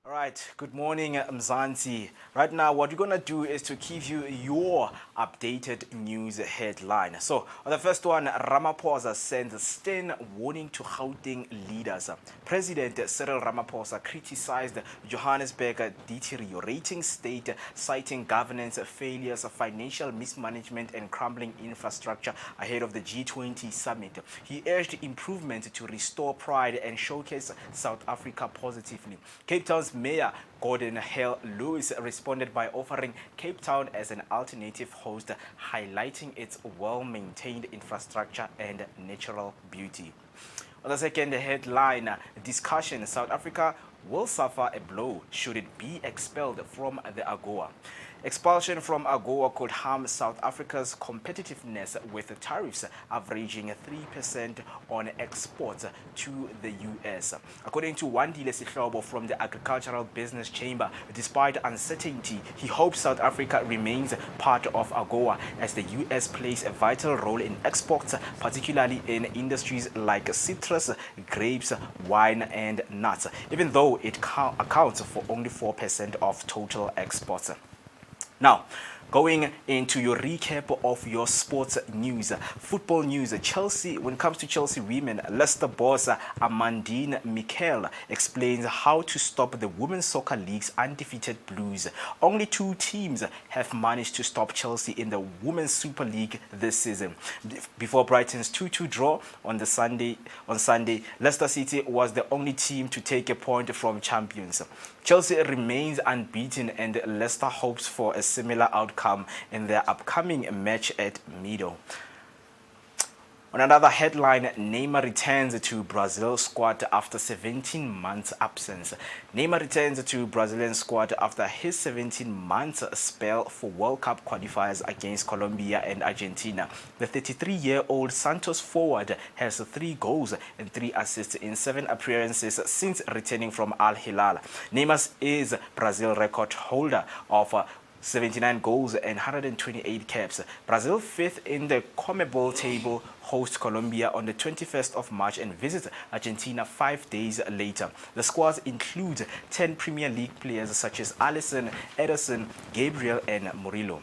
All right, good morning, Mzansi. Right now, what we're going to do is to give you your updated news headline. So, on the first one, Ramaphosa sends a stern warning to Gauteng leaders. President Cyril Ramaphosa criticized Johannesburg deteriorating state, citing governance failures, financial mismanagement, and crumbling infrastructure ahead of the G20 summit. He urged improvement to restore pride and showcase South Africa positively. Cape Town's Mayor Gordon Hale Lewis responded by offering Cape Town as an alternative host, highlighting its well-maintained infrastructure and natural beauty. On the second headline, discussion: South Africa will suffer a blow should it be expelled from the AGOA. Expulsion from AGOA could harm South Africa's competitiveness, with tariffs averaging 3% on exports to the US. According to Wandile Sihlobo from the Agricultural Business Chamber, despite uncertainty, he hopes South Africa remains part of AGOA as the US plays a vital role in exports, particularly in industries like citrus, grapes, wine, and nuts, even though it accounts for only 4% of total exports. Now, going into your recap of your sports news, football news. Chelsea, when it comes to Chelsea women, Leicester boss Amandine Mikel explains how to stop the Women's Soccer League's undefeated Blues. Only 2 teams have managed to stop Chelsea in the Women's Super League this season. Before Brighton's 2-2 draw on Sunday, Leicester City was the only team to take a point from champions. Chelsea remains unbeaten, and Leicester hopes for a similar outcome in their upcoming match at Meadow. On another headline, Neymar returns to Brazil squad after 17 months absence. Neymar returns to Brazilian squad after his 17 months spell for World Cup qualifiers against Colombia and Argentina. The 33-year-old Santos forward has 3 goals and 3 assists in 7 appearances since returning from Al Hilal. Neymar is Brazil record holder of 79 goals and 128 caps. Brazil, 5th in the CONMEBOL table, hosts Colombia on the 21st of March and visits Argentina 5 days later. The squads include 10 Premier League players such as Alisson, Ederson, Gabriel, and Murillo.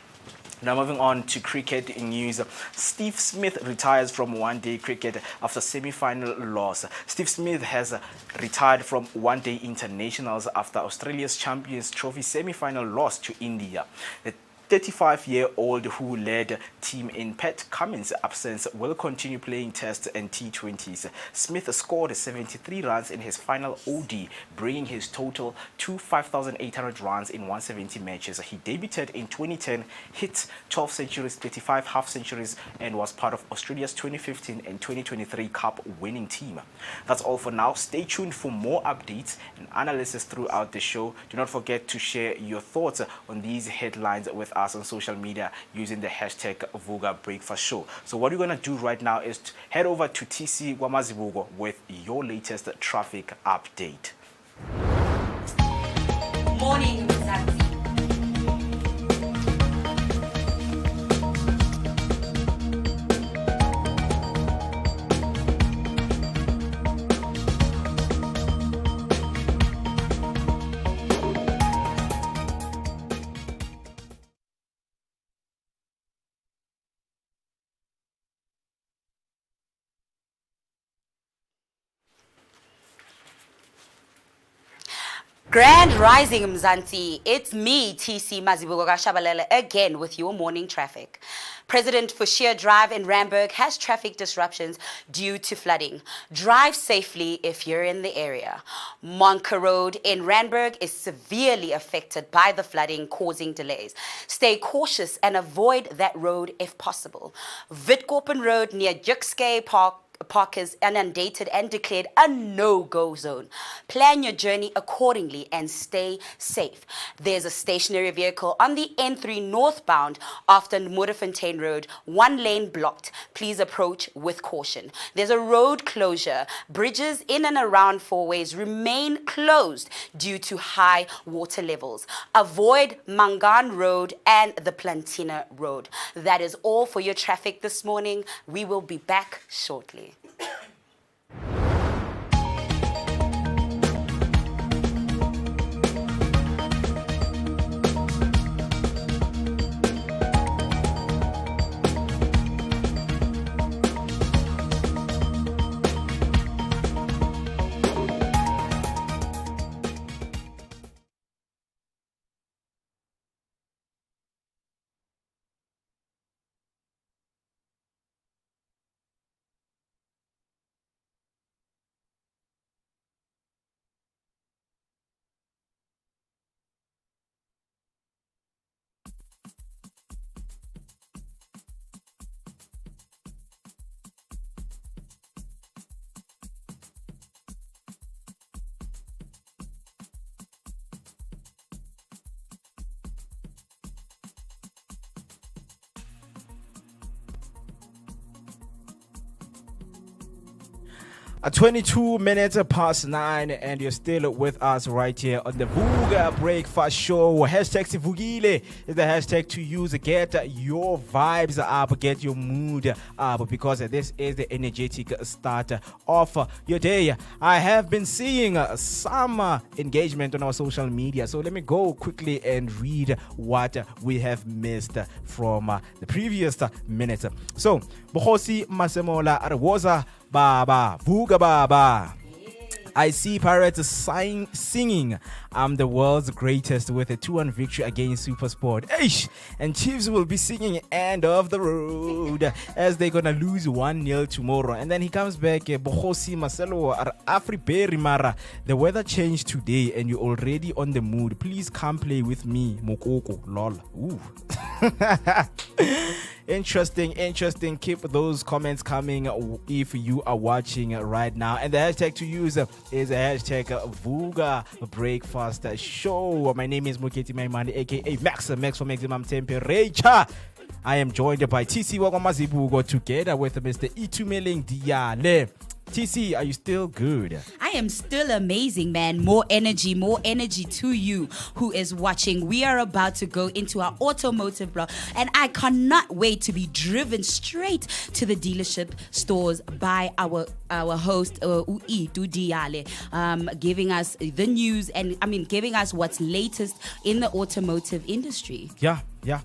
Now moving on to cricket news. Steve Smith retires from one-day cricket after semi-final loss. Steve Smith has retired from one-day internationals after Australia's Champions Trophy semi-final loss to India. The 35-year-old who led team in Pat Cummins' absence will continue playing Tests and T20s. Smith scored 73 runs in his final OD, bringing his total to 5,800 runs in 170 matches. He debuted in 2010, hit 12 centuries, 35 half-centuries, and was part of Australia's 2015 and 2023 Cup winning team. That's all for now. Stay tuned for more updates and analysis throughout the show. Do not forget to share your thoughts on these headlines with us on social media using the hashtag Vooka Breakfast Show. So what you're going to do right now is to head over to TC Wamazibugo with your latest traffic update. Morning, Mzansi. Grand Rising Mzansi, it's me, TC Mazibugo Shabalala, again with your morning traffic. President Fushia Drive in Randburg has traffic disruptions due to flooding. Drive safely if you're in the area. Monka Road in Randburg is severely affected by the flooding, causing delays. Stay cautious and avoid that road if possible. Witkoppen Road near Jukske Park is inundated and declared a no-go zone. Plan your journey accordingly and stay safe. There's a stationary vehicle on the N3 northbound after Moederfontein Road, one lane blocked. Please approach with caution. There's a road closure. Bridges in and around fourways remain closed due to high water levels. Avoid Mangan Road and the Plantina Road. That is all for your traffic this morning. We will be back shortly. At 22 minutes past 9, and you're still with us right here on the Vooka Breakfast Show. Hashtag Sivugile is the hashtag to use. Get your vibes up, get your mood up, because this is the energetic start of your day. I have been seeing some engagement on our social media, so let me go quickly and read what we have missed from the previous minutes. So, Bohosi Masemola Arwoza Baba, Vooka Baba. I see Pirates singing I'm the world's greatest with a 2-1 victory against Supersport. Eish! And Chiefs will be singing End of the Road as they're gonna lose 1-0 tomorrow. And then he comes back, Bohosi Marcelo Afri Mara. The weather changed today and you're already on the mood. Please come play with me, Mokoko. Lol. Ooh. Interesting. Keep those comments coming if you are watching right now. And the hashtag to use is a hashtag Vooka Breakfast Show. My name is Muketi Maimani, aka Max for Maximum Temperature. I am joined by TC Wagamazibugo together with Mr. Itumeleng Diale. TC, are you still good? I am still amazing, man. More energy to you who is watching. We are about to go into our automotive blog, and I cannot wait to be driven straight to the dealership stores by our host, Ui Dudiale, giving us the news and giving us what's latest in the automotive industry. Yeah,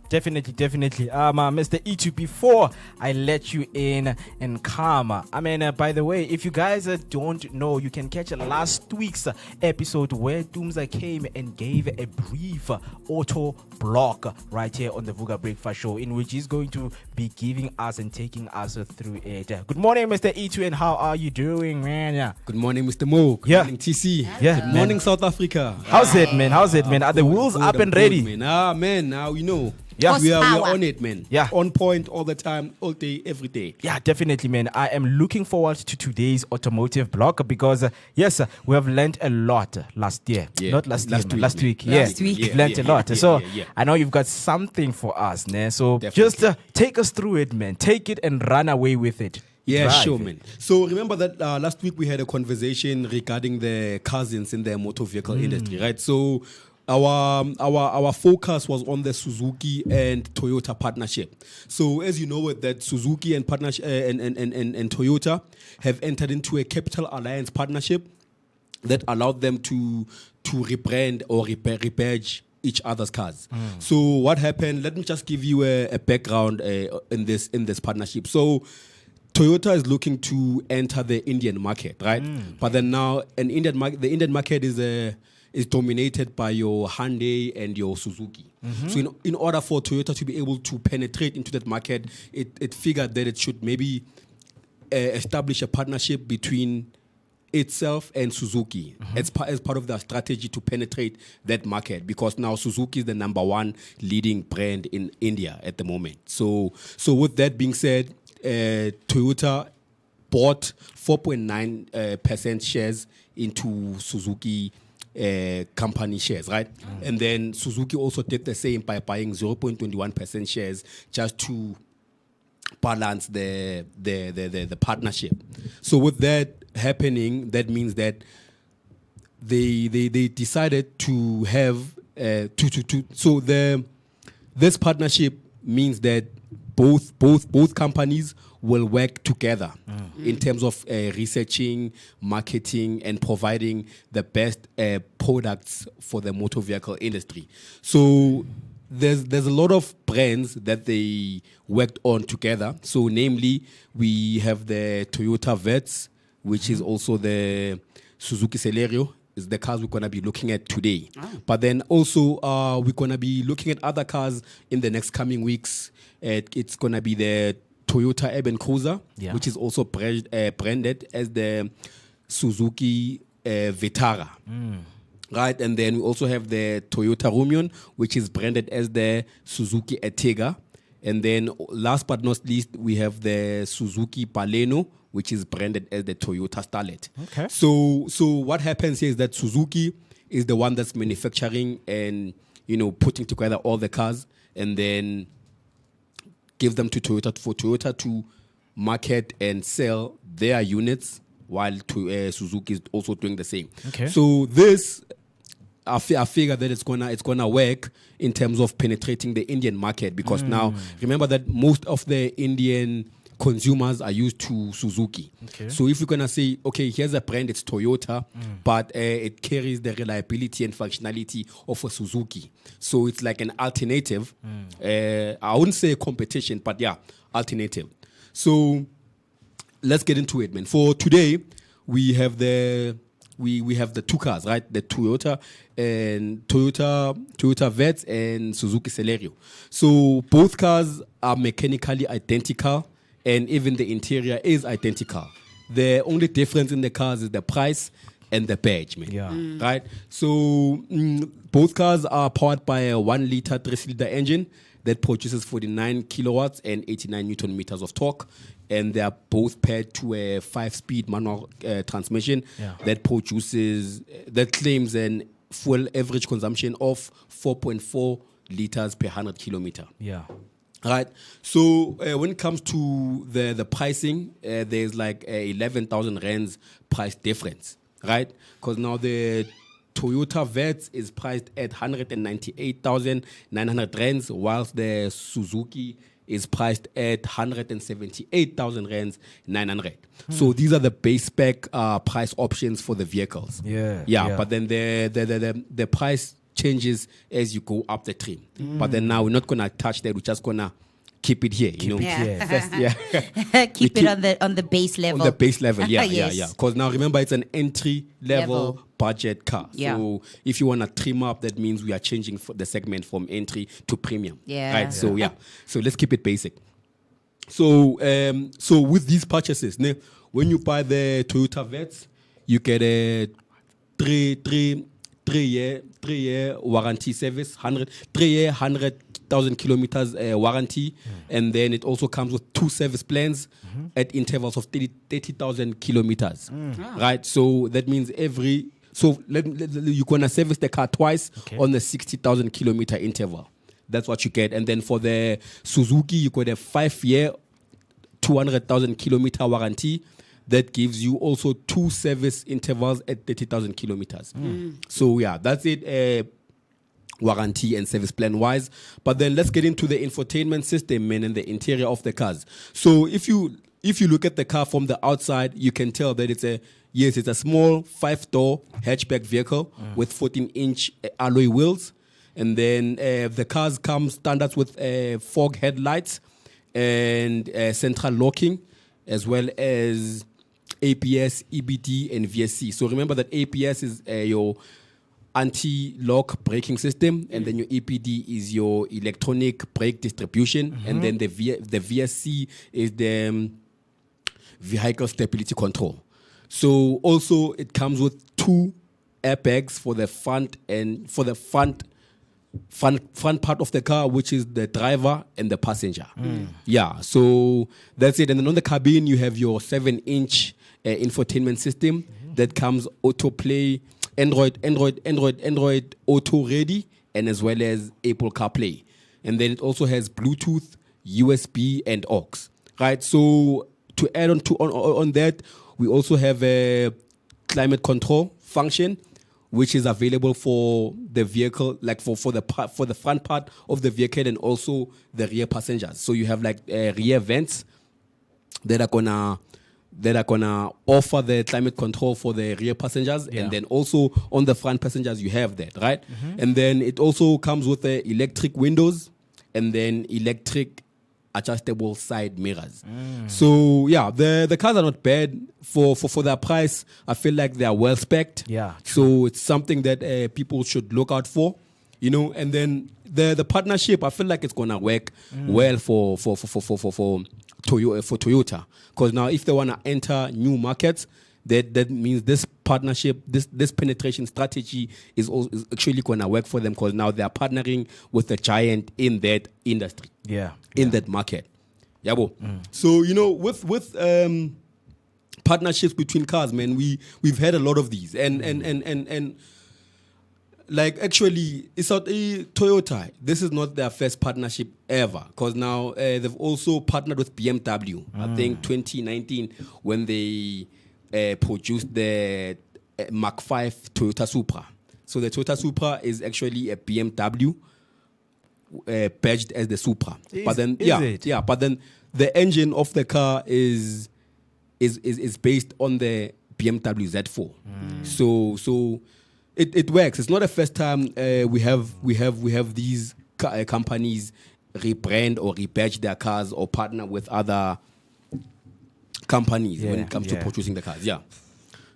definitely. Mr. E2, before I let you in and come, by the way, if you guys don't know, you can catch last week's episode where Doomza came and gave a brief auto blog right here on the Vooka Breakfast Show, in which he's going to be giving us and taking us through it. Good morning, Mr. E2, and how are you doing, man? Good morning, Mr. Mo. Good morning, TC. Yeah. Good morning, South Africa. How's it, man? Are the wheels up and ready? Man. Man, now you know. Yeah. We are Horsepower. on it, man. Yeah. On point all the time, all day, every day. Yeah, definitely, man. I am looking forward to today's automotive blog because, yes, we have learned a lot last year. Yeah. Not last Last year, week, last man. week. Yeah, Last week. we've Yeah, learned yeah, a lot. yeah, So yeah. I know you've got something for us, man. So Definitely. just take us through it, man. Take it and run away with it. Yeah, Drive sure, it. man. So remember that last week we had a conversation regarding the cousins in the motor vehicle industry, right? So our focus was on the Suzuki and Toyota partnership. So as you know, that Suzuki and partnership and Toyota have entered into a capital alliance partnership that allowed them to rebrand or rebadge each other's cars. So what happened? Let me just give you a background in this partnership. So Toyota is looking to enter the Indian market, right? But then now the Indian market is dominated by your Hyundai and your Suzuki. So in order for Toyota to be able to penetrate into that market, it figured that it should maybe establish a partnership between itself and Suzuki as part of their strategy to penetrate that market, because now Suzuki is the number one leading brand in India at the moment. So with that being said, Toyota bought 4.9% shares into Suzuki company shares, right? And then Suzuki also did the same by buying 0.21% shares just to balance the partnership. So with that happening, that means that they decided to have this partnership means that both companies will work together in terms of researching, marketing, and providing the best products for the motor vehicle industry. So there's a lot of brands that they worked on together. So namely, we have the Toyota Vets, which is also the Suzuki Celerio, is the cars we're going to be looking at today. But then also we're going to be looking at other cars in the next coming weeks. It's going to be the Toyota Urban Cruiser, which is also branded as the Suzuki Vitara. Right, and then we also have the Toyota Rumion, which is branded as the Suzuki Ertiga. And then last but not least, we have the Suzuki Baleno, which is branded as the Toyota Starlet. Okay. So what happens here is that Suzuki is the one that's manufacturing and putting together all the cars, and then give them to Toyota for Toyota to market and sell their units, while Suzuki is also doing the same. Okay. So this, I figure that it's gonna work in terms of penetrating the Indian market, because now remember that most of the Indian consumers are used to Suzuki. Okay. So if you're gonna say, okay, here's a brand, it's Toyota, but it carries the reliability and functionality of a Suzuki. So it's like an alternative. I wouldn't say competition, but yeah, alternative. So let's get into it, man. For today, we have the two cars, right? The Toyota Vets and Suzuki Celerio. So both cars are mechanically identical, and even the interior is identical. The only difference in the cars is the price and the badge, man. Yeah. Right? So both cars are powered by a 1-liter 3-cylinder engine that produces 49 kilowatts and 89 Newton meters of torque. And they are both paired to a 5-speed manual transmission that claims an fuel average consumption of 4.4 liters per 100 kilometer. Yeah. Right. So when it comes to the pricing, there's like 11,000 rands price difference, right? Because now the Toyota Vets is priced at 198,900 rands, whilst the Suzuki is priced at 178,000 rands 900. So these are the base spec price options for the vehicles. Yeah. But then the price changes as you go up the trim. But then now we're not gonna touch that. We're just gonna keep it here. Keep it here. First, Keep it on the base level. on the base level, yeah. Yes. Because now remember, it's an entry level budget car. Yeah. So if you want to trim up, that means we are changing the segment from entry to premium. Yeah. Right. So so let's keep it basic. So with these purchases, when you buy the Toyota Vets, you get a three 3-year warranty service, 3-year 100,000 kilometers warranty, and then it also comes with 2 service plans at intervals of 30,000 kilometers. Right, so that means you're gonna service the car twice on the 60,000 kilometer interval. That's what you get. And then for the Suzuki, you got a 5-year 200,000 kilometer warranty that gives you also 2 service intervals at 30,000 kilometers. So yeah, that's it, warranty and service plan wise. But then let's get into the infotainment system and the interior of the cars. So if you look at the car from the outside, you can tell that it's a small 5-door hatchback vehicle with 14-inch alloy wheels. And then the cars come standards with fog headlights and central locking, as well as APS, EBD, and VSC. So remember that APS is your anti-lock braking system, and then your EPD is your electronic brake distribution, and then the VSC is the vehicle stability control. So also it comes with 2 airbags for the front part of the car, which is the driver and the passenger. Yeah, so that's it. And then on the cabin, you have your 7-inch infotainment system that comes autoplay, Android auto ready, and as well as Apple CarPlay. And then it also has Bluetooth, USB, and aux. Right. So to add on that, we also have a climate control function, which is available for the vehicle, like for the front part of the vehicle and also the rear passengers. So you have like rear vents that are gonna offer the climate control for the rear passengers, and then also on the front passengers you have that, right? And then it also comes with the electric windows and then electric adjustable side mirrors. So yeah, the cars are not bad for their price. I feel like they are well spec'd. Yeah. So it's something that people should look out for, And then the partnership, I feel like it's gonna work well for Toyota, because now if they wanna enter new markets, that means this partnership, this penetration strategy is actually gonna work for them, because now they are partnering with a giant in that industry. In that market. So with partnerships between cars, man, we've had a lot of these, and like actually it's not Toyota. This is not their first partnership ever, because now they've also partnered with BMW. I think 2019 when they produced the Mach 5 Toyota Supra. So the Toyota Supra is actually a BMW badged as the Supra. But then but then the engine of the car is based on the BMW Z4. So it works. It's not the first time we have these companies rebrand or rebadge their cars or partner with other companies when it comes to producing the cars.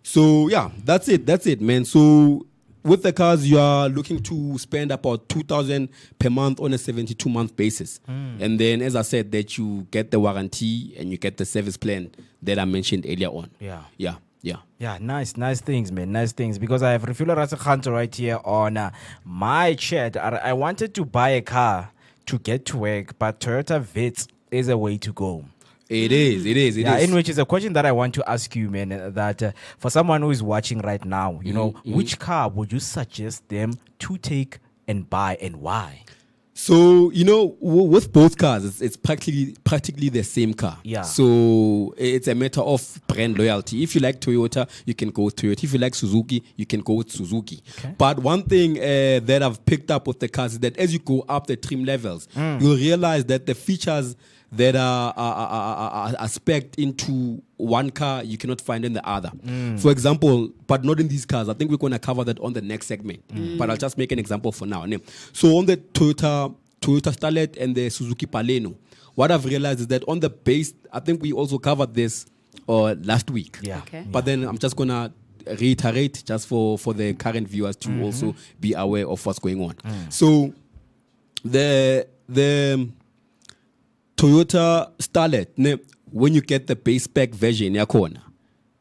So yeah, that's it, man. So with the cars, you are looking to spend about 2,000 per month on a 72-month basis. And then, as I said, that you get the warranty and you get the service plan that I mentioned earlier on. Yeah, nice things, man. Nice things. Because I have Refueler Rasekhanto right here on my chat. I wanted to buy a car to get to work, but Toyota Vitz is a way to go. It is. In which is a question that I want to ask you, man, that for someone who is watching right now, which car would you suggest them to take and buy, and why? So, with both cars, it's practically the same car. Yeah. So it's a matter of brand loyalty. If you like Toyota, you can go with Toyota. If you like Suzuki, you can go with Suzuki. Okay. But one thing that I've picked up with the cars is that as you go up the trim levels, you'll realize that the features that are spec'd into one car you cannot find in the other. For example, but not in these cars. I think we're going to cover that on the next segment. But I'll just make an example for now. So on the Toyota Starlet and the Suzuki Baleno, what I've realized is that on the base, I think we also covered this last week. Yeah. Okay. But then I'm just going to reiterate just for the current viewers to also be aware of what's going on. So the Toyota Starlet, when you get the base spec version,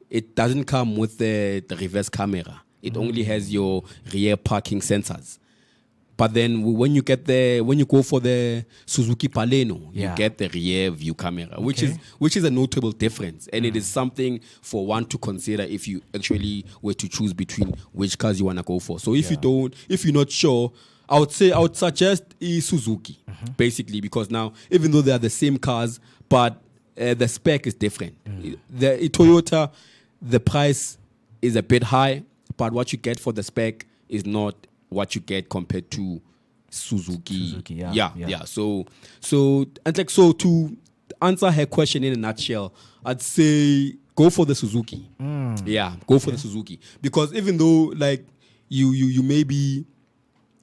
it doesn't come with the reverse camera. It only has your rear parking sensors. But then when you go for the Suzuki Baleno, you get the rear view camera, which is a notable difference, and it is something for one to consider if you actually were to choose between which cars you want to go for. So if you're not sure, I would suggest a Suzuki, basically, because now even though they are the same cars, but the spec is different. The Toyota, the price is a bit high, but what you get for the spec is not what you get compared to Suzuki. So to answer her question in a nutshell, I'd say go for the Suzuki. Go for the Suzuki, because even though like you may be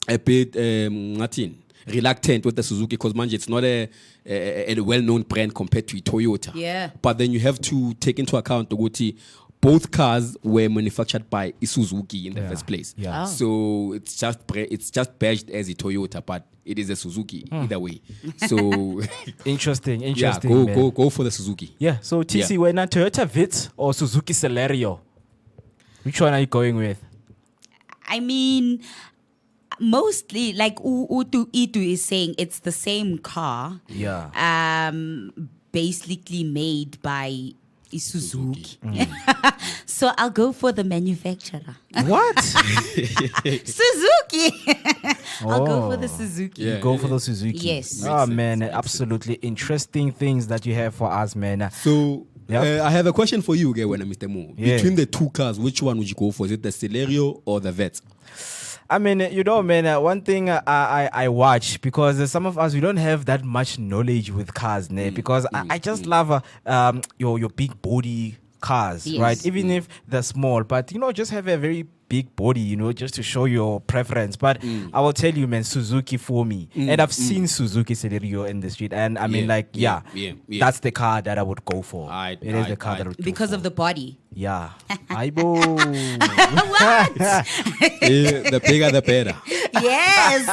a bit reluctant with the Suzuki, because manje it's not a well-known brand compared to Toyota. But then you have to take into account the both cars were manufactured by Suzuki in the first place. So it's just badged as a Toyota, but it is a Suzuki either way. So interesting. Go for the Suzuki. So TC, when a Toyota Vitz or Suzuki Celerio, which one are you going with? I mean, mostly like Itu is saying, it's the same car. Basically made by Suzuki. So I'll go for the manufacturer. What? Suzuki. I'll go for the Suzuki. You go for the Suzuki. Yes. Oh man, absolutely interesting things that you have for us, man. So I have a question for you, Mr. Mo. Between the two cars, which one would you go for? Is it the Celerio or the Vet? I mean, man, one thing I watch, because some of us, we don't have that much knowledge with cars, because I just love your big body cars, right? Even if they're small, but, just have a very big body, just to show your preference. But I will tell you, man, Suzuki for me. And I've seen Suzuki Celerio in the street. And I mean, that's the car that I would go for. It is the car that I would go because for. of the body. Yeah. Aibo. What? The bigger, the better. Yes.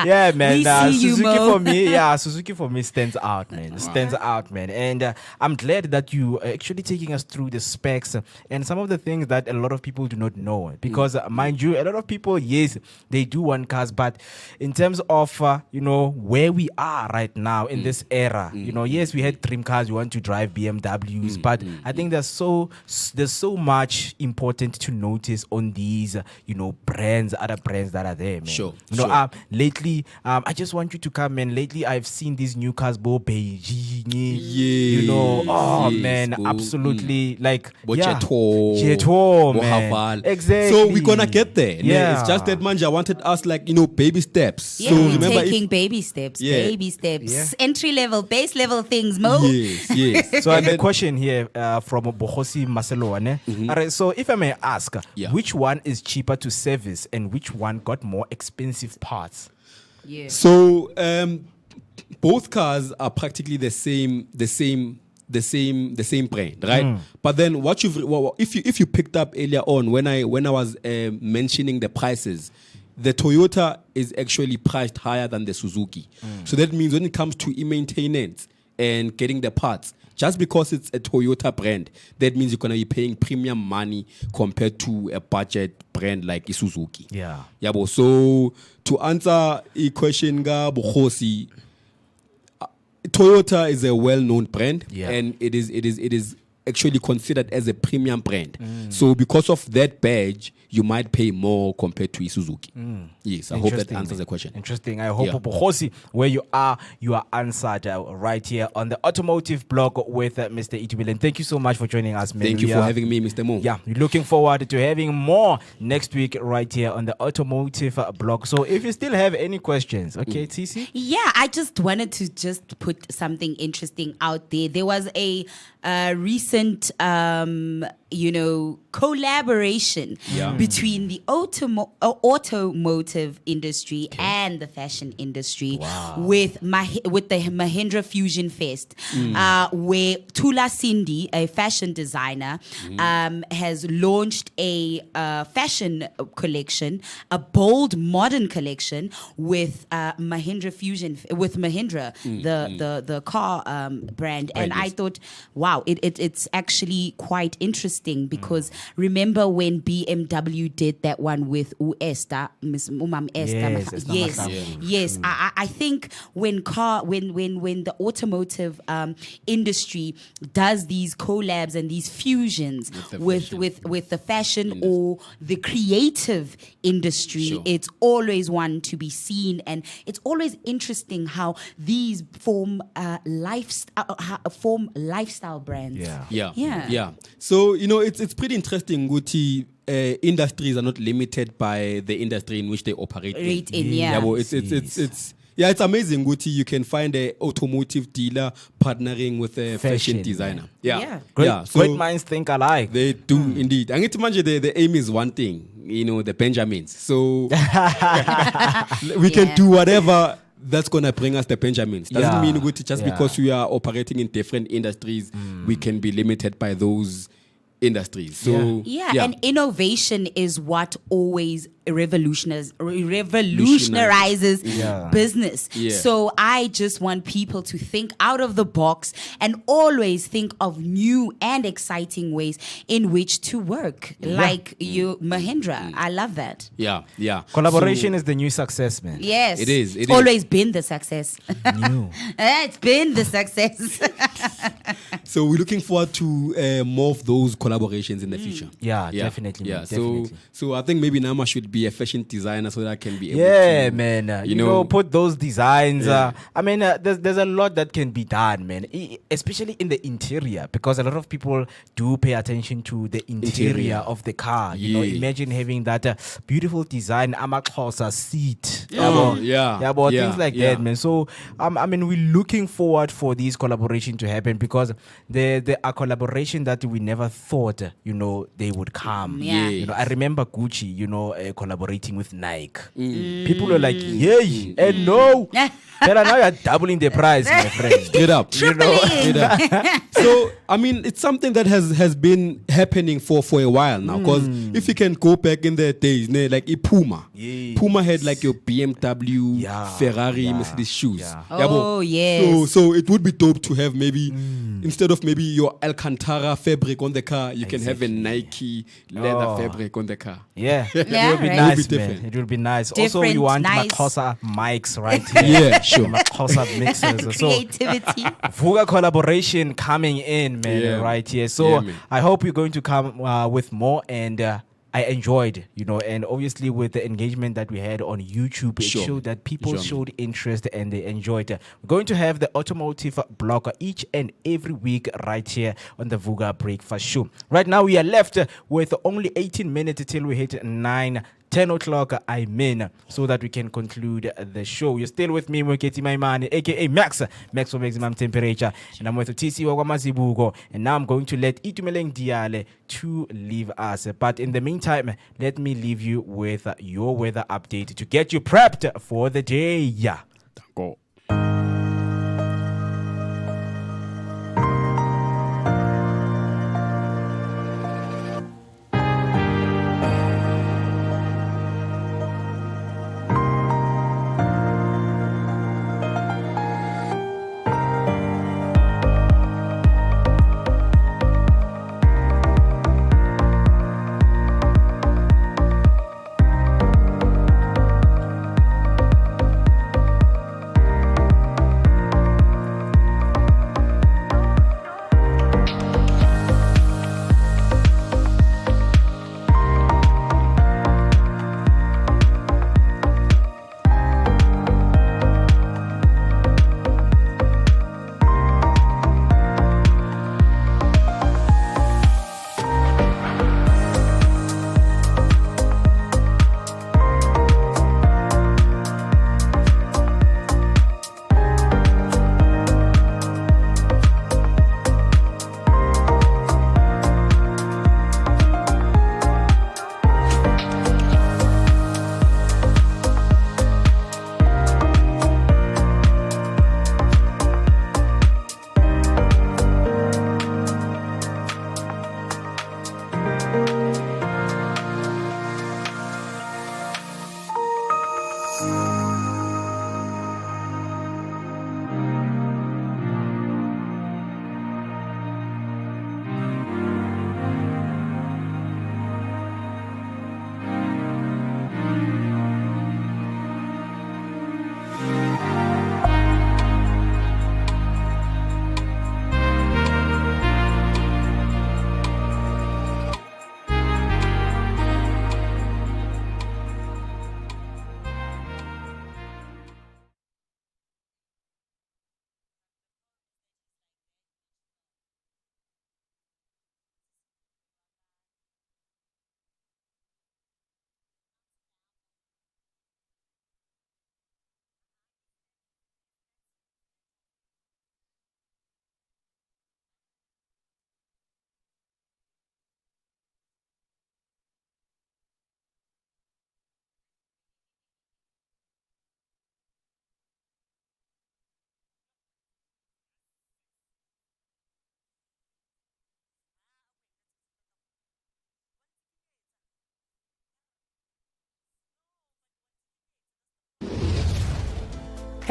Yeah, man. We see you, Suzuki Mo. for me, Suzuki for me stands out, man. Stands out, man. And I'm glad that you are actually taking us through the specs and some of the things that a lot of people do not know. Because, mind you, a lot of people, yes, they do want cars, but in terms of, where we are right now in this era, yes, we had dream cars, we want to drive BMWs, but I think there's so much important to notice on these, brands, other brands that are there, man. Sure. Lately, I just want you to come in. Lately, I've seen these new cars, Beijing. Man, absolutely, like Jeto, man. Exactly. So we're gonna get there. It's just that Manja wanted us baby steps. Yeah, so we're remember taking baby steps, entry level, base level things, Mo. Yes. So I have a question here from Bohosi Marcelo. Alright, so if I may ask, which one is cheaper to service and which one got more expensive parts? So both cars are practically the same brand, right? But then if you picked up earlier on when I was mentioning the prices, the Toyota is actually priced higher than the Suzuki. So that means when it comes to maintenance and getting the parts, just because it's a Toyota brand, that means you're going to be paying premium money compared to a budget brand like Suzuki. So to answer a question, Bukhosi, Toyota is a well-known brand, and it is actually considered as a premium brand. So because of that badge, you might pay more compared to Suzuki. Yes, I hope that answers the question. Interesting. I hope, Bukhosi, where you are answered right here on the Automotive Blog with Mr. Itubile. Thank you so much for joining us, man. Thank you for having me, Mr. Mo. Yeah, we're looking forward to having more next week right here on the Automotive Blog. So if you still have any questions, okay, TC? Yeah, I just wanted to just put something interesting out there. There was a recent collaboration between the automotive industry and the fashion industry with the Mahindra Fusion Fest, where Tula Cindy, a fashion designer, has launched a fashion collection, a bold modern collection with Mahindra Fusion, with Mahindra, the car brand. And I thought, wow, it's actually quite interesting interesting because remember when BMW did that one with Esther, Miss Umam Esther? Yes, Yes. I think when the automotive industry does these collabs and these fusions with the fashion or the creative industry, it's always one to be seen, and it's always interesting how these form lifestyle brands. Yeah. So it's pretty interesting. Guti, industries are not limited by the industry in which they operate in. It's amazing, Guti. You can find an automotive dealer partnering with a fashion designer. Great minds think alike. They do indeed. I need to imagine the aim is one thing, the Benjamins. So we can do whatever that's going to bring us the Benjamins. Doesn't mean, Guti, just because we are operating in different industries, we can be limited by those industries. So and innovation is what always revolutionizes business. So I just want people to think out of the box and always think of new and exciting ways in which to work. Like you, Mahindra. I love that. Collaboration is the new success, man. Yes. It is. It's always been the success. New. It's been the success. So we're looking forward to more of those collaborations in the future. Definitely. Yeah. Man, definitely. So I think maybe Nama should be a fashion designer so that I can be able to, man. You know, put those designs. There's a lot that can be done, man. Especially in the interior, because a lot of people do pay attention to the interior of the car. You know, imagine having that beautiful design, Amaxhosa seat. Things like that, man. So we're looking forward for these collaboration to happen because there are collaboration that we never thought, they would come. I remember Gucci, collaborating with Nike. People were like, yay, and no. But now you're doubling the price, my friend. Straight up. Straight up. So, it's something that has been happening for a while now. Because if you can go back in the days, like Puma. Puma had like your BMW, Ferrari, Mercedes shoes. So it would be dope to have maybe, instead of maybe your Alcantara fabric on the car, you can have a Nike leather fabric on the car. It will be nice, man. It will be nice. Also, you want Makosa mics right here. Sure. Makosa mixers. Creativity. Vooka collaboration coming in, man, right here. So I hope you're going to come with more, and I enjoyed, and obviously with the engagement that we had on YouTube, it showed that people showed interest and they enjoyed it. We're going to have the automotive blog each and every week right here on the Vooka Breakfast Show. Right now, we are left with only 18 minutes till we hit 10 o'clock, so that we can conclude the show. You're still with me, Mweketi Maimani, aka Max for Maximum Temperature, and I'm with TC Wagwamazibugo, and now I'm going to let Itumeleng Diale to leave us. But in the meantime, let me leave you with your weather update to get you prepped for the day. Go.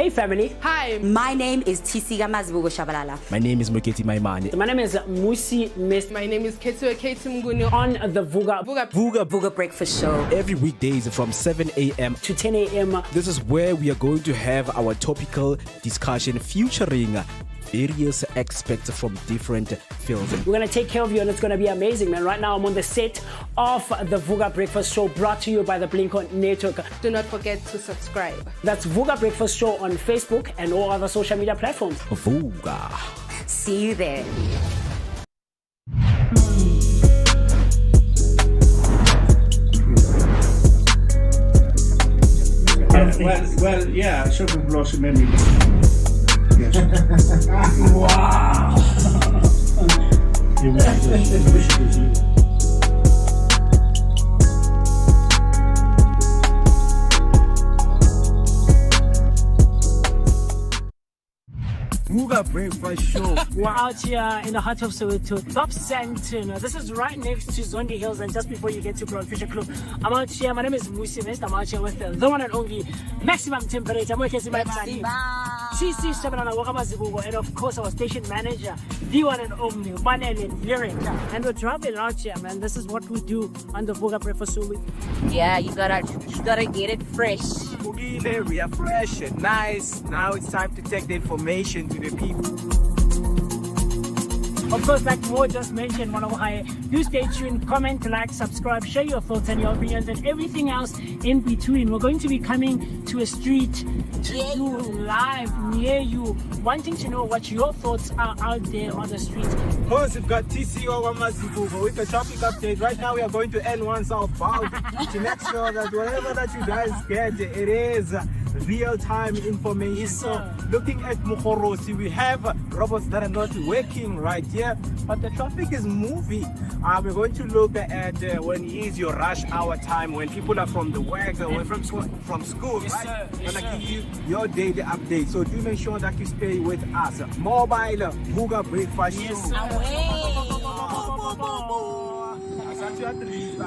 Hey family. Hi. My name is Tisiga Mazibugo Shabalala. My name is Moketi Maimane. My name is Musi Miss My name is Ketu Mguni. on the Vooka Vooka Breakfast Show. Every weekdays from 7 a.m. to 10 a.m. This is where we are going to have our topical discussion featuring various aspects from different fields. We're going to take care of you and it's going to be amazing, man. Right now I'm on the set of the Vooka Breakfast Show brought to you by the Blink-On Network. Do not forget to subscribe. That's Vooka Breakfast Show on Facebook and all other social media platforms. Vooka. See you there. Well, yeah, shopping blossom many. Yes. Wow. Vooka Breakfast Show. We're out here in the heart of Soweto, Top Sandton. This is right next to Zondi Hills and just before you get to Broad Fisher Club. I'm out here, my name is Musi West. I'm out here with the one and only maximum temperature. I'm working with my CC Shabalala Wakamazibugo, and of course our station manager, the one and only Manelin Lyric. And we're traveling out here, man. This is what we do on the Vooka Breakfast Show. Yeah, you gotta get it fresh. Bugile, we are fresh and nice. Now it's time to take the information to the people. Of course, like Mo just mentioned, one of our do stay tuned, comment, like, subscribe, share your thoughts and your opinions and everything else in between. We're going to be coming to a street to do live near you, wanting to know what your thoughts are out there on the street. Of course, we've got TCO Wamazibugo with the traffic update. Right now, we are going to N1 southbound to make sure that whatever that you guys get, it is real-time information. So, looking at Mukhorosi, we have robots that are not working right here, but the traffic is moving. We're going to look at when is your rush hour time, when people are from the work or from school, Yes, right? sir. Yes, Gonna sir. give you your daily update. So do make sure that you stay with us. Mobile Vooka Breakfast Show. Yes, sir. Asante at least.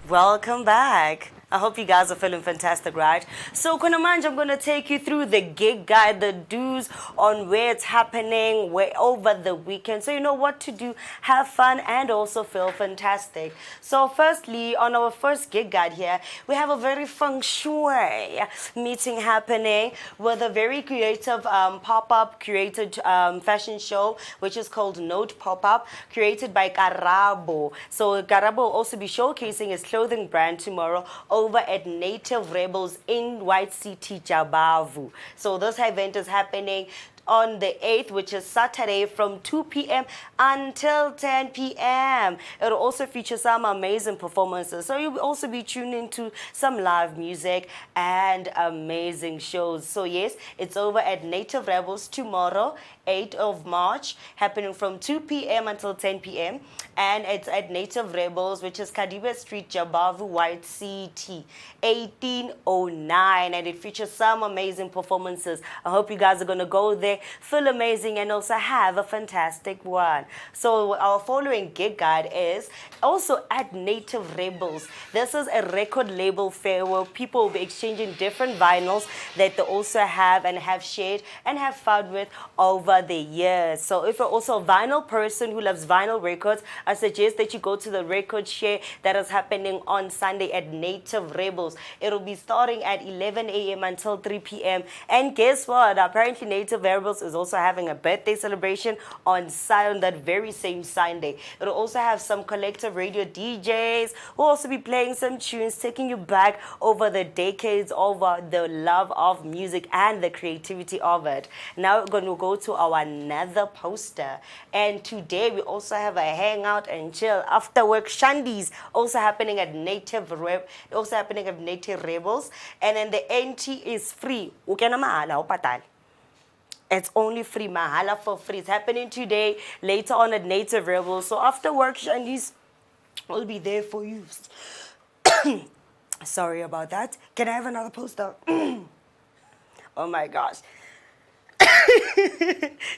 Welcome back. I hope you guys are feeling fantastic, right? So, Kunamanja, I'm going to take you through the gig guide, the do's on where it's happening, where over the weekend. So you know what to do, have fun, and also feel fantastic. So, firstly, on our first gig guide here, we have a very feng shui meeting happening with a very creative pop-up created fashion show, which is called Note Pop-Up, created by Karabo. So, Karabo will also be showcasing his clothing brand tomorrow over at Native Rebels in White City, Jabavu. So this event is happening on the 8th, which is Saturday, from 2 p.m. until 10 p.m. It will also feature some amazing performances. So you'll also be tuning to some live music and amazing shows. So yes, it's over at Native Rebels tomorrow, 8th of March, happening from 2 p.m. until 10 p.m. And it's at Native Rebels, which is Kadibe Street, Jabavu, White City, 1809. And it features some amazing performances. I hope you guys are going to go there, feel amazing, and also have a fantastic one. So our following gig guide is also at Native Rebels. This is a record label fair where people will be exchanging different vinyls that they also have and have shared and have fun with over the years. So if you're also a vinyl person who loves vinyl records, I suggest that you go to the record share that is happening on Sunday at Native Rebels. It'll be starting at 11 a.m. until 3 p.m. And guess what? Apparently Native Rebels is also having a birthday celebration on that very same Sunday. It'll also have some collective radio DJs who will also be playing some tunes, taking you back over the decades, over the love of music and the creativity of it. Now we're going to go to our another poster. And today we also have a hangout and chill after work shandies also happening at Native Rebels. And then the entry is free. Ukena mahala upatal. It's only free, mahala for free. It's happening today, later on at Native Rebels. So after work, Shandies will be there for you. Sorry about that. Can I have another poster? Oh my gosh.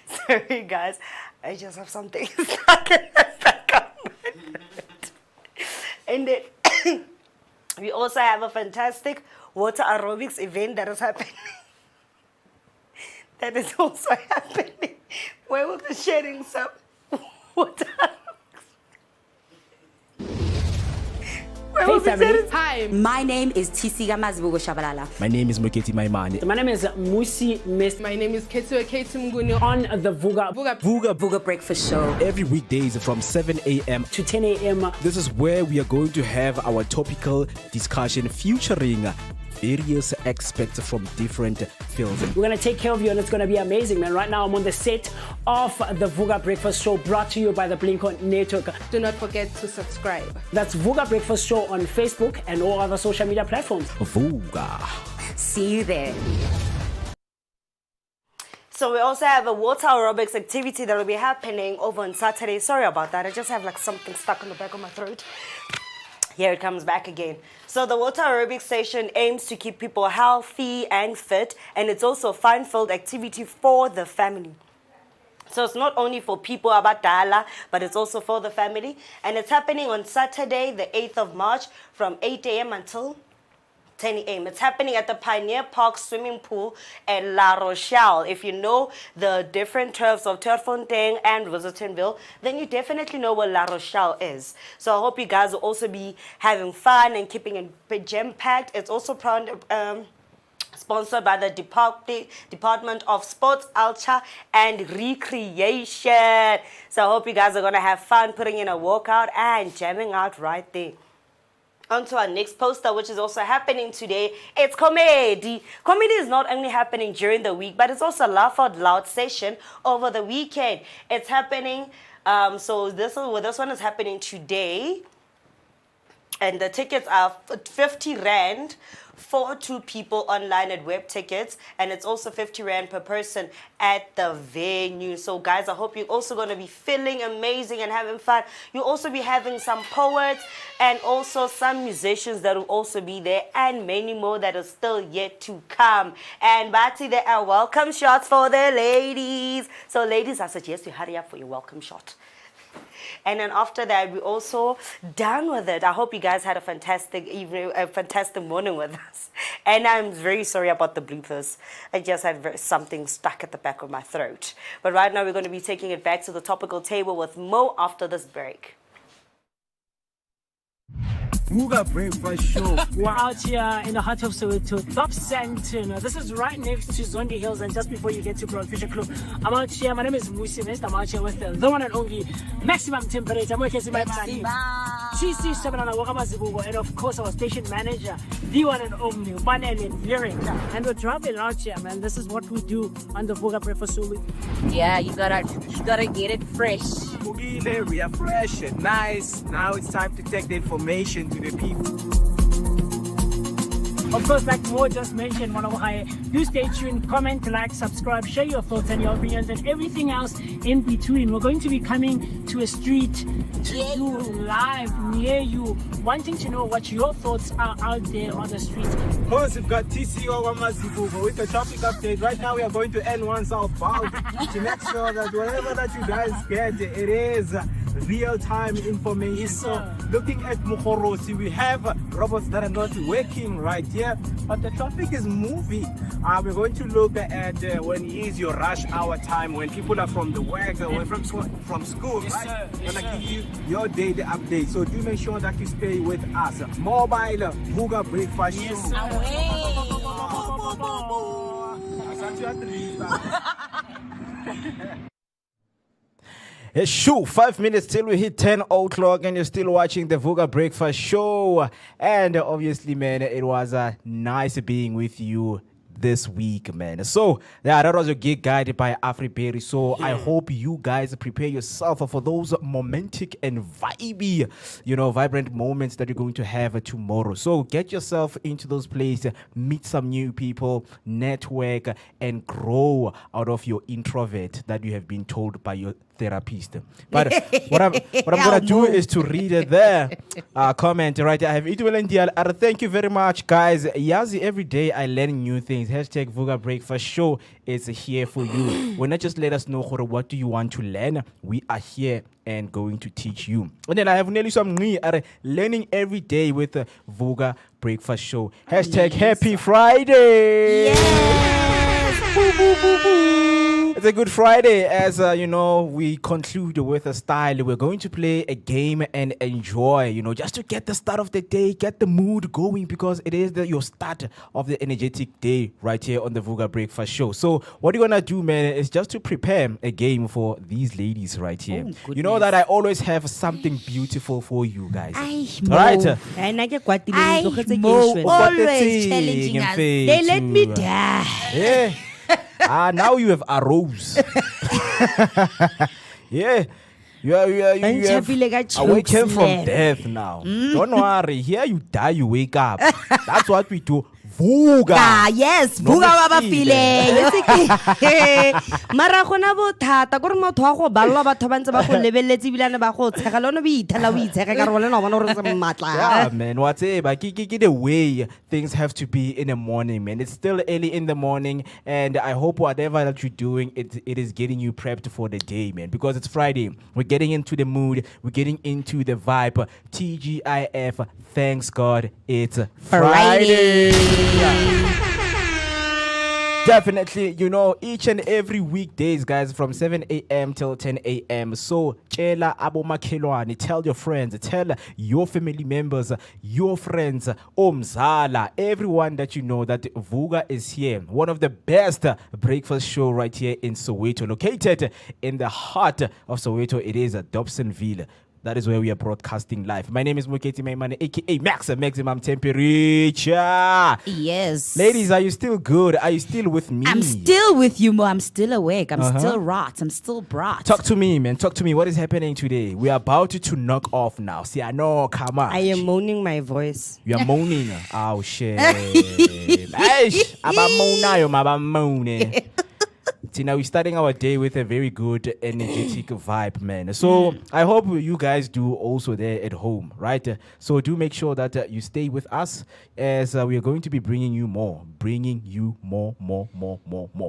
Sorry, guys. I just have something stuck in the back of my throat. And then we also have a fantastic water aerobics event that is happening. That is also happening. Where will be sharing some water Hey, family. Hi. My name is Tisiga Mazibugo Shabalala. My name is Moketi Maimane. My name is Musi Miss My name is Ketu Mguni. on the Vooka Vooka Breakfast Show. Every weekdays from 7 a.m. to 10 a.m. This is where we are going to have our topical discussion featuring various experts from different fields. We're going to take care of you and it's going to be amazing, man. Right now I'm on the set of the Vooka Breakfast Show brought to you by the Blink-On Network. Do not forget to subscribe. That's Vooka Breakfast Show on Facebook and all other social media platforms. Vooka. See you there. So we also have a water aerobics activity that will be happening over on Saturday. Sorry about that. I just have like something stuck in the back of my throat. Here it comes back again. So the water aerobics session aims to keep people healthy and fit, and it's also a fun-filled activity for the family. So it's not only for people abadala, but it's also for the family. And it's happening on Saturday, the 8th of March, from 8 a.m. until 10 a.m. It's happening at the Pioneer Park swimming pool at La Rochelle. If you know the different turfs of Terfontaine and Visitonville, then you definitely know what La Rochelle is. So I hope you guys will also be having fun and keeping it jam-packed. It's also sponsored by the Department of Sports, Culture and Recreation. So I hope you guys are going to have fun putting in a workout and jamming out right there. On to our next poster, which is also happening today. It's comedy. Comedy is not only happening during the week, but it's also a laugh out loud session over the weekend. It's happening. So this one is happening today, and the tickets are 50 rand for 2 people online at Web Tickets, and it's also 50 rand per person at the venue. So guys, I hope you're also going to be feeling amazing and having fun. You'll also be having some poets and also some musicians that will also be there, and many more that are still yet to come. And Bati, there are welcome shots for the ladies. So ladies, I suggest you hurry up for your welcome shot. And then after that, we're also done with it. I hope you guys had a fantastic evening, a fantastic morning with us. And I'm very sorry about the bloopers. I just had something stuck at the back of my throat. But right now, we're going to be taking it back to the topical table with Mo after this break. Vooka Breakfast Show. We're out here in the heart of Soweto, Top Sandton. This is right next to Zondi Hills, and just before you get to Broad Fisher Club, I'm out here. My name is Musi West. I'm out here with the one and only Maximum Temperature. I'm working my money. CC 7 on Wakamazibugo, and of course our station manager, the one and only Panel Lyric. And we're traveling out here, man. This is what we do on the Vooka Breakfast Show. Yeah, you gotta get it fresh. We are fresh and nice. Now it's time to take the information to the people. Of course, like Mo just mentioned, do stay tuned, comment, like, subscribe, share your thoughts and your opinions and everything else in between. We're going to be coming to a street to do live near you, wanting to know what your thoughts are out there on the street. Of course, we've got TCO Mazibugo with the traffic update. Right now, we are going to N1 southbound to make sure that whatever that you guys get, it is real-time information. So, looking at Mukhorosi, we have robots that are not working right here, but the traffic is moving. We're going to look at when is your rush hour time, when people are from the work or from school, yes, right? We're going to give you your daily update. So do make sure that you stay with us. Mobile Vooka Breakfast Show. It's shoot, 5 minutes till we hit 10 o'clock and you're still watching the Vooka Breakfast Show. And obviously, man, it was nice being with you this week, man. So, yeah, that was your gig guided by AfriBerry. So, I hope you guys prepare yourself for those romantic and vibey, vibrant moments that you're going to have tomorrow. So, get yourself into those places, meet some new people, network, and grow out of your introvert that you have been told by your therapist. But what I'm gonna do is to read their comment right. I have Itwell and Dial. Thank you very much, guys. Yazi, every day I learn new things. Hashtag Vooka Breakfast Show is here for you. When not just let us know what do you want to learn, we are here and going to teach you. And then I have nearly some learning every day with the Vooka Breakfast Show. Hashtag Happy Friday. Yes. Boo, boo, boo, boo. It's a good Friday as, we conclude with a style. We're going to play a game and enjoy, just to get the start of the day, get the mood going, because it is your start of the energetic day right here on the Vooka Breakfast Show. So what you're going to do, man, is just to prepare a game for these ladies right here. You know that I always have something beautiful for you guys. Right? Always challenging us. They let me die. Yeah. Now you have arose. Yeah. You have awakened from death now. Don't worry. Here you die, you wake up. That's what we do. Vooka. Yes, Vooka wa ba file. Mara gona bothata gore motho wa go balwa batho ba ntse ba go lebeletse bilane ba go tshega lone bo ithela o itshega ka re wena no bona gore se matla. Yeah, man. Whatever. The way things have to be in the morning, man. It's still early in the morning, and I hope whatever that you're doing, it is getting you prepped for the day, man. Because it's Friday. We're getting into the mood. We're getting into the vibe. TGIF. Thanks God, it's Friday. Definitely, each and every weekdays, guys, from 7 a.m. till 10 a.m. So, Chela Abo Makhelwane, tell your friends, tell your family members, your friends, Omzala, everyone that you know that Vooka is here. One of the best breakfast show right here in Soweto, located in the heart of Soweto. It is Dobsonville. That is where we are broadcasting live. My name is Moketi Maimane, a.k.a. Maximum Temperature. Yes. Ladies, are you still good? Are you still with me? I'm still with you, Mo. I'm still awake. I'm still rot. I'm still brought. Talk to me, man. Talk to me. What is happening today? We are about to knock off now. See, I know, come on. I am moaning my voice. You are moaning? Oh, shit. I'm moaning. See, now we're starting our day with a very good energetic vibe, man. So I hope you guys do also there at home, right? So do make sure that you stay with us as we are going to be bringing you more.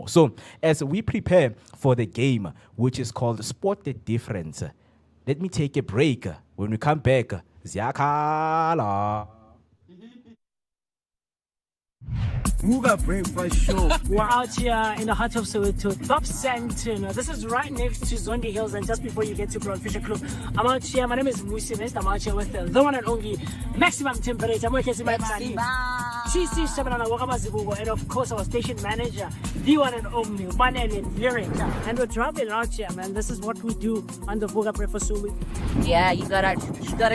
So as we prepare for the game, which is called Spot the Difference, let me take a break. When we come back, Ziakala. Vooka Breakfast Show. We're out here in the heart of Soweto, Top Santon. This is right next to Zondi Hills, and just before you get to Broad Fisher Club, I'm out here. My name is Musi Mest. I'm out here with the one and only Maximum Temperature. I'm working with my man, TC Shabanana Wakamazibugo, and of course our station manager, the one and only Manene Lyric. And we're traveling out here, man. This is what we do on the Vooka Breakfast Show. Yeah, you gotta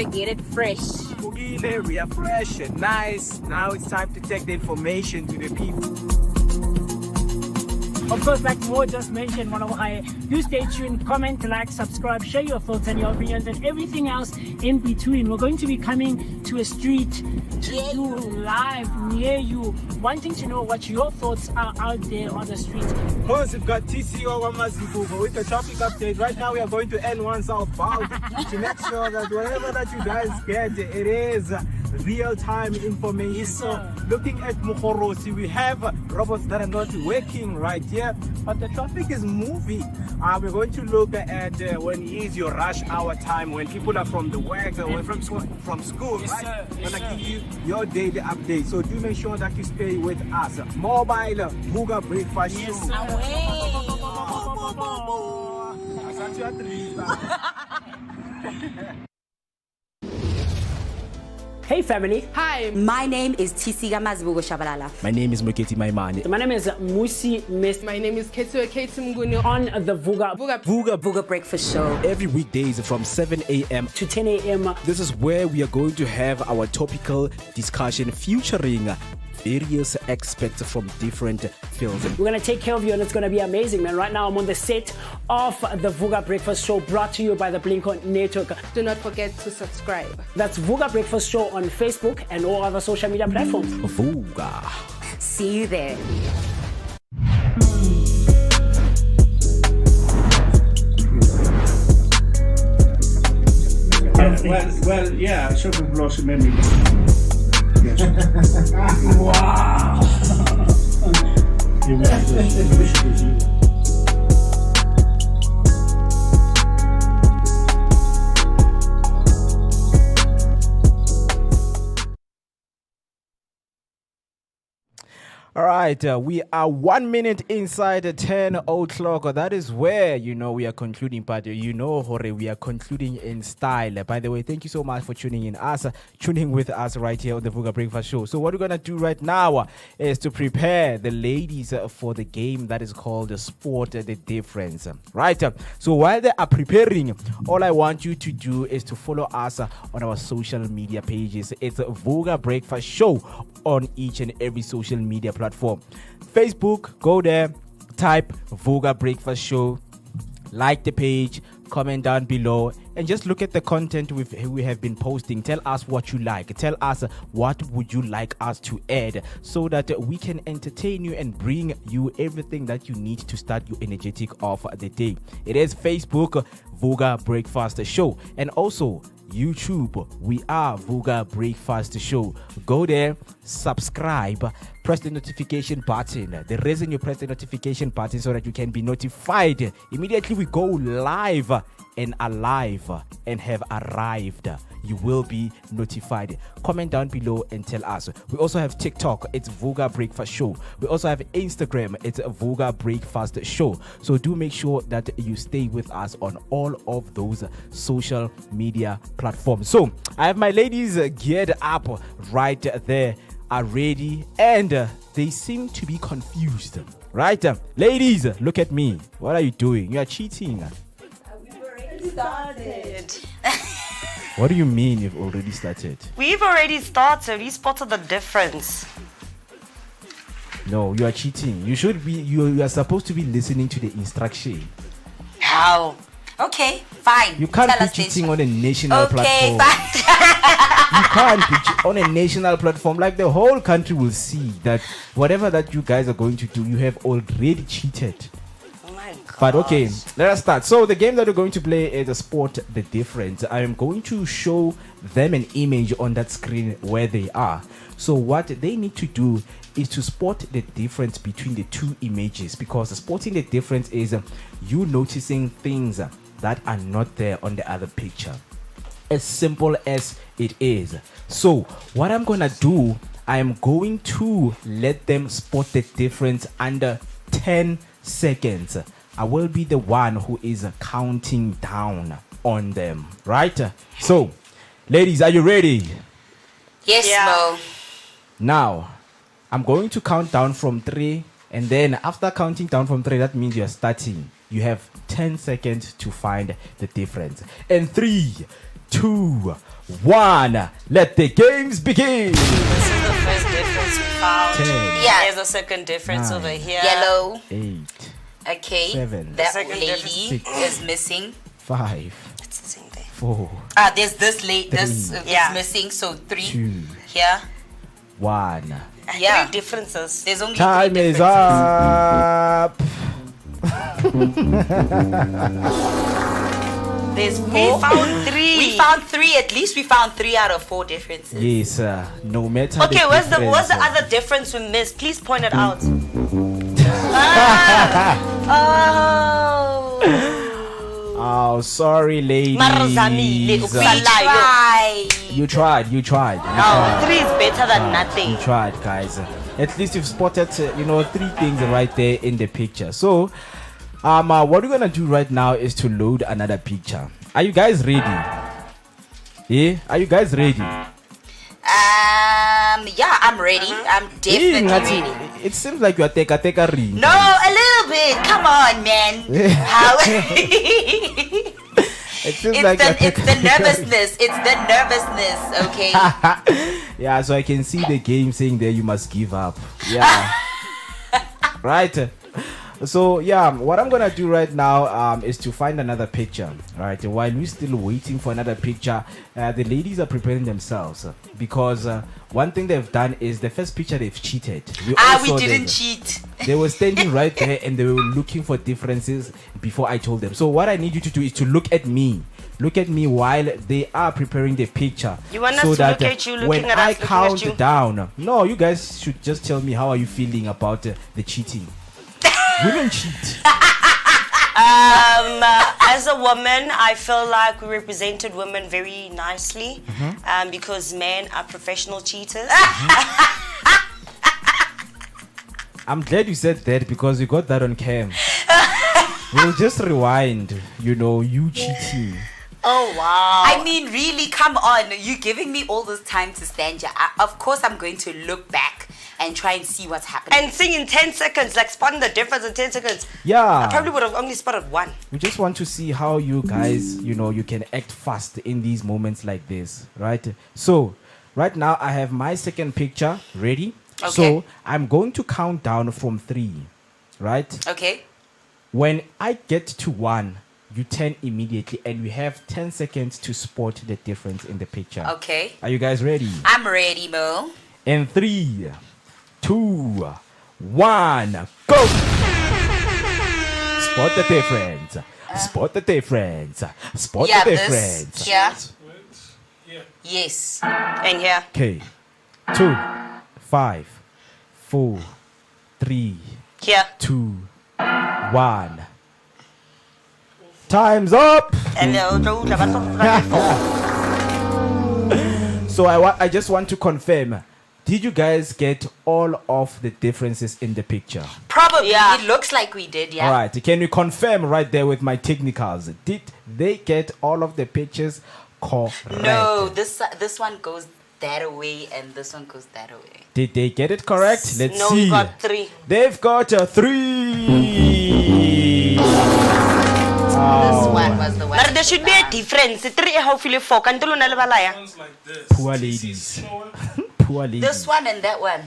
get it fresh. We are fresh and nice. Now it's time to take the information to the people. Of course, like Mo just mentioned, do stay tuned, comment, like, subscribe, share your thoughts and your opinions and everything else in between. We're going to be coming to a street to do live near you, wanting to know what your thoughts are out there on the street. Of course, we've got TCO Wamazibugo with the traffic update. Right now, we are going to N1 southbound to make sure that whatever that you guys get, it is real-time information. So, looking at Mukhorosi, we have robots that are not working right here, but the traffic is moving. We're going to look at when is your rush hour time, when people are from the work, or from school, yes, right? We're going to give you your daily update. So do make sure that you stay with us. Mobile Vooka Breakfast Show. Hey family. Hi. My name is Tisiga Mazibugo Shabalala. My name is Moketi Maimane. My name is Musi Mest. My name is Ketu Mnguni on the Vooka Breakfast Show. Every weekdays from 7 a.m. to 10 a.m. This is where we are going to have our topical discussion featuring various aspects from different fields. We're going to take care of you and it's going to be amazing, man. Right now I'm on the set of the Vooka Breakfast Show, brought to you by the Blink-On Network. Do not forget to subscribe. That's Vooka Breakfast Show on Facebook and all other social media platforms. Vooka. See you there. Well, yeah, shopping blossom memory. Yes. Wow. All right, we are 1 minute inside the 10 o'clock. That is where, we are concluding, but Hore, we are concluding in style. By the way, thank you so much for tuning with us right here on the Vooka Breakfast Show. So what we're going to do right now is to prepare the ladies for the game that is called Sport the Difference. Right? So while they are preparing, all I want you to do is to follow us on our social media pages. It's Vooka Breakfast Show on each and every social media platform. Facebook, go there, type Vooka Breakfast Show, like the page, comment down below, and just look at the content we have been posting. Tell us what you like. Tell us what would you like us to add so that we can entertain you and bring you everything that you need to start your energetic of the day. It is Facebook, Vooka Breakfast Show, and also YouTube, we are Vooka Breakfast Show. Go there, subscribe, press the notification button. The reason you press the notification button so that you can be notified immediately we go live and alive and have arrived. You will be notified. Comment down below and tell us. We also have TikTok, it's Vooka Breakfast Show. We also have Instagram, it's Vooka Breakfast Show. So do make sure that you stay with us on all of those social media platforms. So I have my ladies geared up right there, are ready, and they seem to be confused. Right? Ladies, look at me. What are you doing? You are cheating. We've already started. What do you mean you've already started? We've already started. We spotted the difference. No, you are cheating. You should be. You are supposed to be listening to the instruction. How? Okay, fine. You can't Tell be us this. cheating on a national Okay, platform. fine. You can't be on a national platform. Like the whole country will see that whatever that you guys are going to do, you have already cheated. But okay, let us start. So the game that we're going to play is a Sport the Difference. I am going to show them an image on that screen where they are. So what they need to do is to spot the difference between the two images, because spotting the difference is you noticing things that are not there on the other picture. As simple as it is. So what I'm gonna do, I am going to let them spot the difference under 10 seconds. I will be the one who is counting down on them, right? So, ladies, are you ready? Yes, Mo. Now, I'm going to count down from 3, and then after counting down from 3, that means you're starting. You have 10 seconds to find the difference. And 3, 2, 1, let the games begin. This is the first difference we found. 10. Yeah. There's a second difference 9. over here. Yellow. 8, Okay. 7. That Second lady difference. is missing. 5, It's the same thing. 4, There's this late. This is Yeah. missing. So 3 2, here. 1. Yeah. 3 differences. There's only Time 3 is differences. up. There's 4. We found 3. We found 3. At least we found 3 out of 4 differences. Yes, no matter. Okay, what's the difference, other difference we missed? Please point it out. Oh, sorry, ladies. Marzamile, We ukufalayo. tried. You tried. You tried. No, 3 is better than nothing. You tried, guys. At least you've spotted, 3 things right there in the picture. So, what we're gonna do right now is to load another picture. Are you guys ready? Yeah, are you guys ready? Yeah, I'm ready. I'm definitely ready. It seems like you are take a ring. No, a little bit. Come on, man. How? It seems like It's the nervousness. It's the nervousness. Okay. Yeah, so I can see the game saying there you must give up. Yeah. Right. So yeah, what I'm gonna do right now is to find another picture. Right. While we're still waiting for another picture, the ladies are preparing themselves because one thing they've done is the first picture they've cheated. We didn't cheat. They were standing right there and they were looking for differences before I told them. So what I need you to do is to look at me. look at me while they are preparing the picture. You want us so to that look at you looking when at I us, looking count at you? down, no, you guys should just tell me how are you feeling about the cheating. Women cheat. As a woman, I feel like we represented women very nicely because men are professional cheaters. I'm glad you said that because we got that on cam. We'll just rewind, you cheating. Oh, wow. I mean, really, come on. You're giving me all this time to stand here. Of course, I'm going to look back and try and see what's happening. And sing in 10 seconds, like spotting the difference in 10 seconds. Yeah. I probably would have only spotted one. We just want to see how you guys, you can act fast in these moments like this, right? So, right now I have my second picture ready. Okay. So, I'm going to count down from 3, right? Okay. When I get to 1, you turn immediately and we have 10 seconds to spot the difference in the picture. Okay. Are you guys ready? I'm ready, Mo. In 3, 2, 1, go! Spot the difference. Spot the difference. Spot the difference. This here. Yes. And here. Okay. 2, 5, 4, 3, Here. 2, 1. Time's up. So I just want to confirm. Did you guys get all of the differences in the picture? Probably. Yeah. It looks like we did, yeah. All right. Can we confirm right there with my technicals? Did they get all of the pictures correct? No, this one goes that way and this one goes that way. Did they get it correct? Let's No, see. we got 3. They've got a 3. This one was the one. But there should be a difference. 3 hopefully 4. Can't you know Poor ladies. Poor ladies. This one and that one.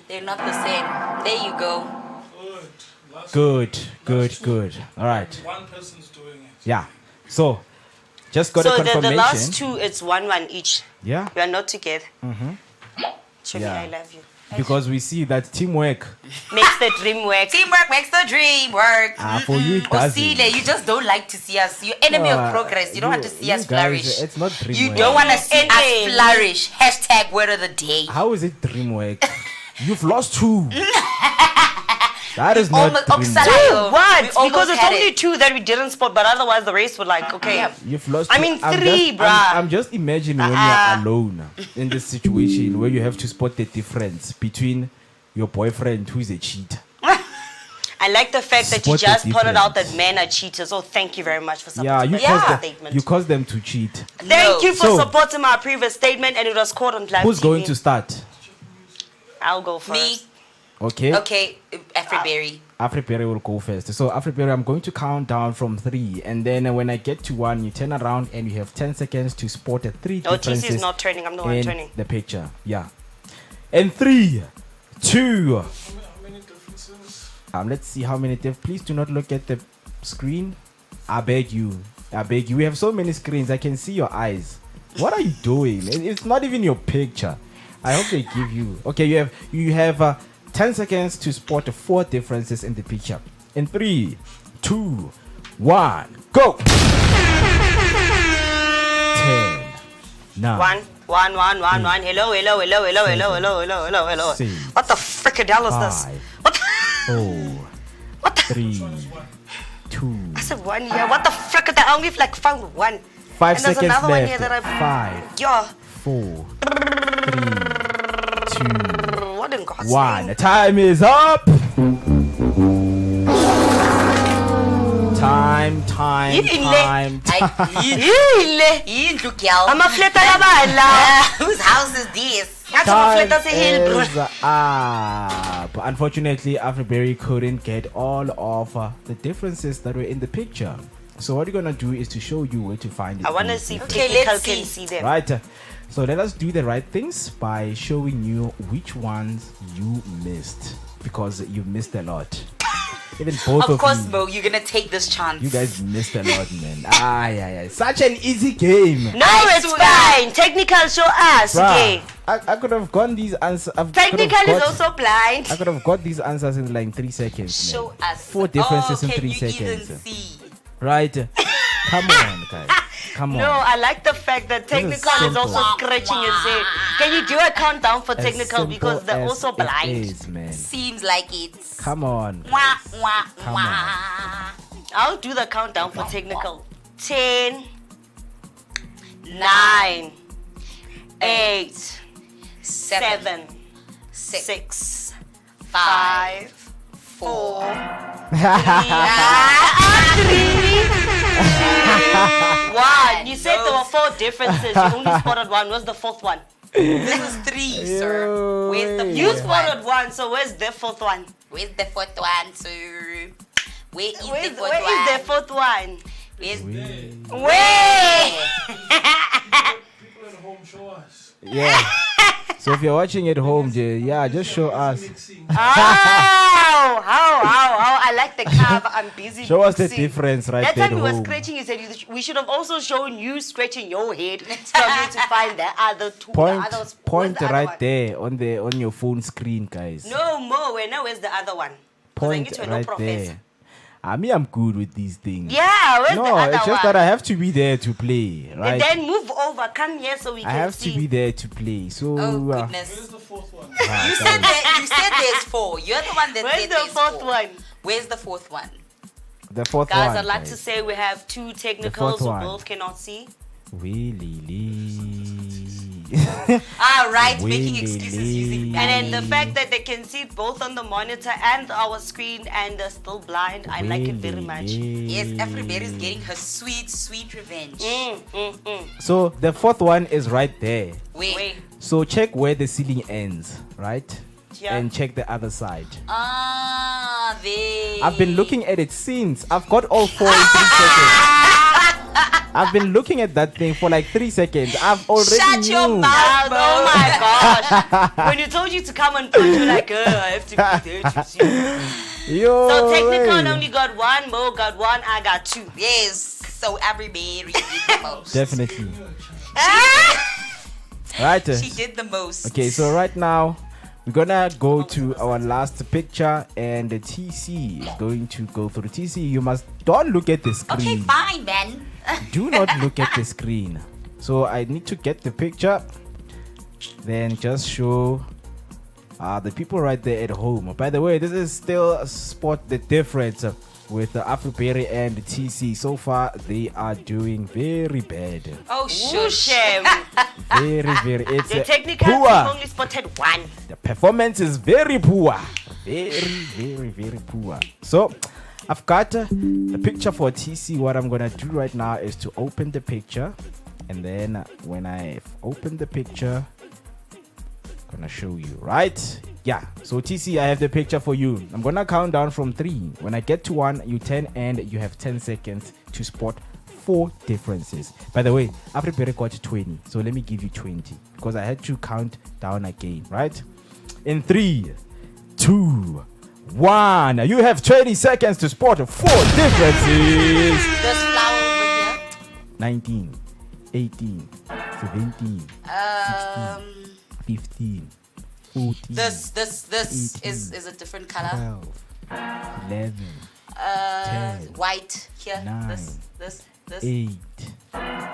They're not the same. There you go. Good. All right. One person's doing it. Yeah. So, just got a So confirmation. the last 2, it's 1 each. Yeah. You are not together. Show Yeah. me I love you. Because we see that teamwork. Makes the dream work. Teamwork makes the dream work. For you, it doesn't. Osile, you just don't like to see us. You're enemy of progress. You don't want to see us you guys, flourish. it's not dream You work. don't want to see And us then- flourish. Hashtag word of the day. How is it dream work? You've lost 2. That is not Almost dream work. Oksalayo. What? We almost Because it's had only it. 2 that we didn't spot, but otherwise the race would like, okay. Yeah. You've lost. I 2. mean, I'm 3, just, bruh. I'm just imagining when you're alone in this situation where you have to spot the difference between your boyfriend who is a cheater. I like the fact that you Spot the just pointed out that difference. men are cheaters. Oh, thank you very much for Yeah, supporting you my caused them. statement. You caused them to cheat. Thank you for So- supporting my previous statement, and it was caught on live Who's TV. going to start? I'll go first. Me. Okay. Okay, Afriberry. Afriberry will go first. So Afriberry, I'm going to count down from 3, and then when I get to 1, you turn around and you have 10 seconds to spot the 3 Oh, TC differences is not turning. I'm the one in turning. the picture. Yeah. And 3, 2. How many differences? Let's see how many. Please do not look at the screen. I beg you. We have so many screens. I can see your eyes. What are you doing? It's not even your picture. I hope they give you. Okay, you have 10 seconds to spot the 4 differences in the picture. In 3, 2, 1, go. 10, 9. 1. Hello. Six, What the frickin' hell is this? 5, What the? 4, 3, 2. I said 1 here. What the frick? I only like found 1. 5 And there's seconds another one left. here that I. 5, Yeah. 4, 3, 2, What in God's 1. name? Time is up. Time. Yindlu girl. Amafleta yabala. Whose house is this? Time is up. Unfortunately, Afriberry couldn't get all of the differences that were in the picture. So what we're gonna do is to show you where to find it. I want to see if Okay, technical let's can see. see them. Right. So let us do the right things by showing you which ones you missed, because you missed a lot. Even both Of course, you. Mo, you're gonna take this chance. You guys missed a lot, man. Yeah. Such an easy game. No, it's fine. Technical show us. Bruh, Okay. I could have gotten these answers. Technical is also blind. I could have got these answers in like 3 seconds. Man. Show us. 4 differences in can 3 you seconds. Even see? Right? Come on, guys. Come on. No, I like the fact that is technical is simple. also scratching his head. Can you do a countdown for As technical because they're simple also as it blind? is, man. Seems like it's. Come on. Wah, wah, Come wah. I'll do the countdown for technical. 10, 9, 8, 7, 6, 5, 4, 3, 1. You said there were 4 differences. You only spotted one. What's the 4th one? This is 3, sir. Where's the You fourth one? spotted 1, so where's the 4th one? Where's the 4th one, sir? Where is the 4th Where one? is the 4th one? Where's Where? People at home show us. Yeah. So if you're watching at home, just show us. How? I like the cover. I'm busy. Show us the mixing. difference right That there time at you were home. scratching, you said we should have also shown you scratching your head, struggling to find the other two. Point, the others. point Where's the other right one? there on your phone screen, guys. No more. Where's the other one? 'Cause I Point need to know right professor. there. I'm good with these things. Yeah, where's No, the other it's just one? that I have to be there to play, And right? then move over. Come here so we I can have see. to be there to play. So Oh, goodness. Where's the 4th one? You said there's 4. You're the one that Where's said the there's 4th 4. one? Where's the 4th one? the 4th Guys, one. I'd like to guys. say we have 2 technicals who one. both cannot see. All right, making excuses using that. And then the fact that they can see both on the monitor and our screen and they're still blind, I like it very much. Yes, everybody's getting her sweet, sweet revenge. So the 4th one is right there. Wait. So check where the ceiling ends, right? Yeah. And check the other side. There. I've been looking at it since. I've got all 4 in 3 seconds. I've been looking at that thing for like 3 seconds. I've already Shut your knew. mouth, bro. Oh my gosh. When you told you to come and punch, you're like, I have to be there to see. Yo, So technical hey. only got 1, Mo got 1, I got 2. Yes, so everybody did the most. Definitely. Right. She did the most. Okay, so right now we're gonna go to our last picture, and the TC is going to go through. TC, you don't look at the screen. Okay, fine, man. Do not look at the screen. So I need to get the picture, then just show the people right there at home. By the way, this is still spot the difference with the Afroberry and the TC. So far, they are doing very bad. Oh, shush. Very, very. It's The technical poor. team only spotted 1. The performance is very poor. Very, very, very poor. So, I've got the picture for TC. What I'm going to do right now is to open the picture. And then when I've opened the picture, I'm going to show you, right? Yeah. So, TC, I have the picture for you. I'm going to count down from 3. When I get to 1, you 10, and you have 10 seconds to spot 4 differences. By the way, Afriberry got 20, so let me give you 20 because I had to count down again, right? In 3, 2, 1, you have 20 seconds to spot 4 differences. This flower over here. 19, 18, 17, 16, 15, 14. This is a different color. 12, 11, 10, White here. 9, This. 8,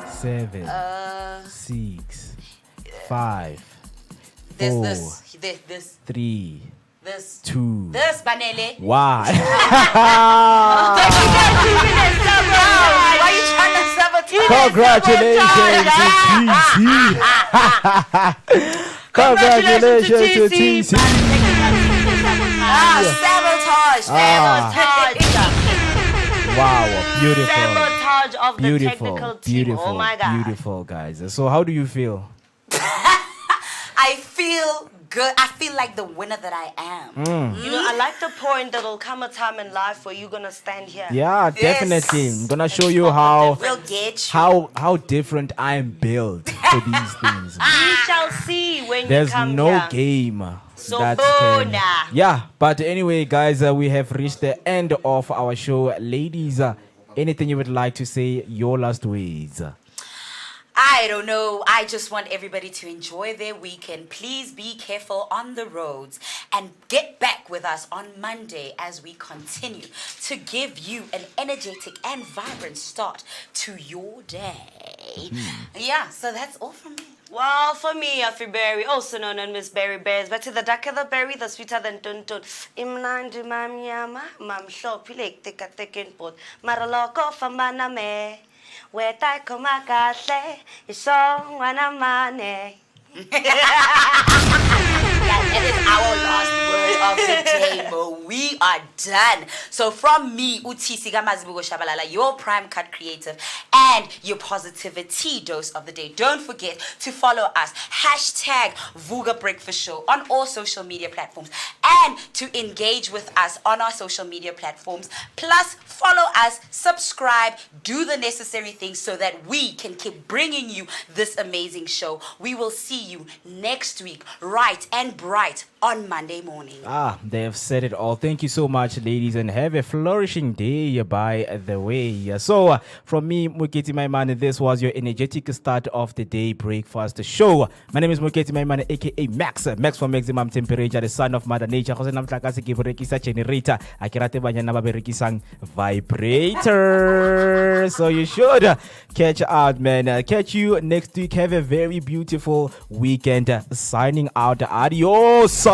7, 6, 5, 4, This. 3, This. 2, This, Banele. 1. Why are you trying to sabotage? Congratulations to TC. Congratulations to TC. Sabotage. Wow, beautiful. Sabotage of the technical team. Beautiful, Oh my God. beautiful, guys. So how do you feel? I feel good. I feel like the winner that I am. You know, I like the point that there'll come a time in life where you're gonna stand here. Yeah, Yes. definitely. I'm gonna show you how We'll get you. how different I am built for these things. We shall see when There's you come no here. game So that bona. can. Yeah, but anyway, guys, we have reached the end of our show. Ladies, anything you would like to say? Your last words. I don't know. I just want everybody to enjoy their weekend. Please be careful on the roads and get back with us on Monday as we continue to give you an energetic and vibrant start to your day. day. Yeah, so that's all from me. Well, for me, Berry, also known as Miss Berry Bears, but to the darker the berry, the sweeter than tuntun. Imnandi mamyama, mam shopilek tika tekin pot, maraloko famana me, weta komakasle, isong wanamane. That is our last word of the day, but we are done. So from me, Uti Sigamazibugo Shabalala, your prime cut creative and your positivity dose of the day. Don't forget to follow us, #Vooka Breakfast Show on all social media platforms, and to engage with us on our social media platforms. Plus, follow us, subscribe, do the necessary things so that we can keep bringing you this amazing show. We will see you next week, right and bright on Monday morning. They have said it all. Thank you so much, ladies, and have a flourishing day, by the way. So, from me, Muketi Maimane, this was your energetic start of the day breakfast show. My name is Muketi Maimane, aka Max for maximum temperature, the son of Mother Nature. Generator. Akirate banyana ba berekisang vibrator. So you should catch out, man. Catch you next week. Have a very beautiful weekend. Signing out. Adios.